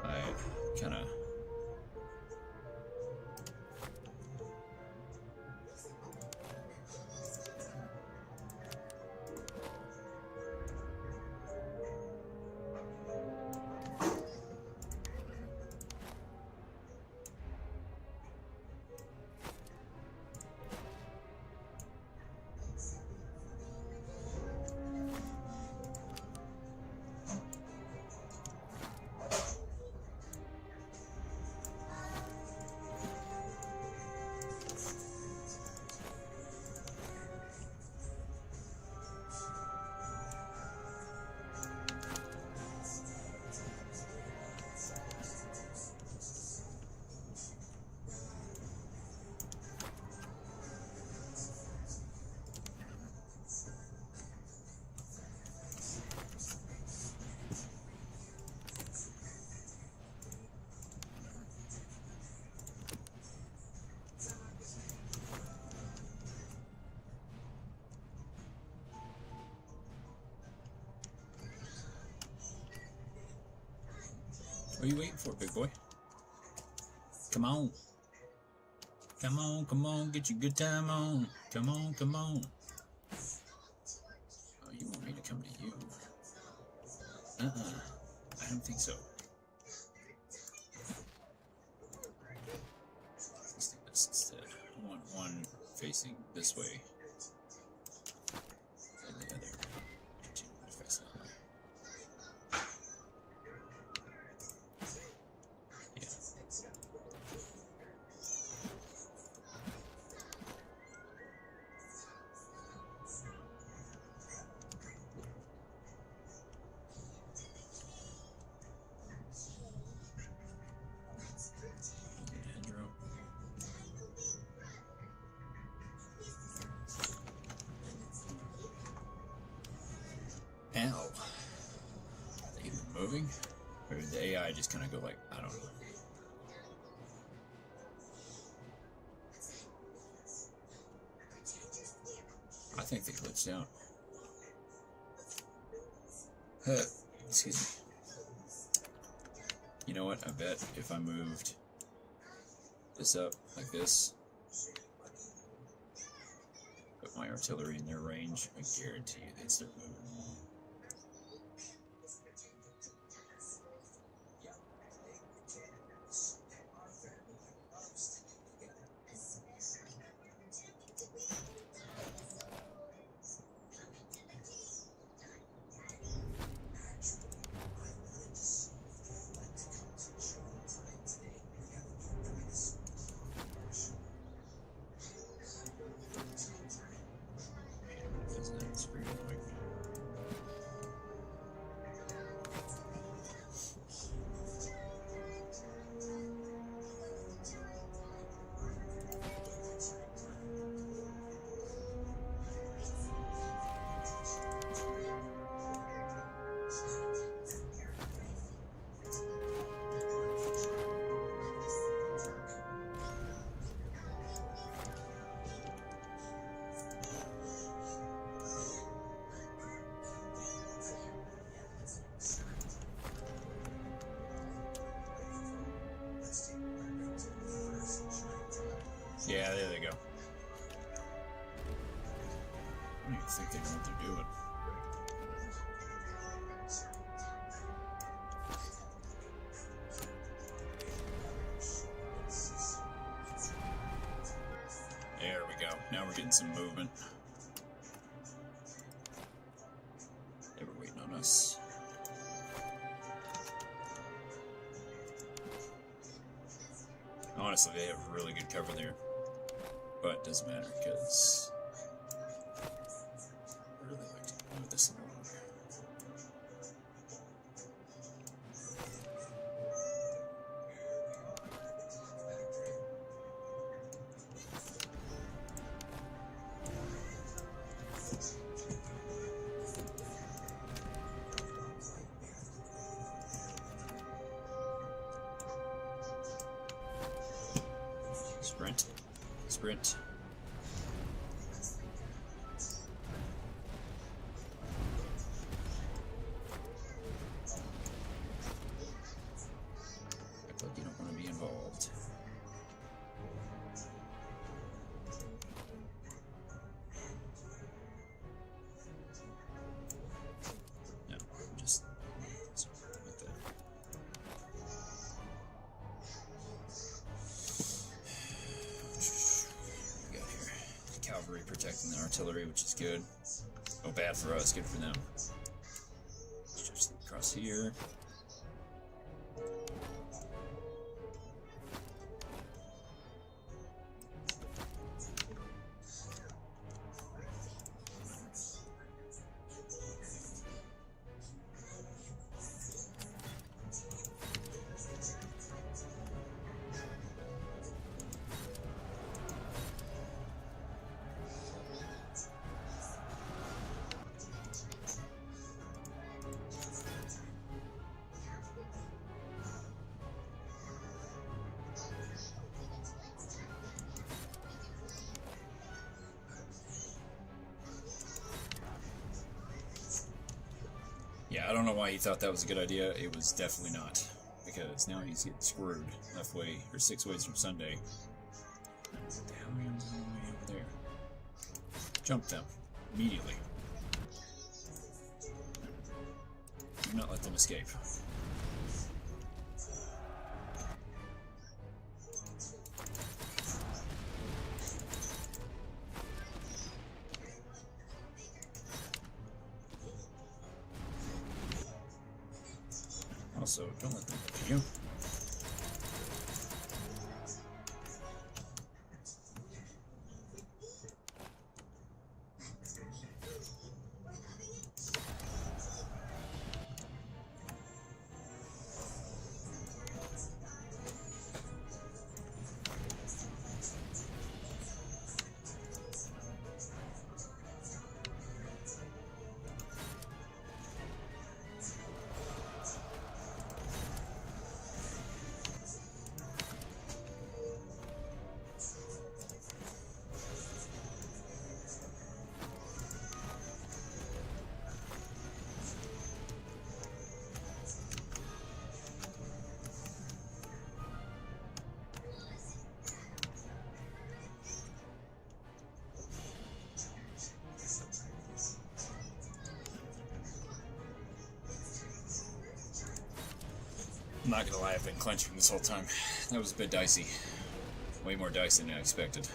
I kind of What are you waiting for, big boy? Come on. Come on, come on, get your good time on. Come on, come on. Oh, you want me to come to you? I don't think so. Let's do this instead. I want one facing this way. And the other continuing to face that way. Yeah. Ow. Are they even moving? Or did the AI just kind of go like, I don't know. I think they glitched out. Excuse me. You know what? I bet if I moved this up like this, put my artillery in their range, I guarantee you they'd start moving. That's pretty annoying. Yeah, there they go. I don't even think they know what they're doing. There we go. Now we're getting some movement. They were waiting on us. Honestly, they have really good cover there. But it doesn't matter because I really like to move this along. Sprint. Sprint. Act like you don't want to be involved. No, just like that. Cavalry protecting the artillery, which is good. Oh, bad for us, good for them. Stretch them across here. Yeah, I don't know why he thought that was a good idea. It was definitely not. because now he's getting screwed halfway or 6 ways from Sunday. What the hell are you doing way over there? Jump them immediately. Do not let them escape. Also, don't let them look at you. I'm not gonna lie, I've been clenching this whole time. That was a bit dicey. Way more dicey than I expected.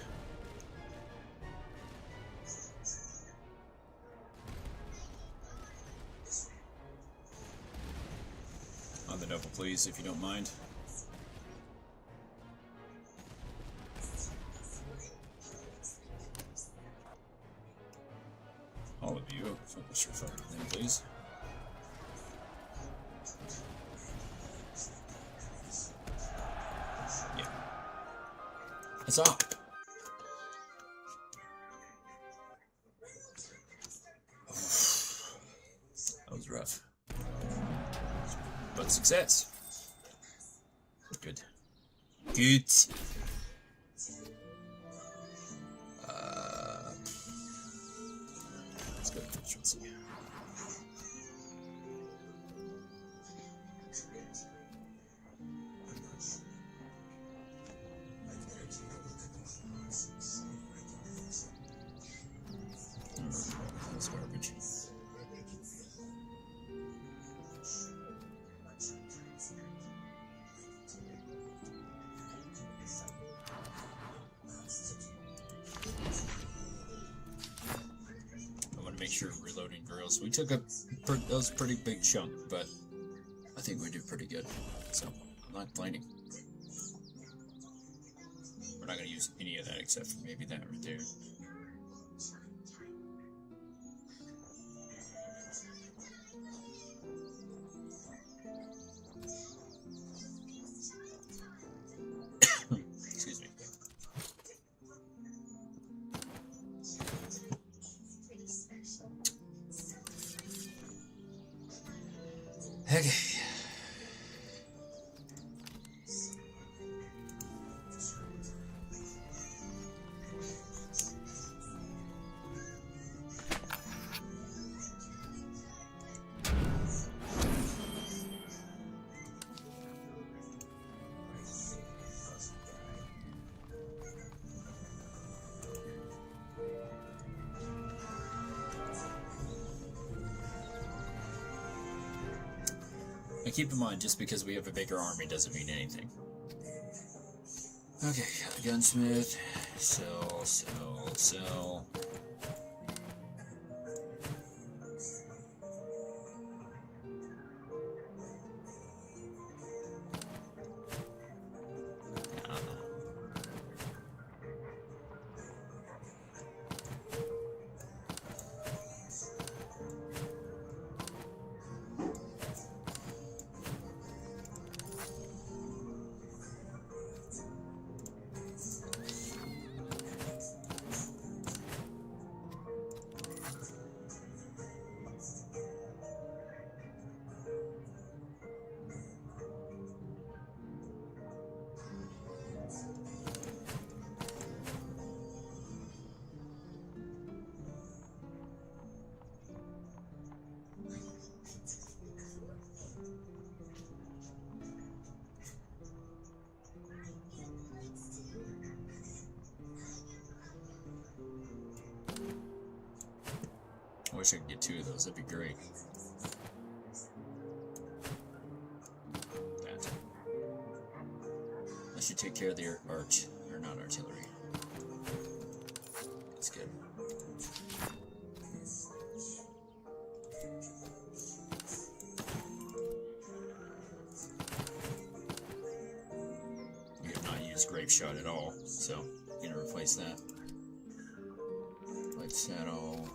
On the double, please, if you don't mind. All of you, focus your fucking thing, please. Yeah. It's off. That was rough. But success. Good. Good. Let's go to efficiency. That's garbage. I want to make sure we're reloading drills. We took that was a pretty big chunk, but I think we do pretty good. So I'm not complaining. We're not going to use any of that except for maybe that right there. Excuse me. Okay. Now keep in mind, just because we have a bigger army doesn't mean anything. Okay, gunsmith, sell. wish I could get 2 of those. That'd be great. That. That should take care of the arch, or not artillery. That's good. We have not used grape shot at all, so I'm gonna replace that. Light saddle.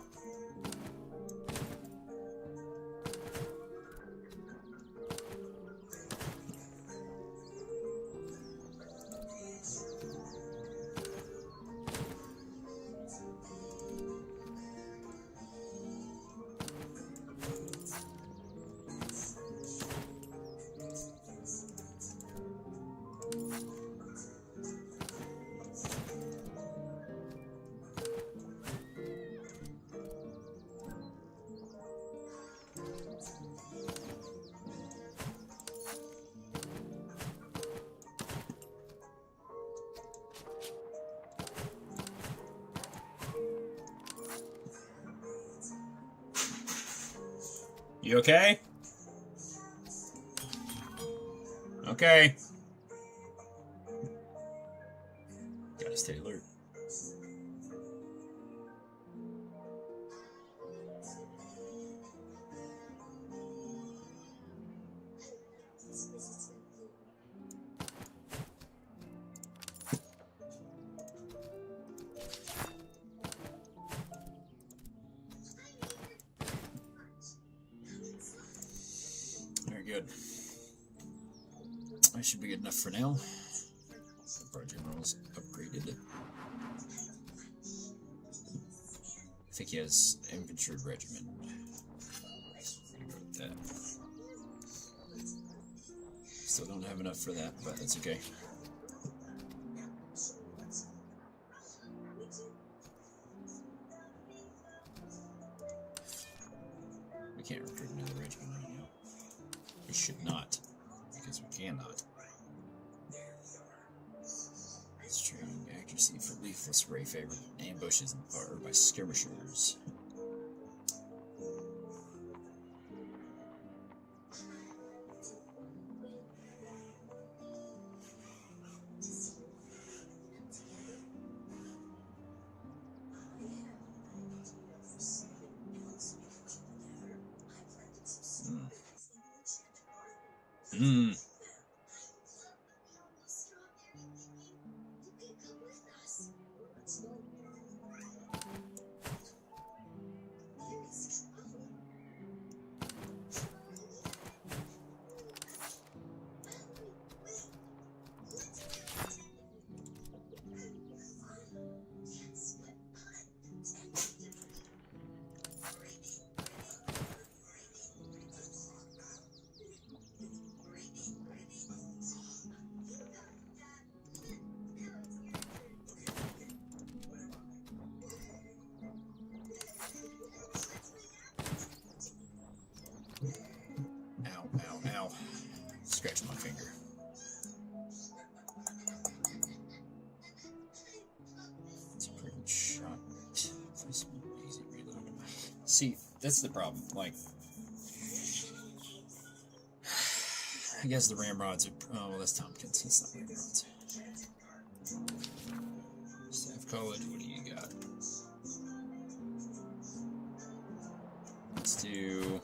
You okay? Okay. Gotta stay alert. Very good. That should be good enough for now. Our general's upgraded. I think he has infantry regiment. I'm gonna go with that. Still don't have enough for that, but that's okay. We can't recruit another regiment right now. We should not, because we cannot. Strong accuracy for leafless ray favored ambushes and fire by skirmishers. Ow. Scratch my finger. It's a pretty shot. Easy reload. See, that's the problem. Like, I guess the ramrods are. Oh, well, that's Tompkins. That's not ramrods. Staff College, what do you got? Let's do.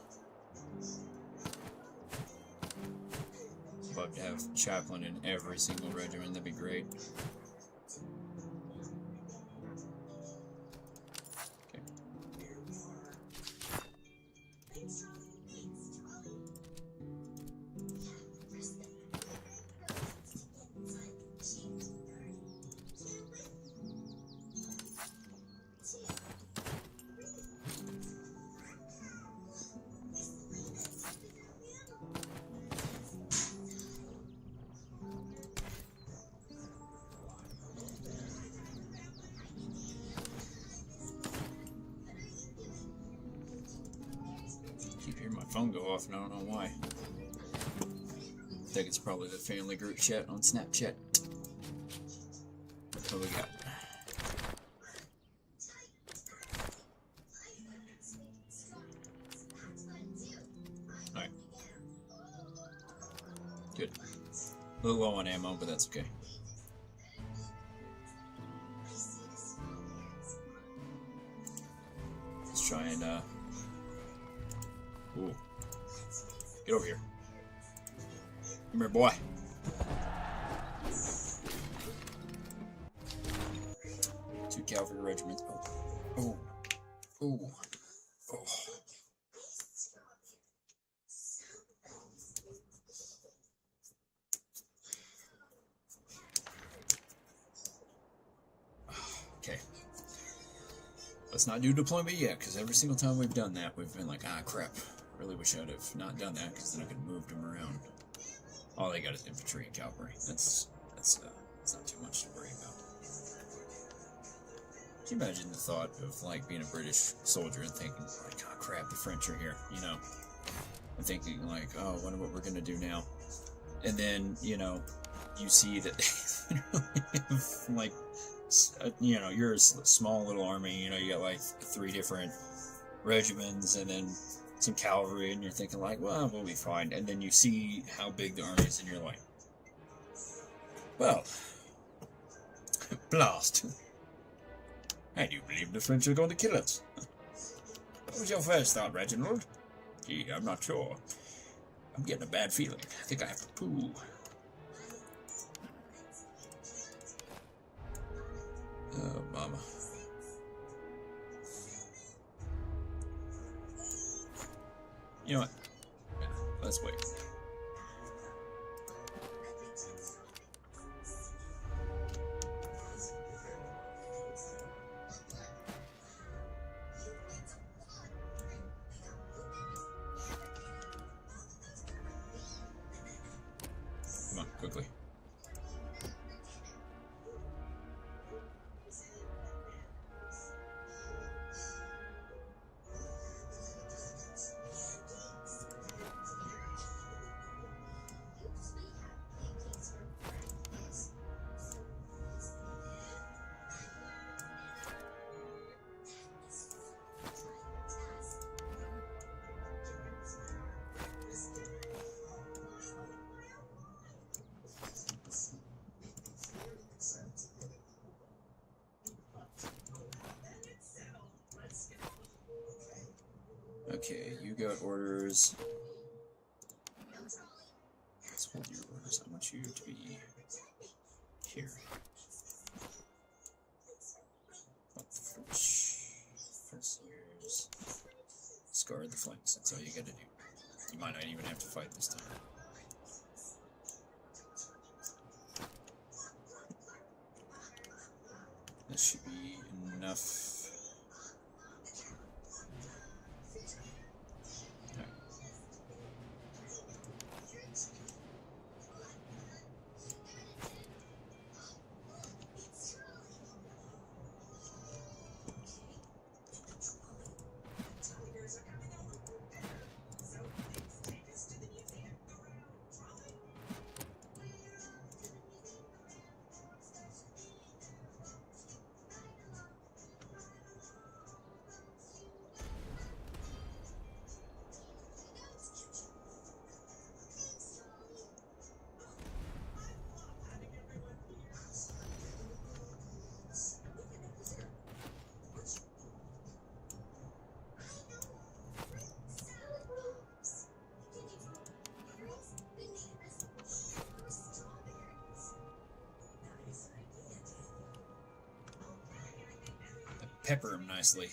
Love to have chaplain in every single regiment. That'd be great. Okay. Keep hearing my phone go off, and I don't know why. I think it's probably the family group chat on Snapchat. What we got? Alright. Good. A little low on ammo, but that's okay. Let's try and, Ooh. Get over here. Come here, boy. Two cavalry regiments. Oh. Oh. Oh. Oh. Okay. Let's not do deployment yet, because every single time we've done that, we've been like, ah, crap. Really wish I'd have not done that, because then I could have moved them around. All they got is infantry and cavalry. That's not too much to worry about. Can you imagine the thought of, like, being a British soldier and thinking, like, oh, crap, the French are here, you know? And thinking, like, oh, I wonder what we're gonna do now. And then, you know, you see that they have, like, you know, you're a small little army, you know, you got, like, 3 different regiments and then some cavalry, and you're thinking, like, well, we'll be fine. And then you see how big the army is, and you're like, well, blast. I do believe the French are going to kill us. What was your first thought, Reginald? Gee, I'm not sure. I'm getting a bad feeling. I think I have to poo. Oh, mama. You know what? Yeah, let's wait. Come on, quickly. Okay, you got orders. Let's hold your orders. I want you to be here. Frontiers. Scar the flanks. That's all you gotta do. You might not even have to fight this time. This should be enough. Pepper him nicely.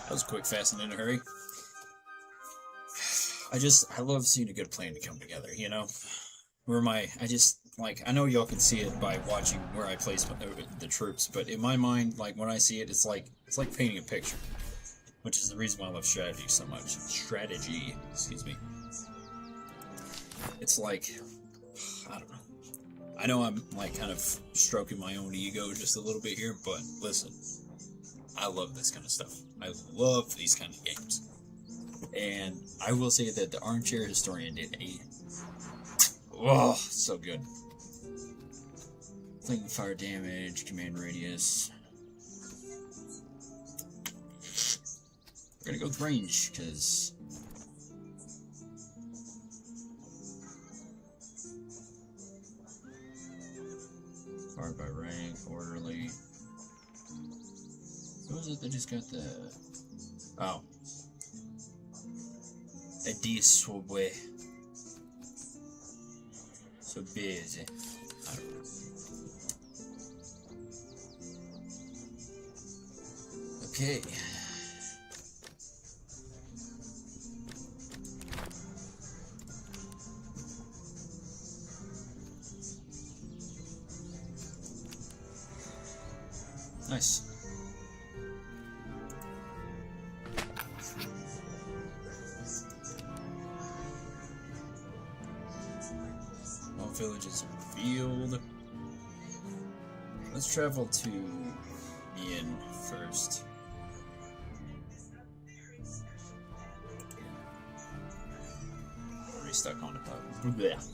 That was quick, fast, and in a hurry. I love seeing a good plan to come together, you know? I like, I know y'all can see it by watching where I place the troops, but in my mind, like, when I see it, it's like painting a picture, which is the reason why I love strategy so much. Strategy, excuse me. It's like, I don't know. I know I'm, like, kind of stroking my own ego just a little bit here, but listen, I love this kind of stuff. I love these kind of games. And I will say that the Armchair Historian did so good. Flanking fire damage, command radius. We're gonna go with range, because fired by rank, orderly. Who was it that just got the... Oh. A D-Swabwe. So busy. I don't know. Okay. Nice. All villages revealed. Let's travel to Mian first.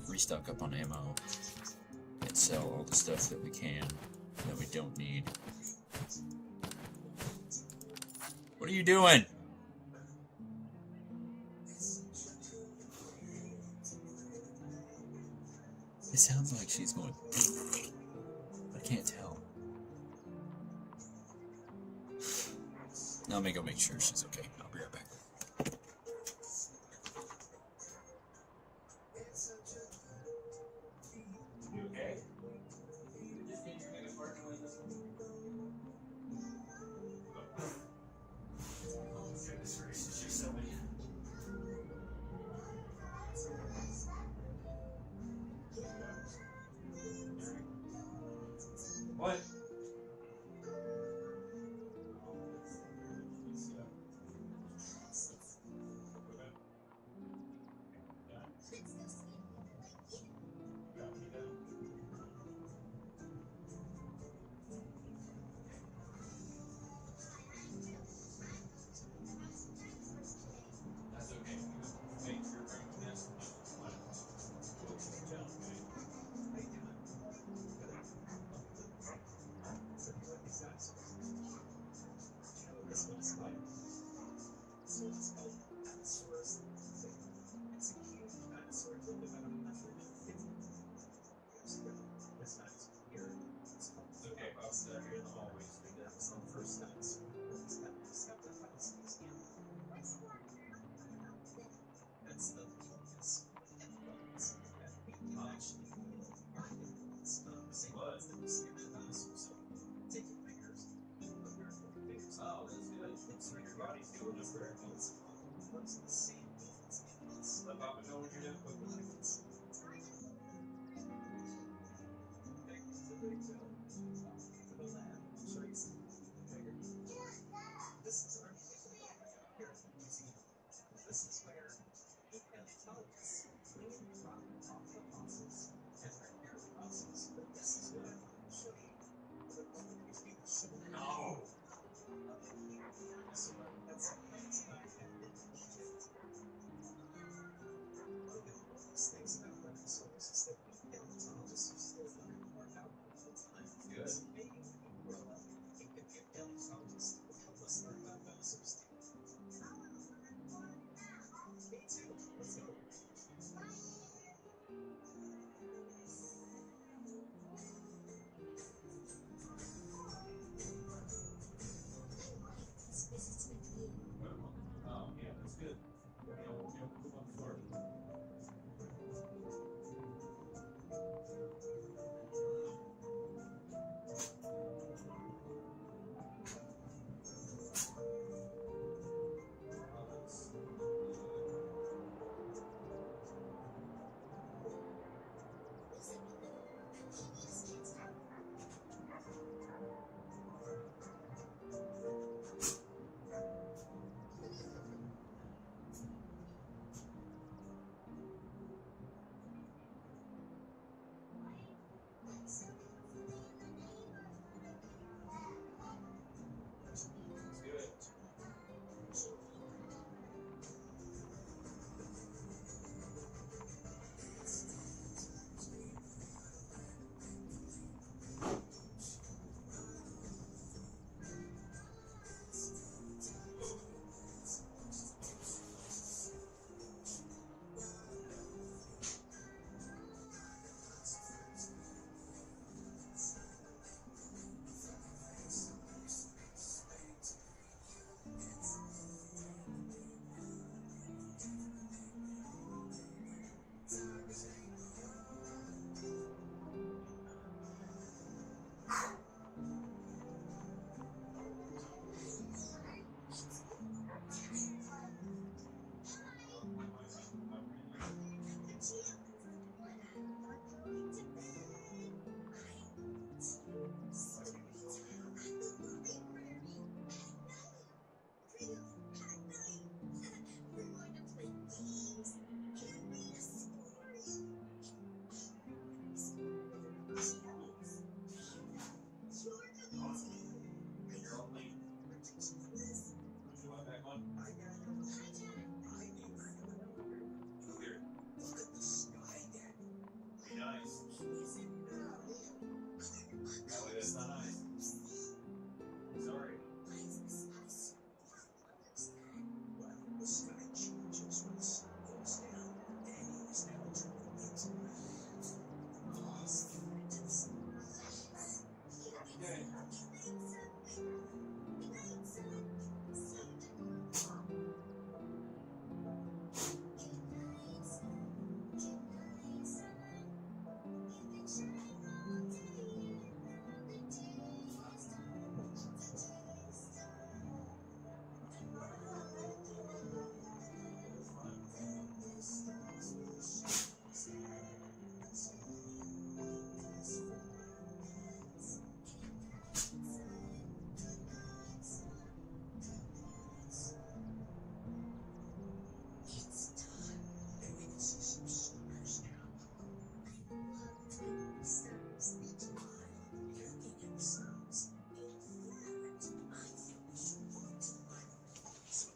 Restock up on ammo. And sell all the stuff that we can that we don't need. What are you doing? It sounds like she's going. I can't tell. Now let me go make sure she's okay. I'll be right back. You okay? Just need to make a partner like this one. Goodness gracious, you're so many. What? That's okay. Thank you for bringing this.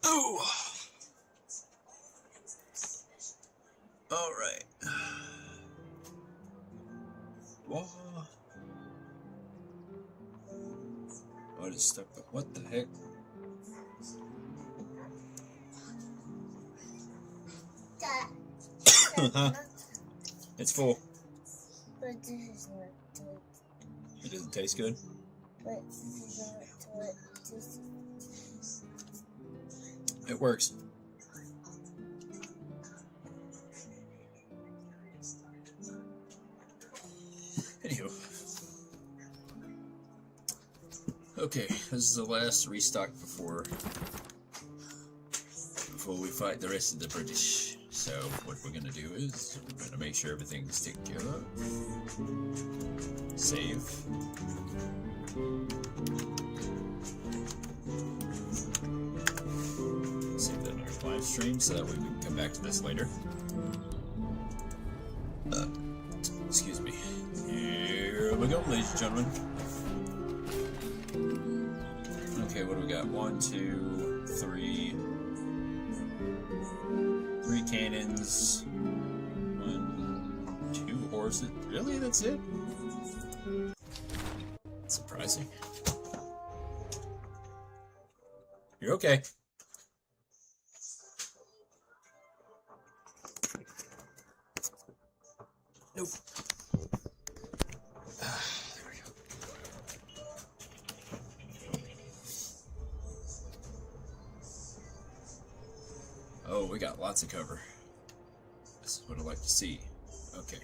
Oh! Alright. Whoa. Oh, it is stuck. What the heck? It's full. But this is not good. It doesn't taste good? But this is not what this It works. Anywho. Okay, this is the last restock before we fight the rest of the British. So what we're gonna do is we're gonna make sure everything's taken care of. Save. Save that in our live stream so that way we can come back to this later. Excuse me. Here we go, ladies and gentlemen. Okay, what do we got? 1, 2, 3. 3 cannons. 1, 2 horses. Really? That's it? That's surprising. You're okay. Nope. There we go. Oh, we got lots of cover. This is what I like to see. Okay.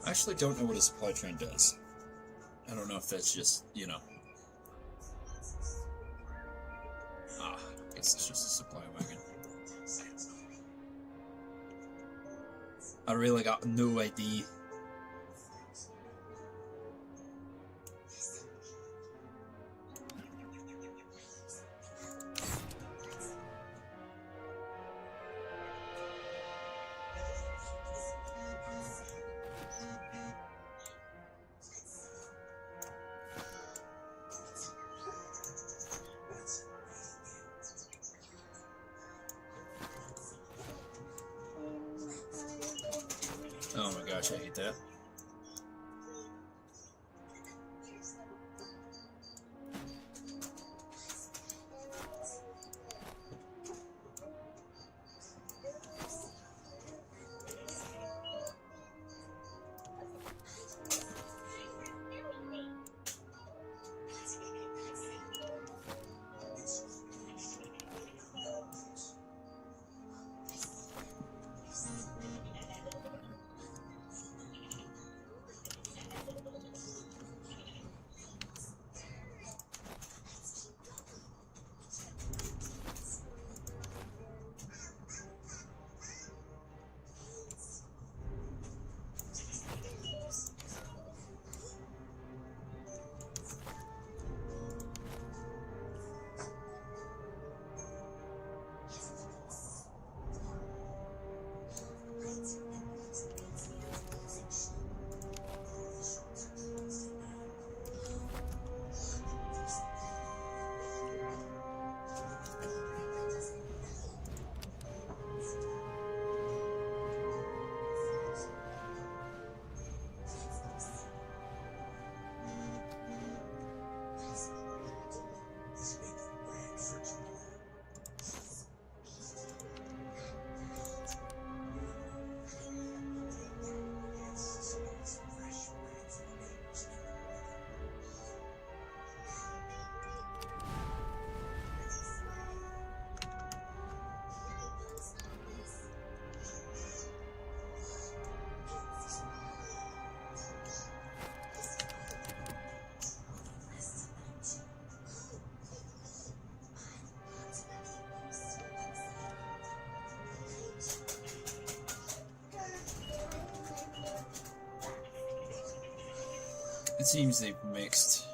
I actually don't know what a supply train does. I don't know if that's just, you know. I guess it's just a supply wagon. I really got no idea. Oh my gosh, I hate that. It seems they've mixed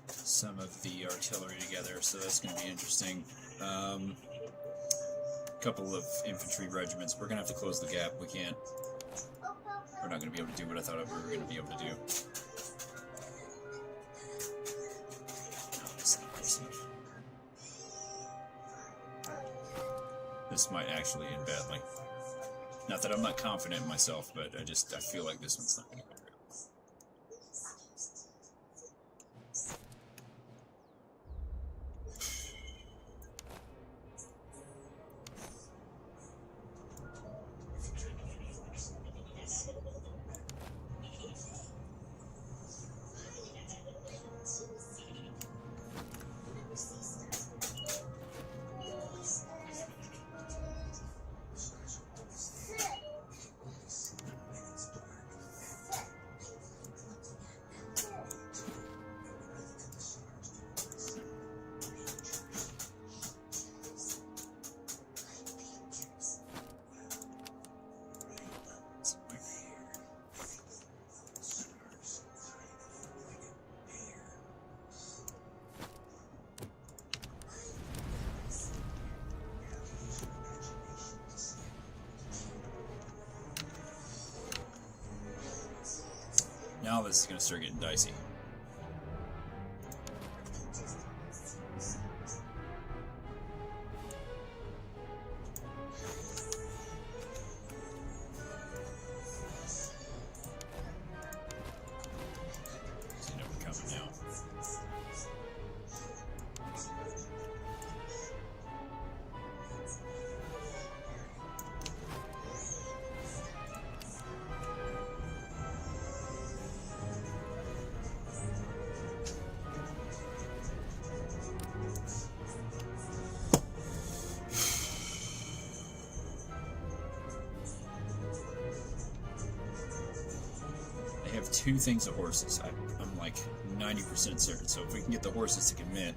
some of the artillery together, so that's going to be interesting. Couple of infantry regiments. We're going to have to close the gap. We can't. We're not going to be able to do what I thought we were going to be able to do. No, that's not close enough. This might actually end badly. Not that I'm not confident in myself, but I feel like this one's not going to be real. Now this is going to start getting dicey. See, no, we're coming now. They have two things of horses. I'm like 90% certain. So if we can get the horses to commit.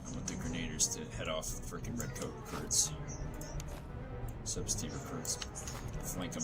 I want the grenadiers to head off the freaking redcoat recruits. Substitute recruits. Flank them.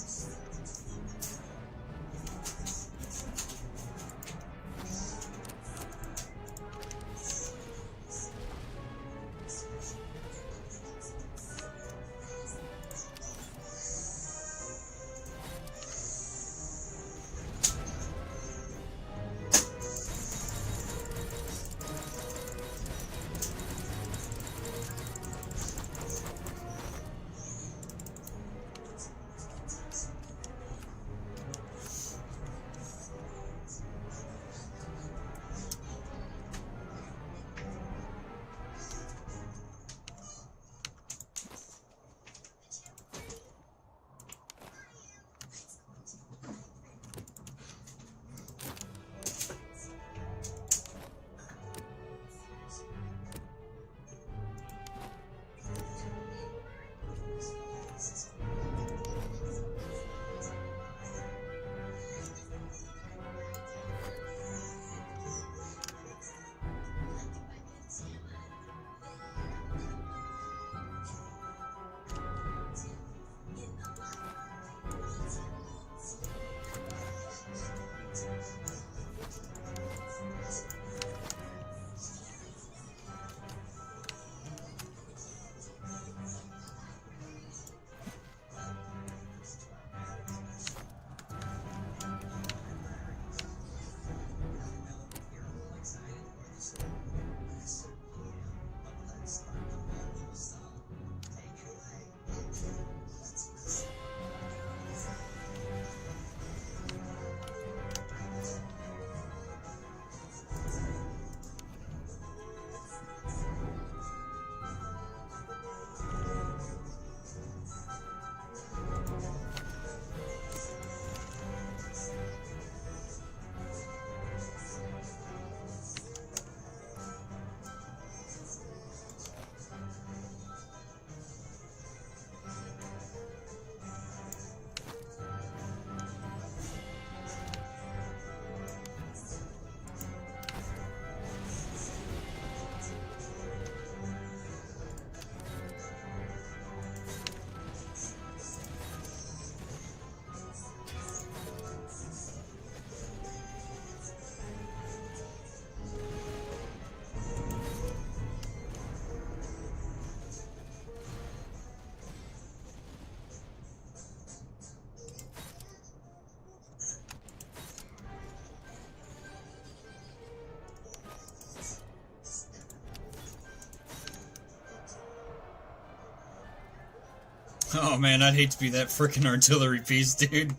Oh man, I'd hate to be that freaking artillery piece, dude.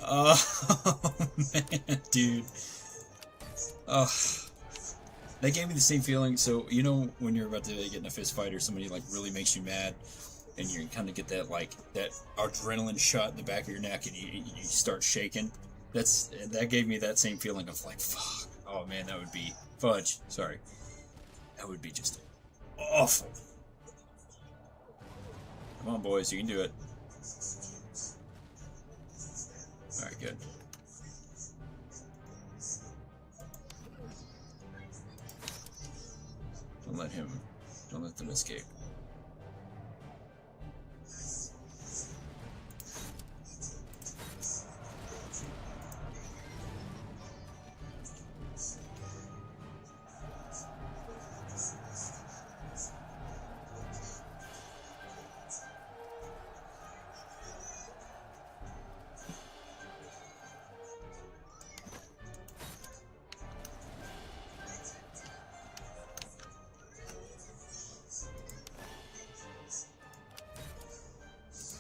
Oh man, dude. Oh, that gave me the same feeling. So you know when you're about to get in a fist fight or somebody like really makes you mad, and you kind of get that like that adrenaline shot in the back of your neck, and you start shaking. That gave me that same feeling of like, fuck. Oh man, that would be fudge. Sorry, that would be just awful. Come on, boys, you can do it. All right, good. Don't let them escape.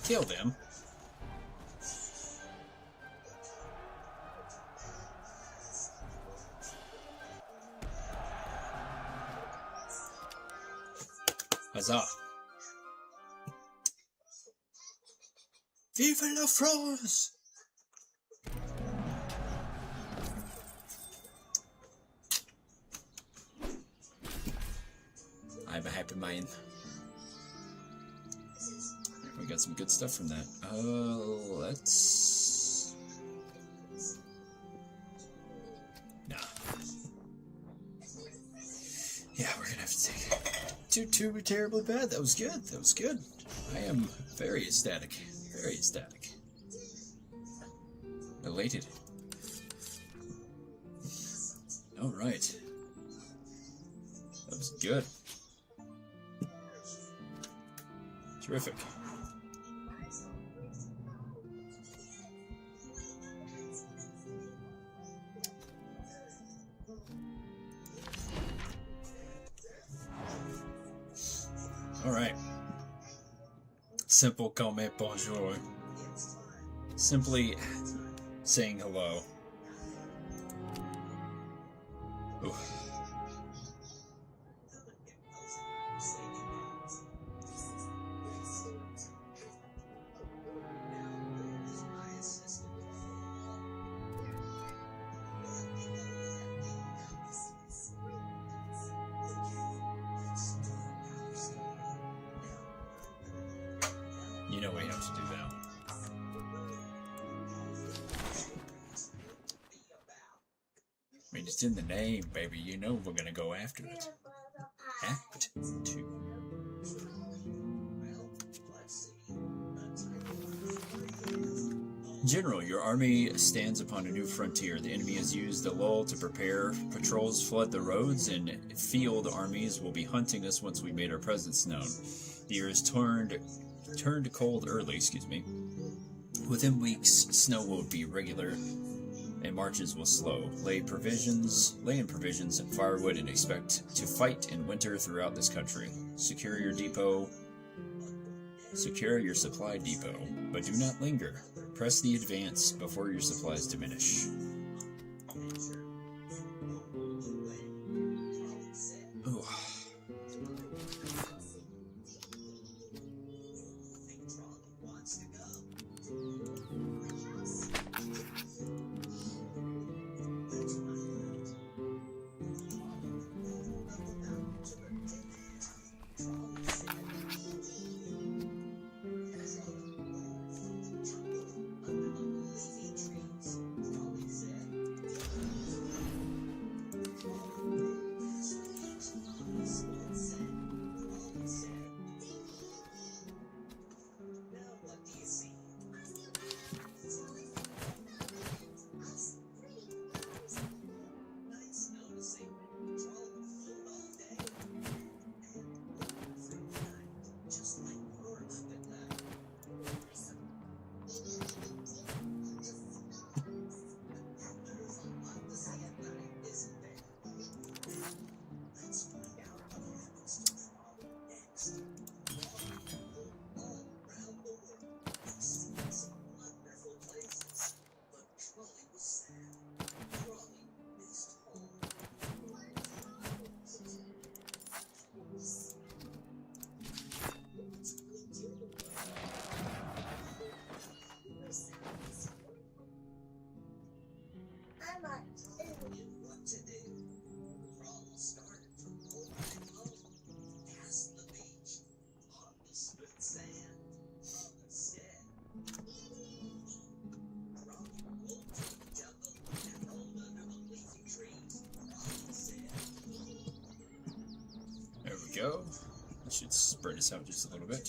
Kill them. Huzzah. Vive la France! I'm a happy man. We got some good stuff from that. Let's... Nah. Yeah, we're gonna have to take it. Too terribly bad. That was good. That was good. I am very ecstatic. Very ecstatic. Elated. Alright. That was good. Terrific. Alright. Simple comment bonjour. Simply saying hello. Ooh. You know we have to do that. I mean, it's in the name, baby. You know we're gonna go after it. Act 2. General, your army stands upon a new frontier. The enemy has used the lull to prepare. Patrols flood the roads, and field armies will be hunting us once we made our presence known. The year is turned cold early, Within weeks, snow will be regular, and marches will slow. Lay in provisions and firewood, and expect to fight in winter throughout this country. Secure your supply depot, but do not linger. Press the advance before your supplies diminish. Ooh. go. That should spread us out just a little bit.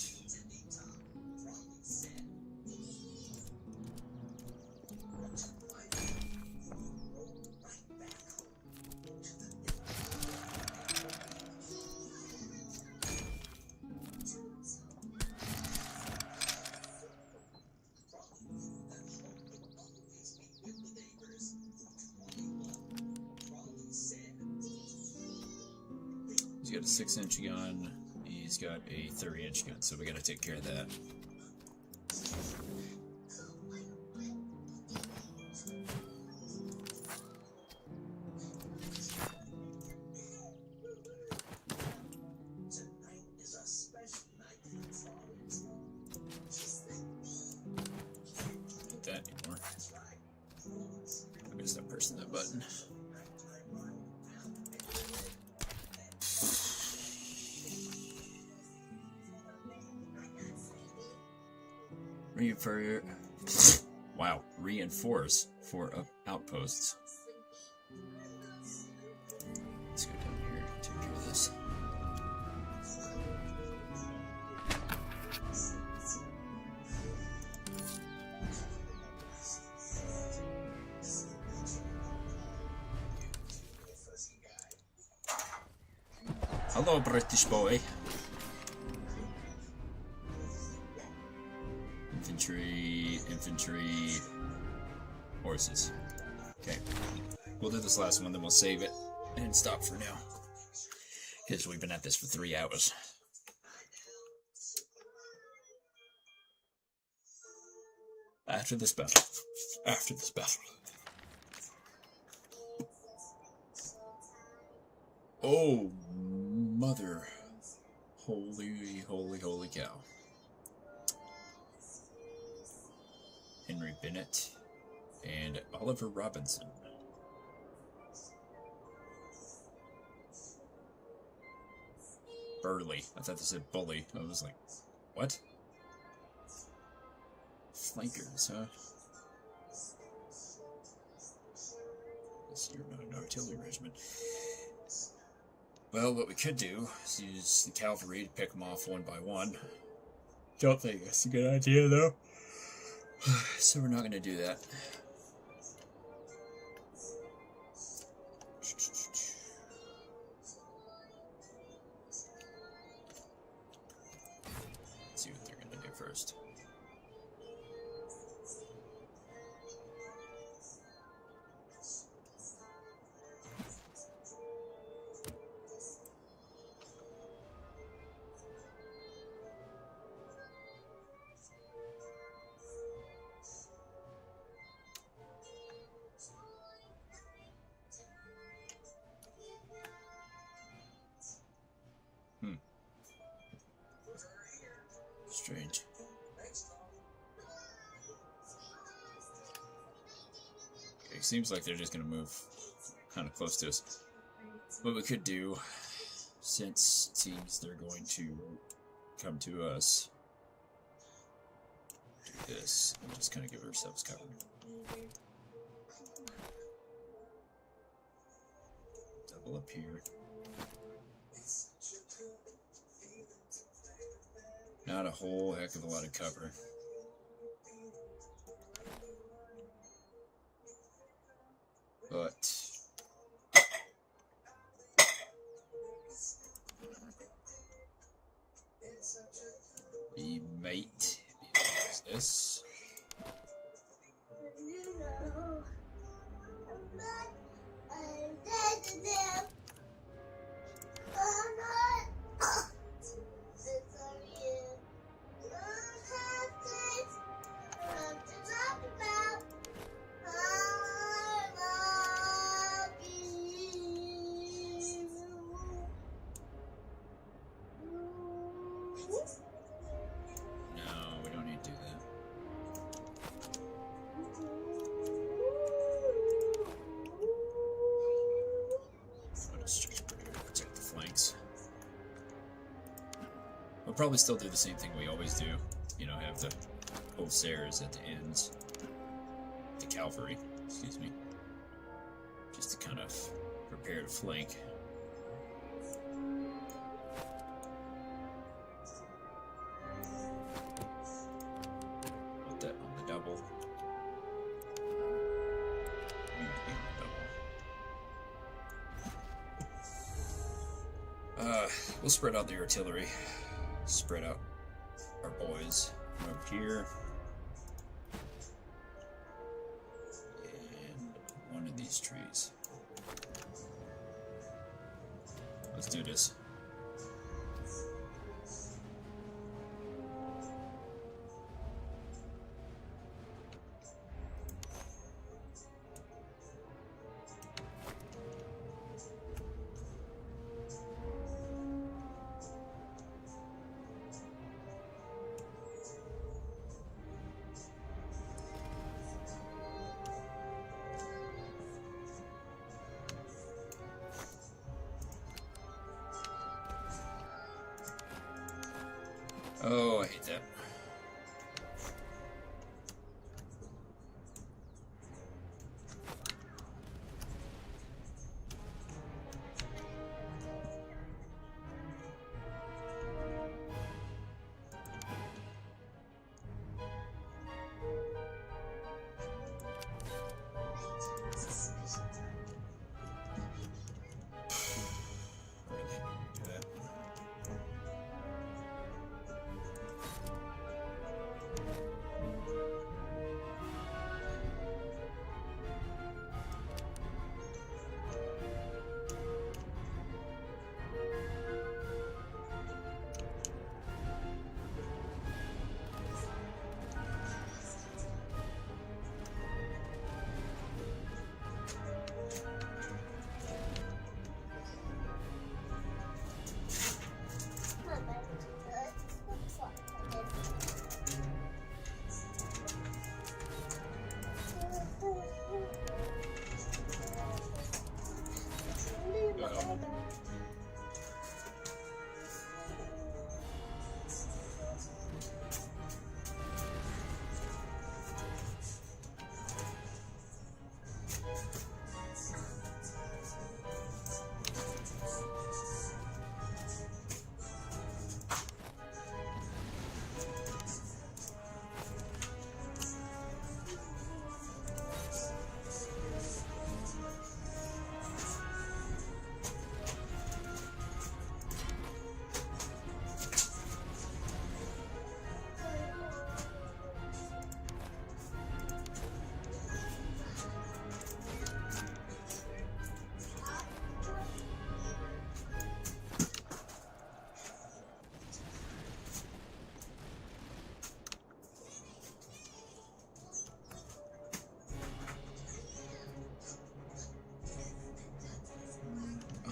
He's got a 6-inch gun. He's got a 30-inch gun, so we gotta take care of that. Not that anymore. I'm gonna stop pressing that button. Reinforce for outposts. Let's go down here and take care of this. Hello, British boy. Infantry, horses. Okay, we'll do this last one, then we'll save it and stop for now, because we've been at this for 3 hours. After this battle. Oh, mother. Holy cow. Henry Bennett and Oliver Robinson. Burley. I thought they said bully. I was like, what? Flankers, huh? Guess you're not an artillery regiment. Well, what we could do is use the cavalry to pick them off one by one. Don't think that's a good idea, though. So we're not going to do that. Let's see what they're going to do first. Strange. Okay, seems like they're just gonna move kind of close to us. What we could do, since it seems they're going to come to us, do this and just kind of give ourselves cover. Double up here. Not a whole heck of a lot of cover. But we might be able to use this. No, we don't need to do that. Put a stretch barrier to protect the flanks. We'll probably still do the same thing we always do. You know, have the Pulsares at the ends. The cavalry, excuse me. Just to kind of prepare to flank. We'll spread out the artillery. Spread out our boys from over here. And one of these trees. Let's do this. Oh, I hate that.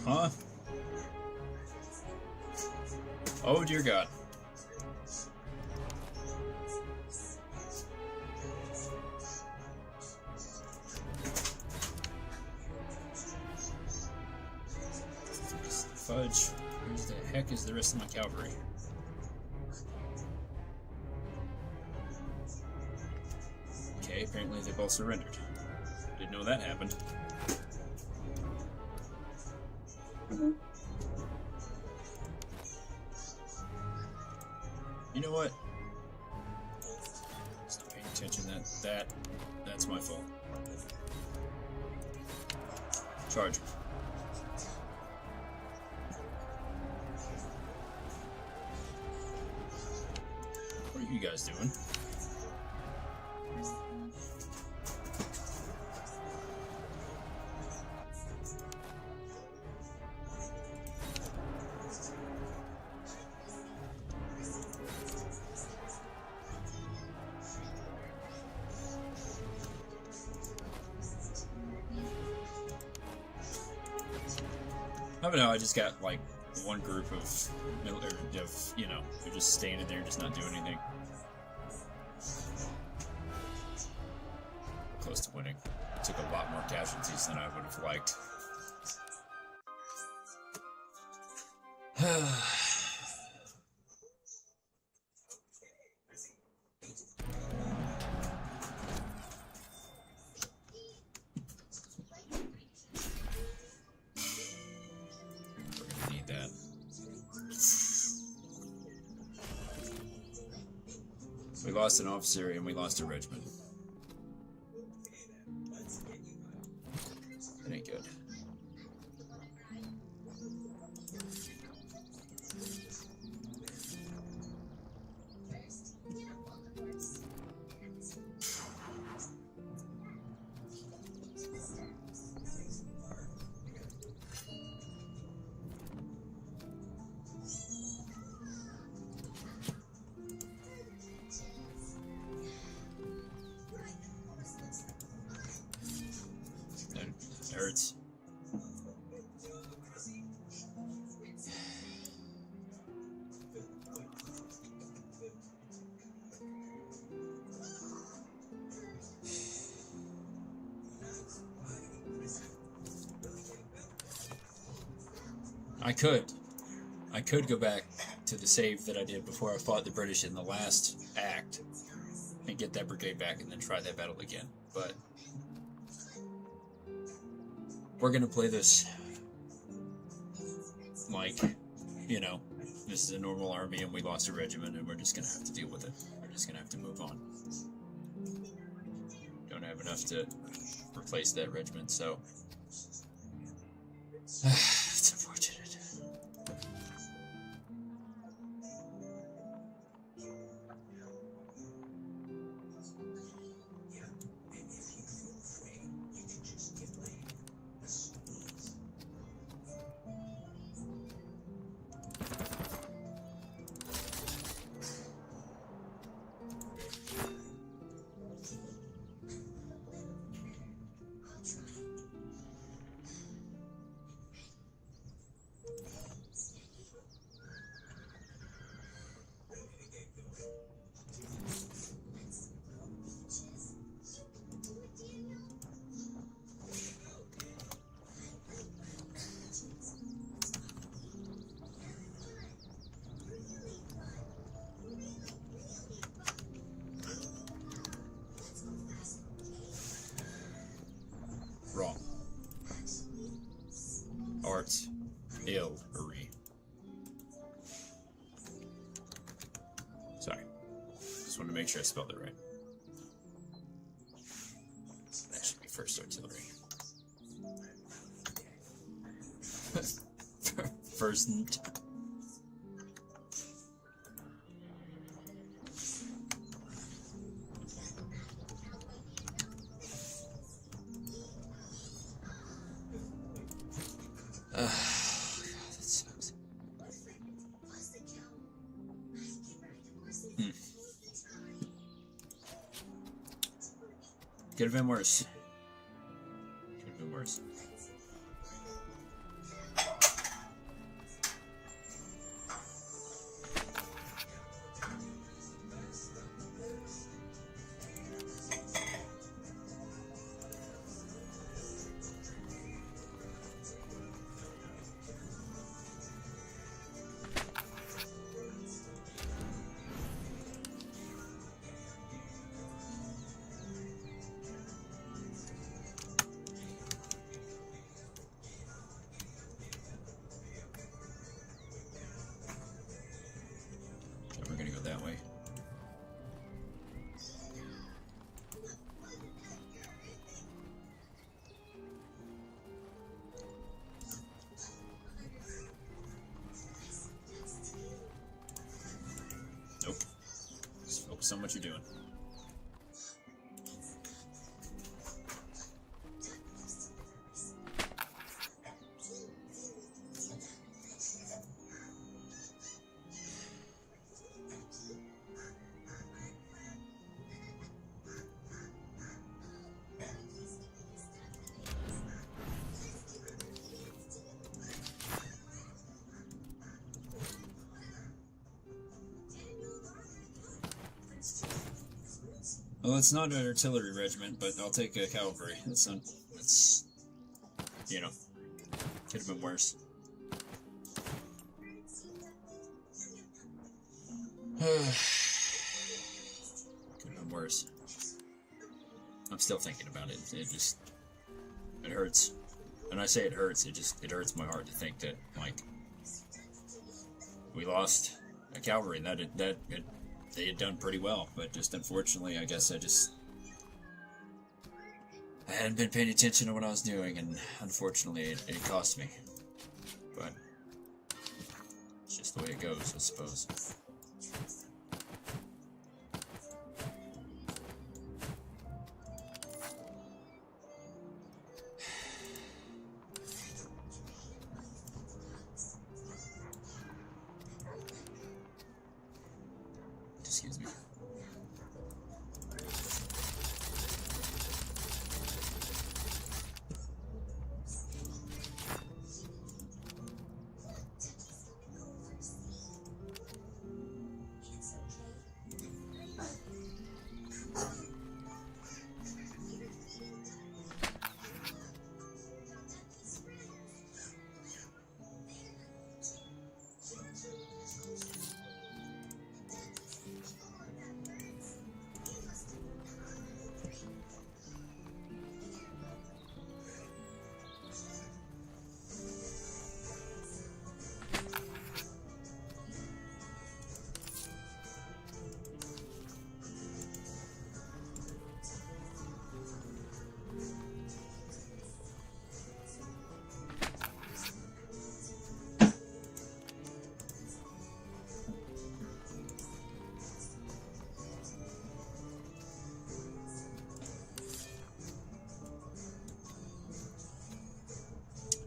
Huh? Oh dear God. Fudge. Where the heck is the rest of my cavalry? Okay, apparently they both surrendered. Didn't know that happened. You know what? Stop paying attention. That's my fault. Charge. What are you guys doing? I don't know, I just got like one group of, you know, they're just standing there, just not doing anything. Close to winning. It took a lot more casualties than I would have liked. We lost an officer and we lost a regiment. That ain't good. hurts. I could go back to the save that I did before I fought the British in the last act and get that brigade back and then try that battle again. But we're gonna play this like, you know, this is a normal army and we lost a regiment and we're just gonna have to deal with it. We're just gonna have to move on. Don't have enough to replace that regiment, so it's unfortunate. Wrong. Arts. Artillery. Sorry. Just wanted to make sure I spelled it right. That should be first artillery. First. God, that sucks. Could have been worse. Could have been worse. We're gonna go that way. Nope. Just focus on what you're doing. Well, it's not an artillery regiment, but I'll take a cavalry. That's you know, could have been worse. Could have been worse. I'm still thinking about it. It hurts. When I say it hurts, it hurts my heart to think that, like, we lost a cavalry and they had done pretty well, but just unfortunately, I guess I hadn't been paying attention to what I was doing, and unfortunately, it cost me. But it's just the way it goes, I suppose. Excuse me.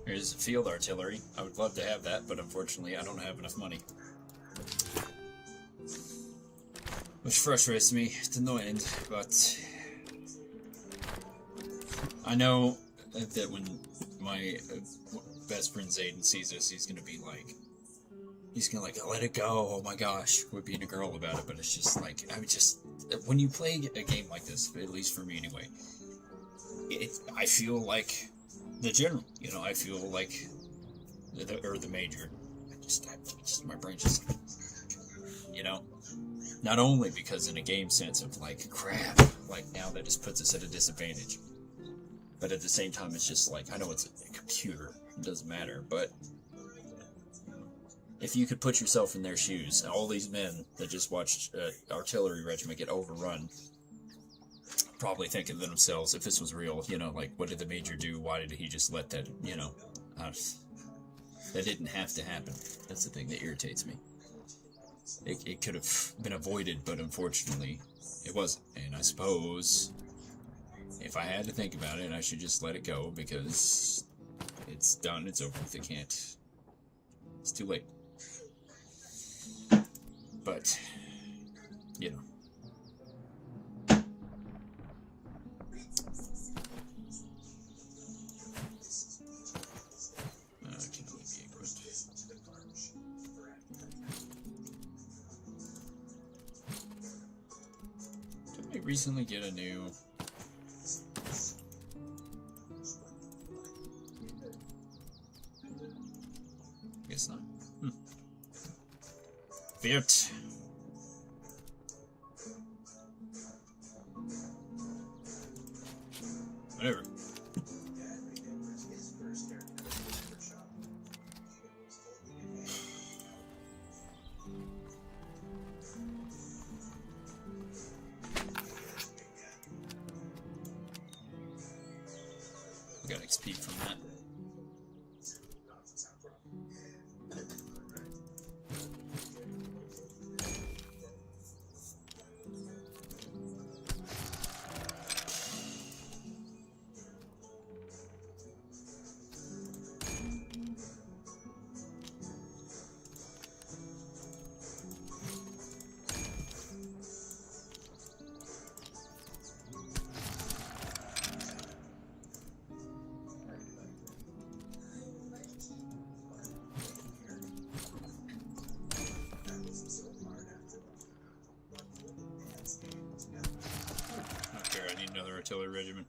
Here's field artillery. I would love to have that, but unfortunately I don't have enough money. Which frustrates me to no end, but I know that when my best friend Zayden sees this, he's gonna let it go, oh my gosh, we're being a girl about it, but it's just like, when you play a game like this, at least for me anyway, I feel like the general, you know, I feel like the major. My brain just, you know, not only because in a game sense of like, crap, like now that just puts us at a disadvantage, but at the same time it's just like, I know it's a computer, it doesn't matter, but if you could put yourself in their shoes, all these men that just watched artillery regiment get overrun, probably thinking to themselves, if this was real, you know, like, what did the major do? Why did he just let that, you know, that didn't have to happen. That's the thing that irritates me. It could have been avoided, but unfortunately, it wasn't. And I suppose, if I had to think about it, I should just let it go, because it's done, it's over with, it's too late. But, you know. Can only be equipped. Didn't we recently get a new... Guess not. Virt. Whatever. We got XP from that. Artillery regiment.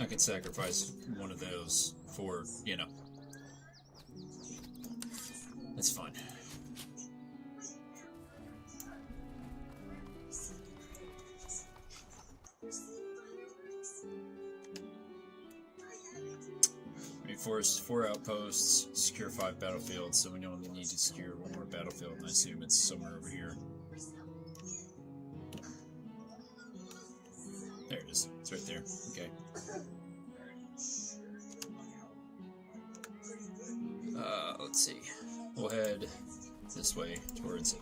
I could sacrifice one of those for, you know. That's fine. Reinforce 4 outposts, secure 5 battlefields, so we only need to secure 1 more battlefield, and I assume it's somewhere over here. There it is. It's right there. Okay. Let's see. We'll head this way towards...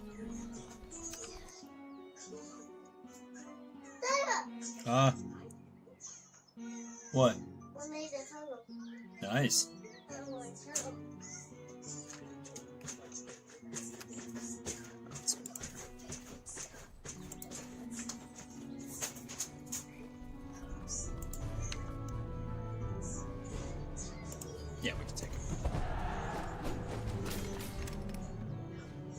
What? Nice. Yeah, we can take it.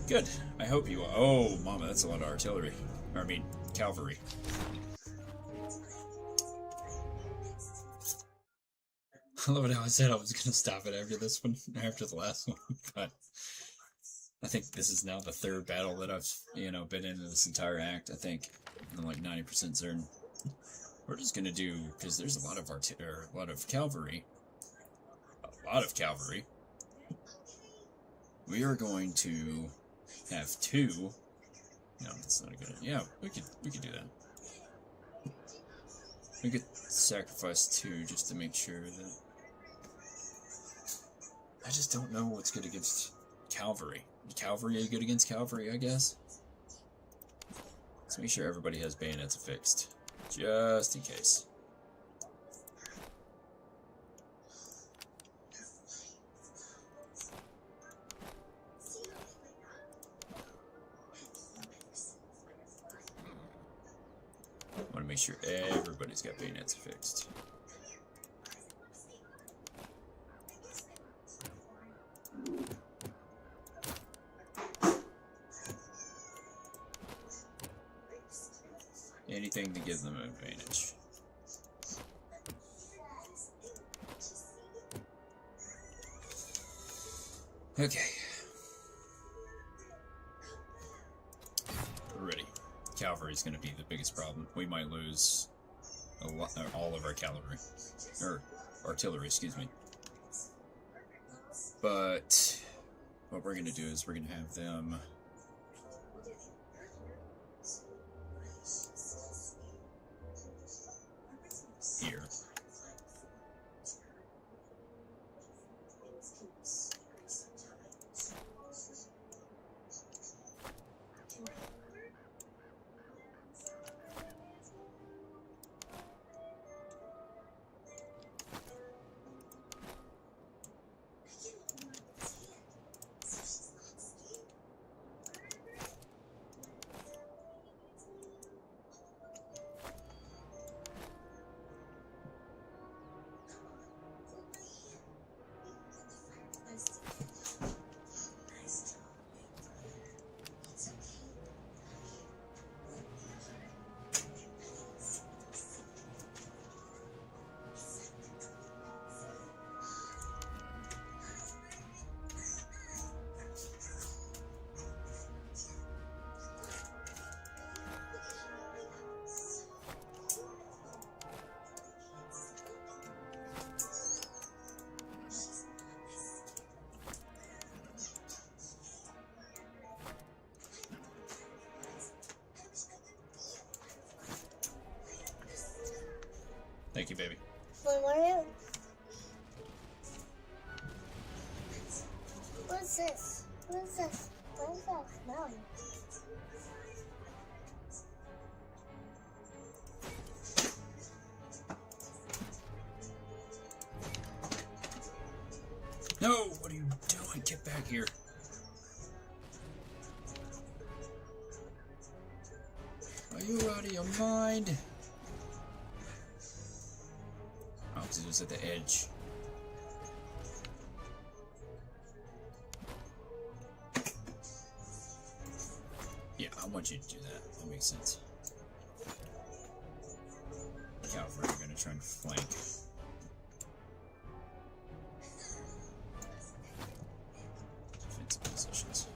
Good. I hope you are. Oh, mama, that's a lot of artillery. I mean, cavalry. I love it how I said I was going to stop it after this one, after the last one, but I think this is now the 3rd battle that I've, you know, been in this entire act, I think. I'm like 90% certain. We're just going to do, because there's a lot of cavalry. A lot of cavalry. We are going to have 2. No, that's not a good idea. Yeah, we could do that. We could sacrifice 2 just to make sure that... just don't know what's good against cavalry. Cavalry are good against cavalry, I guess. Let's make sure everybody has bayonets affixed, just in case. I want to make sure everybody's got bayonets affixed. Anything to give them an advantage. Okay. We're ready. Cavalry is going to be the biggest problem. We might lose a lot, all of our cavalry. Or artillery, excuse me. But what we're going to do is we're going to have them... here. Thank you, baby. What is this? What is this? What is that smell? No! What are you doing? Get back here. Are you out of your mind? Oh, because it was at the edge. Yeah, I want you to do that. That makes sense. Cavalry are going to try and flank. Defensive positions.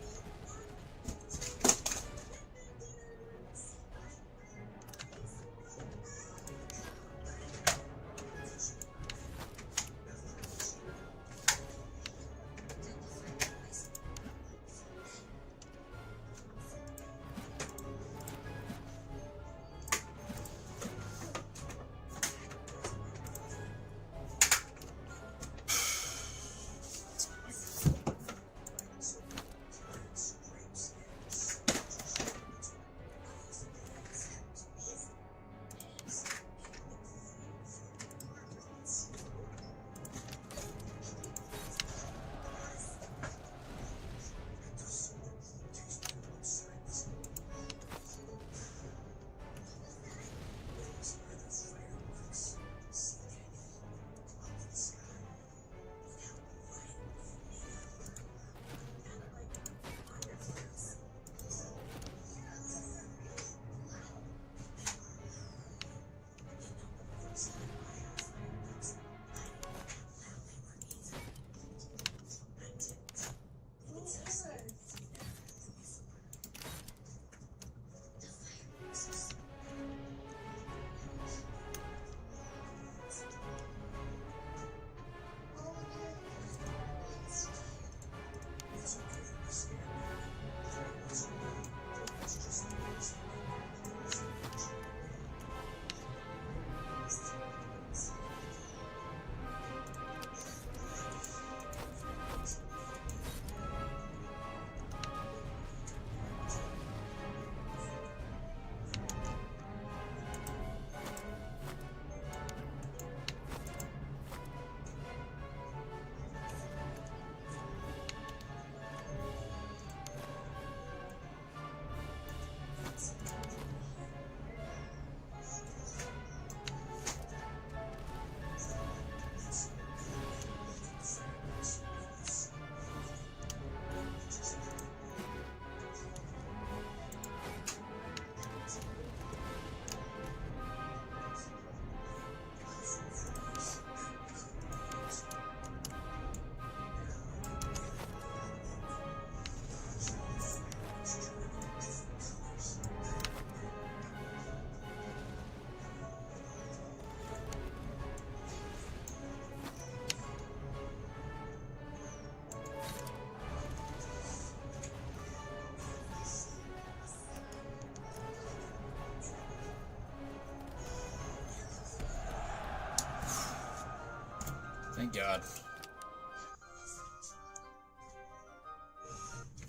Thank God.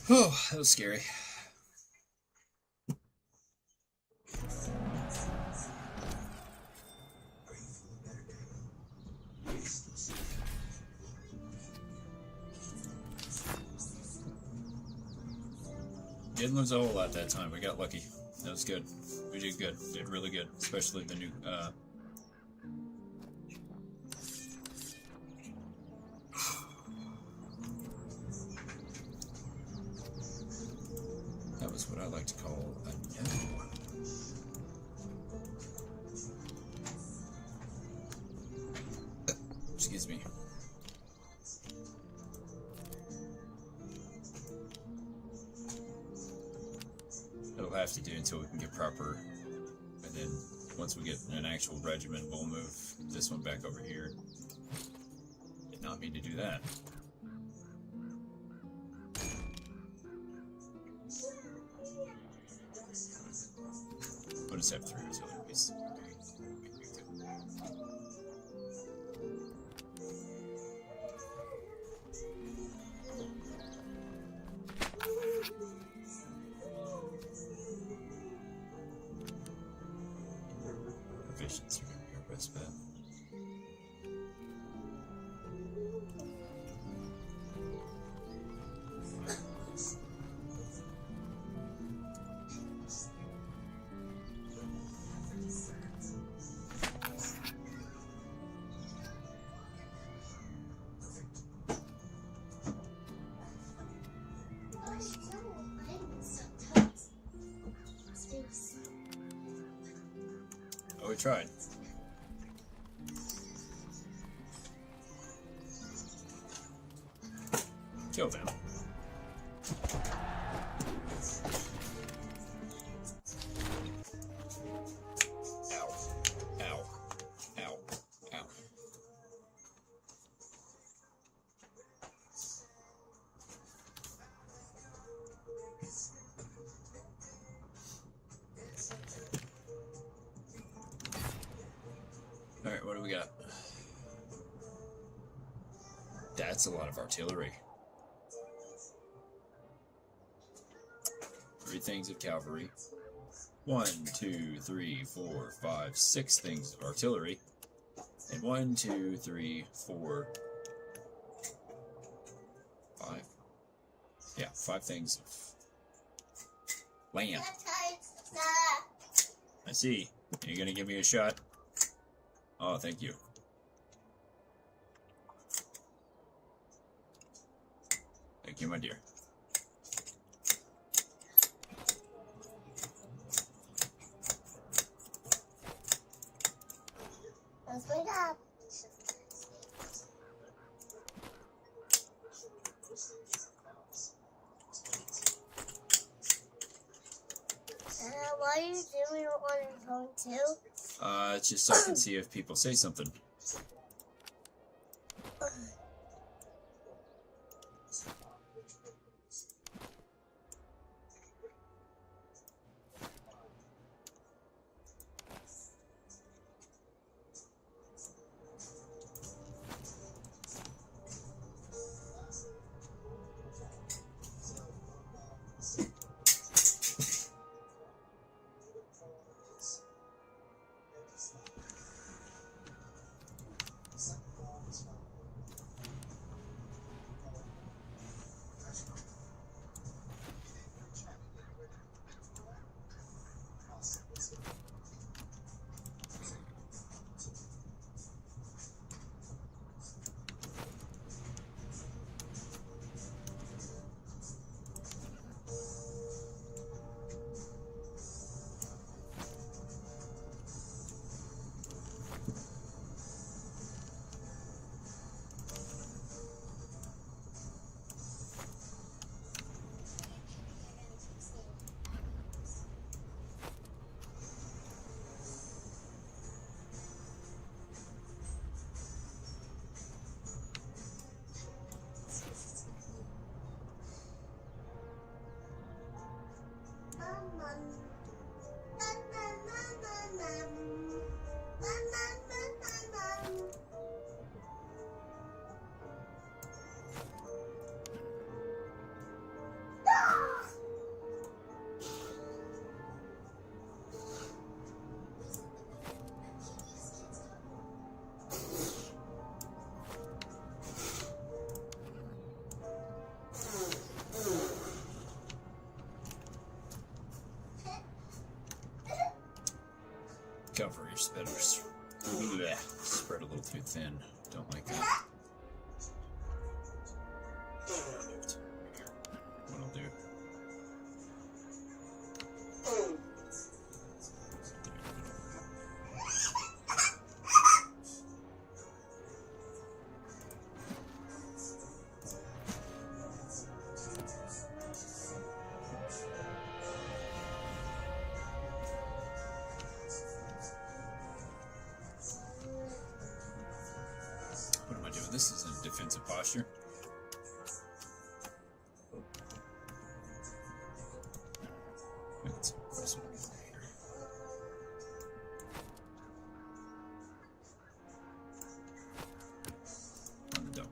Oh, that was scary. Didn't lose a whole lot that time. We got lucky. That was good. We did good. Did really good. Especially the new, that was what I like to call a no. Excuse me. It'll have to do until we can get proper, and then once we get an actual regimen, we'll move this one back over here. Did not mean to do that. We'll just have 3 auxiliaries. Provisions are going to be our best bet. Oh, we tried. Kill them. Ow. Ow. Ow. Ow. Alright, what do we got? That's a lot of artillery. 3 things of cavalry. 1, 2, 3, 4, 5, 6 things of artillery. And 1, 2, 3, 4, 5. Yeah, 5 things of land. I see. Are you gonna give me a shot? Oh, thank you. Thank you, my dear. Let's wake up. Why are you doing it on your phone too? It's just so I can see if people say something. discovery spread a little too thin. Don't like that. What'll do? What am I doing? This is a defensive posture. Let's put some here. On the dome.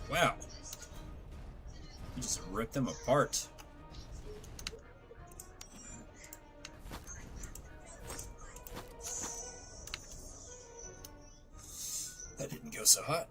Wow. You just ripped them apart. That didn't go so hot.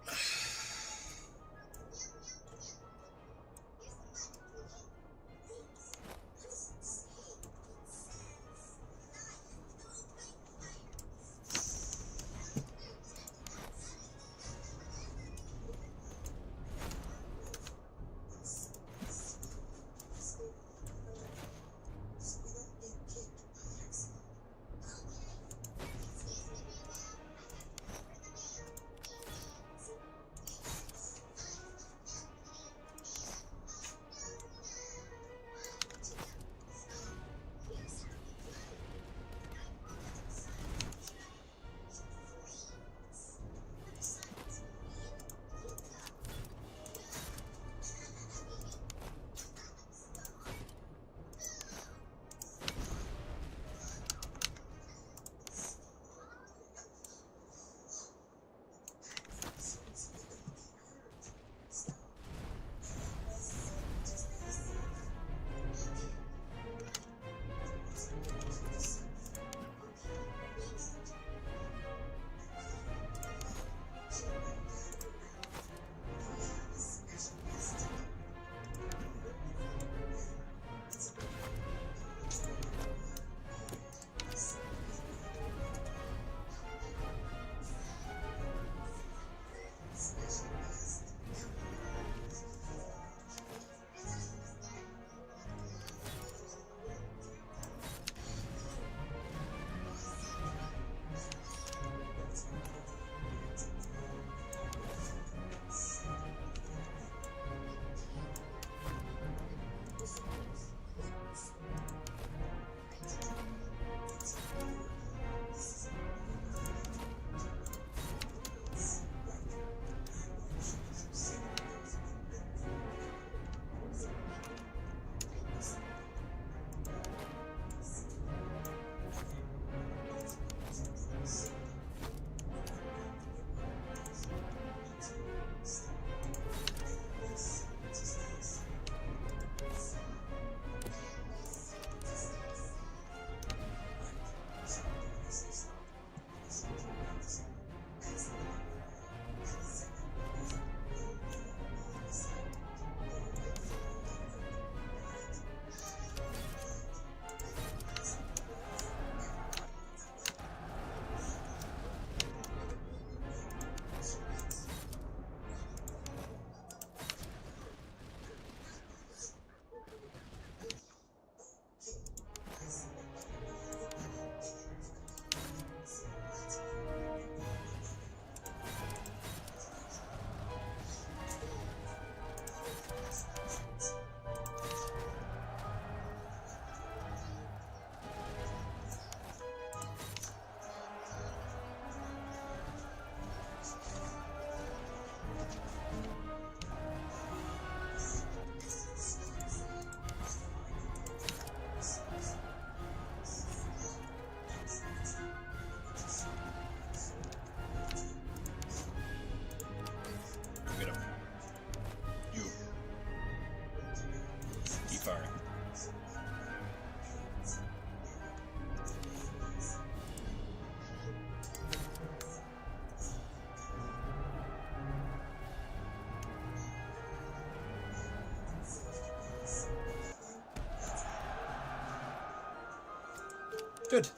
Good.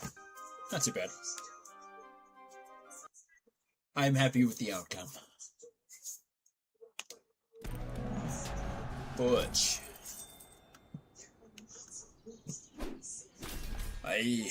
Not too bad. I'm happy with the outcome. Butch. Aye.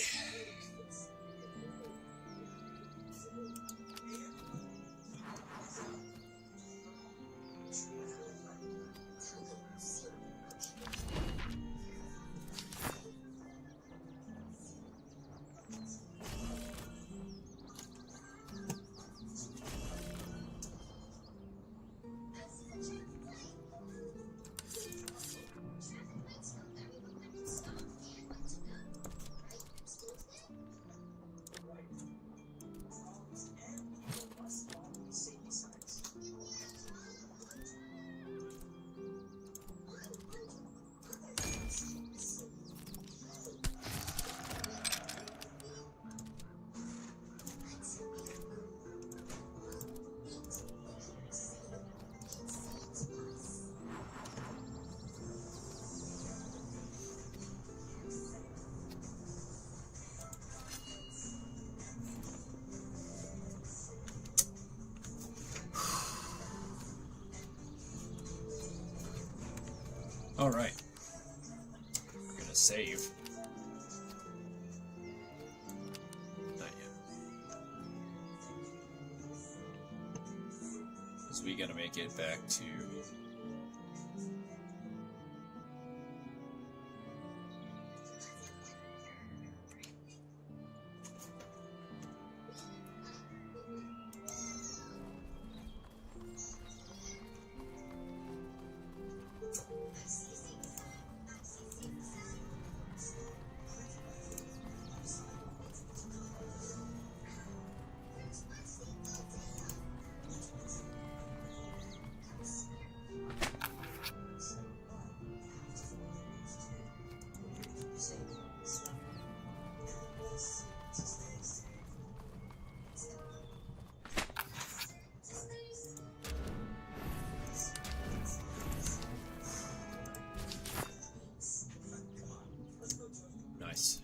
All right. We're gonna save. Not yet. Because we gotta make it back to. Nice.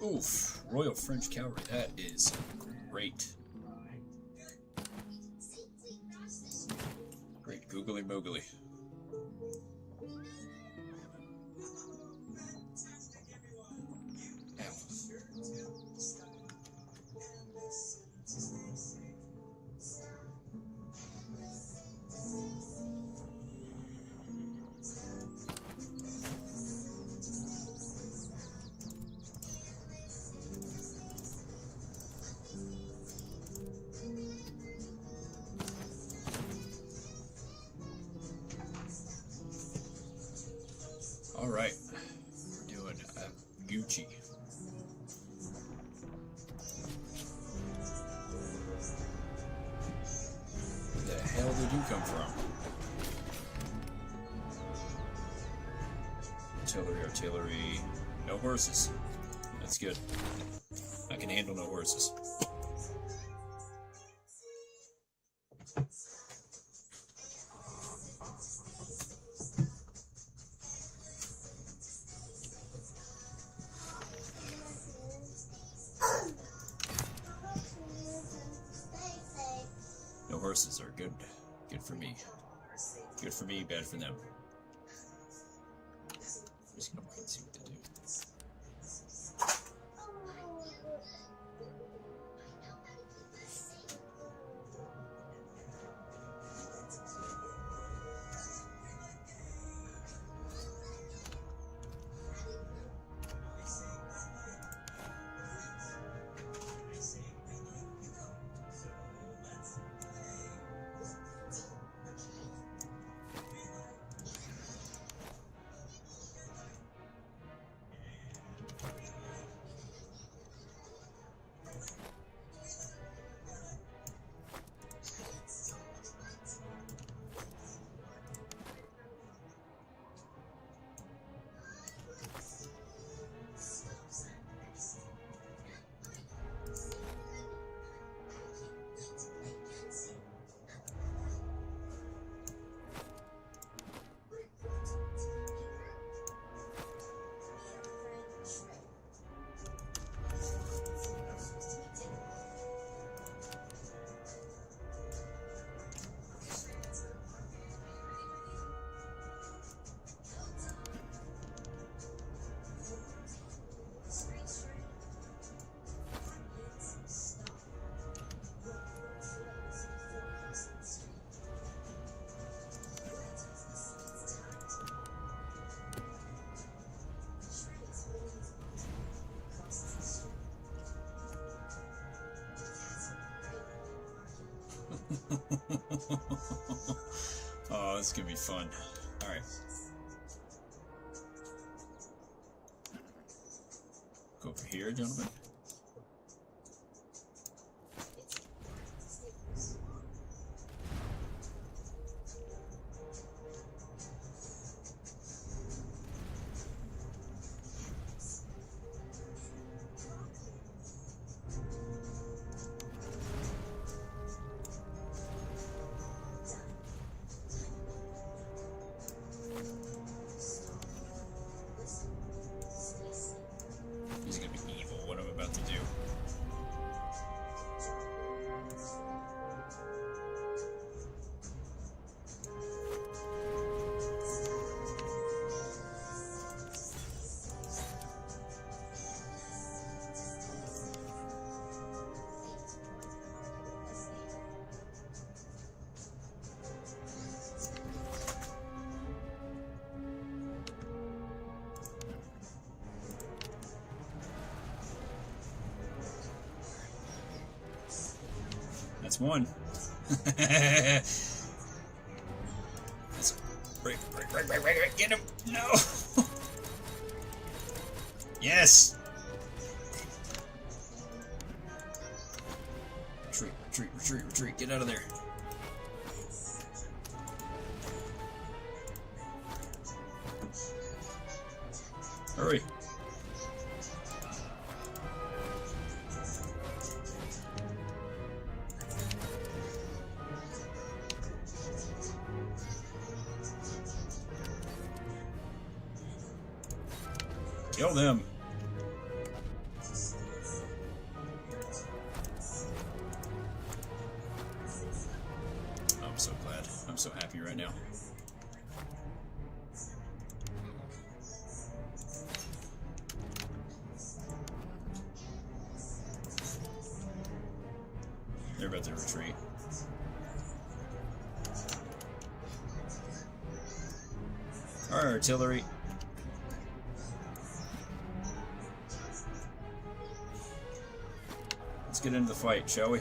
Oof, Royal French Cavalry, that is great. Great googly moogly. All right, we're doing Gucci. Where the hell did you come from? Artillery, artillery. No horses. That's good. I can handle no horses. No horses are good. Good for me. Good for me, bad for them. I'm just gonna wait and see what they do. Oh, this is gonna be fun. Alright. Go over here, gentlemen. He's gonna be evil, what I'm about to do. That's one. Let's break, get him! No! Yes! Retreat, get out of there. Hurry. Kill them. I'm so glad. I'm so happy right now. They're about to retreat. Our artillery. Let's get into the fight, shall we?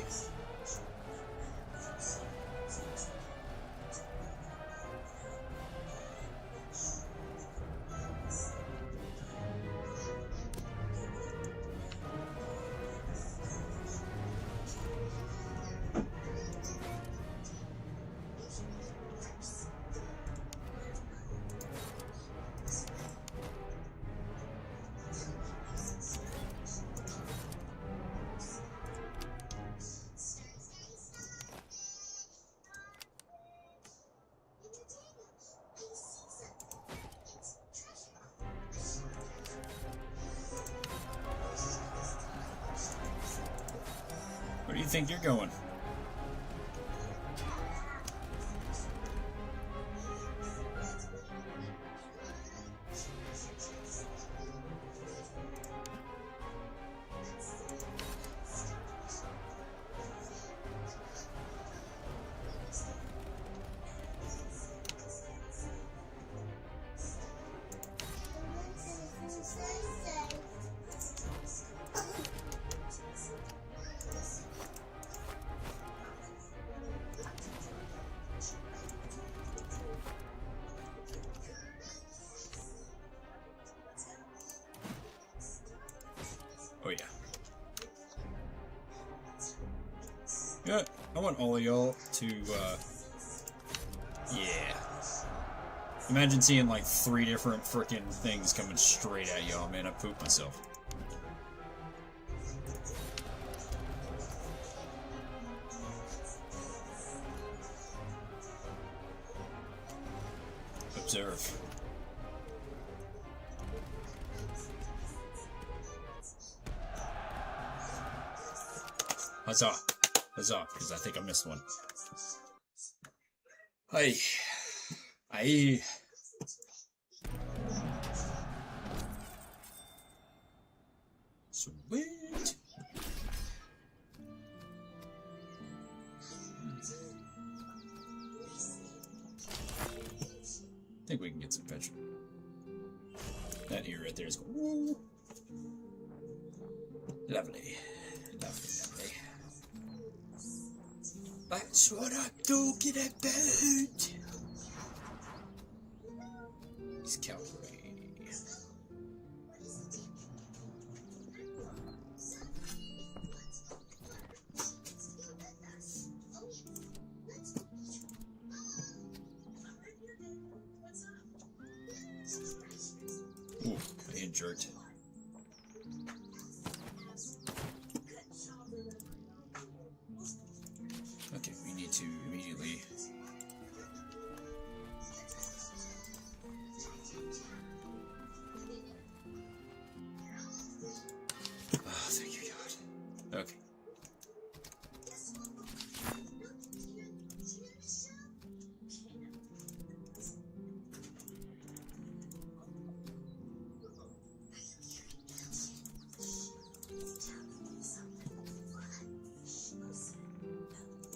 Where do you think you're going? Oh yeah. Yeah, I want all of y'all to, yeah. Imagine seeing like 3 different frickin' things coming straight at y'all, man. I pooped myself. Observe. Huzzah! Huzzah, because I think I missed one. Hey. Hey. Sweet. I think we can get some petrol. That here right there is going. Woo. Lovely. Lovely, lovely. That's what I'm talking about. He's Calvary. Ooh, injured. Okay, we need to immediately. Oh, thank you, God. Okay.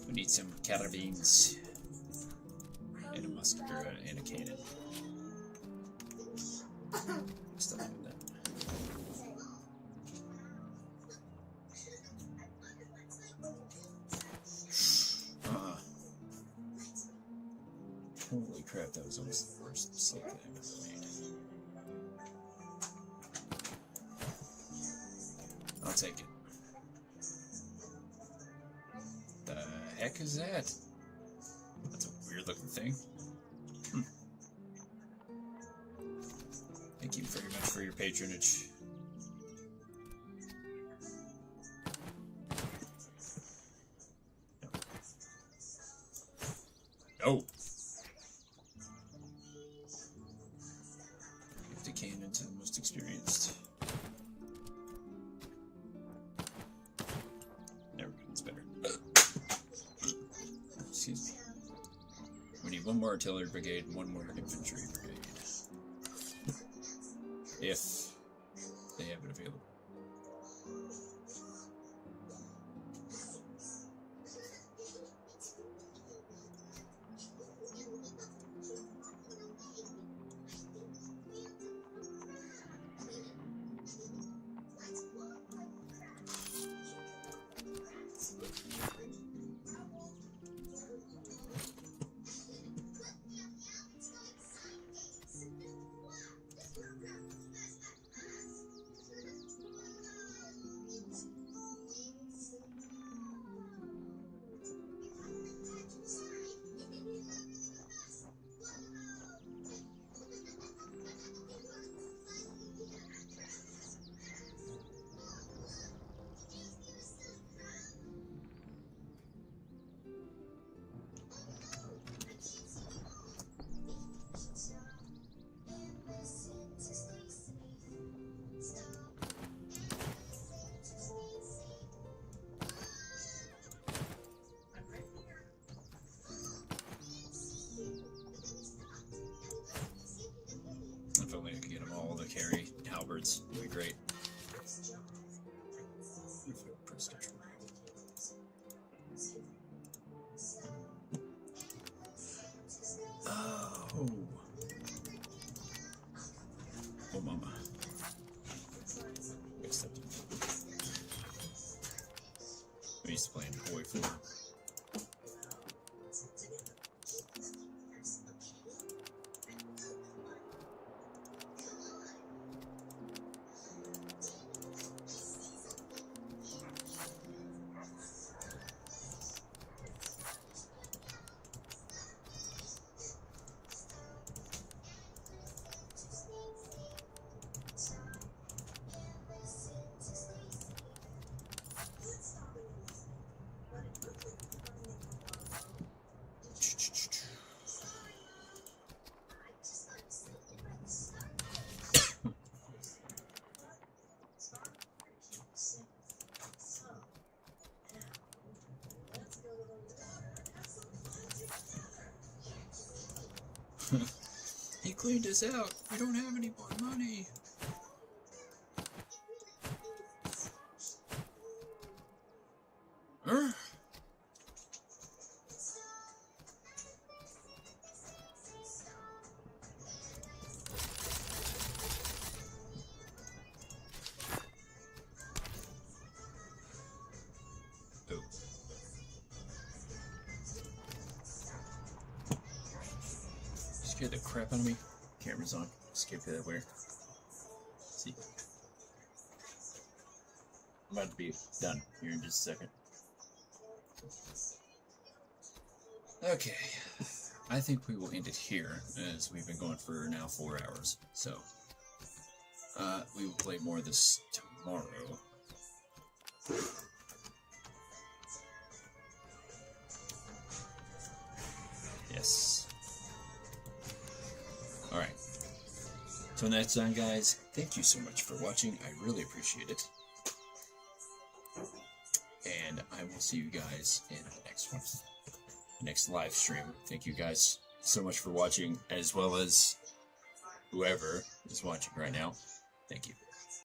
We need some carabines and a musket and a cannon. Still have that. Holy crap, that was almost the worst mistake that I've ever made. I'll take it. The heck is that? That's a weird looking thing. Thank you very much for your patronage. No. Give the cannon to the most experienced. Never gets better. Excuse me. We need one more artillery brigade and one more infantry brigade. If they have it available. If only I could get them all to carry halberds, it'd be great. Oh. Oh, mama. Accepted. We used to play in Boy 4. He cleaned us out. We don't have any more money. Scared the crap out of me. Camera's on. Skip that where. See. I'm about to be done here in just a second. Okay. I think we will end it here, as we've been going for now 4 hours. So, we will play more of this tomorrow. Yes. Alright. Till next time, guys, thank you so much for watching. I really appreciate it. And I will see you guys in the next one. Next live stream. Thank you guys so much for watching, as well as whoever is watching right now. Thank you.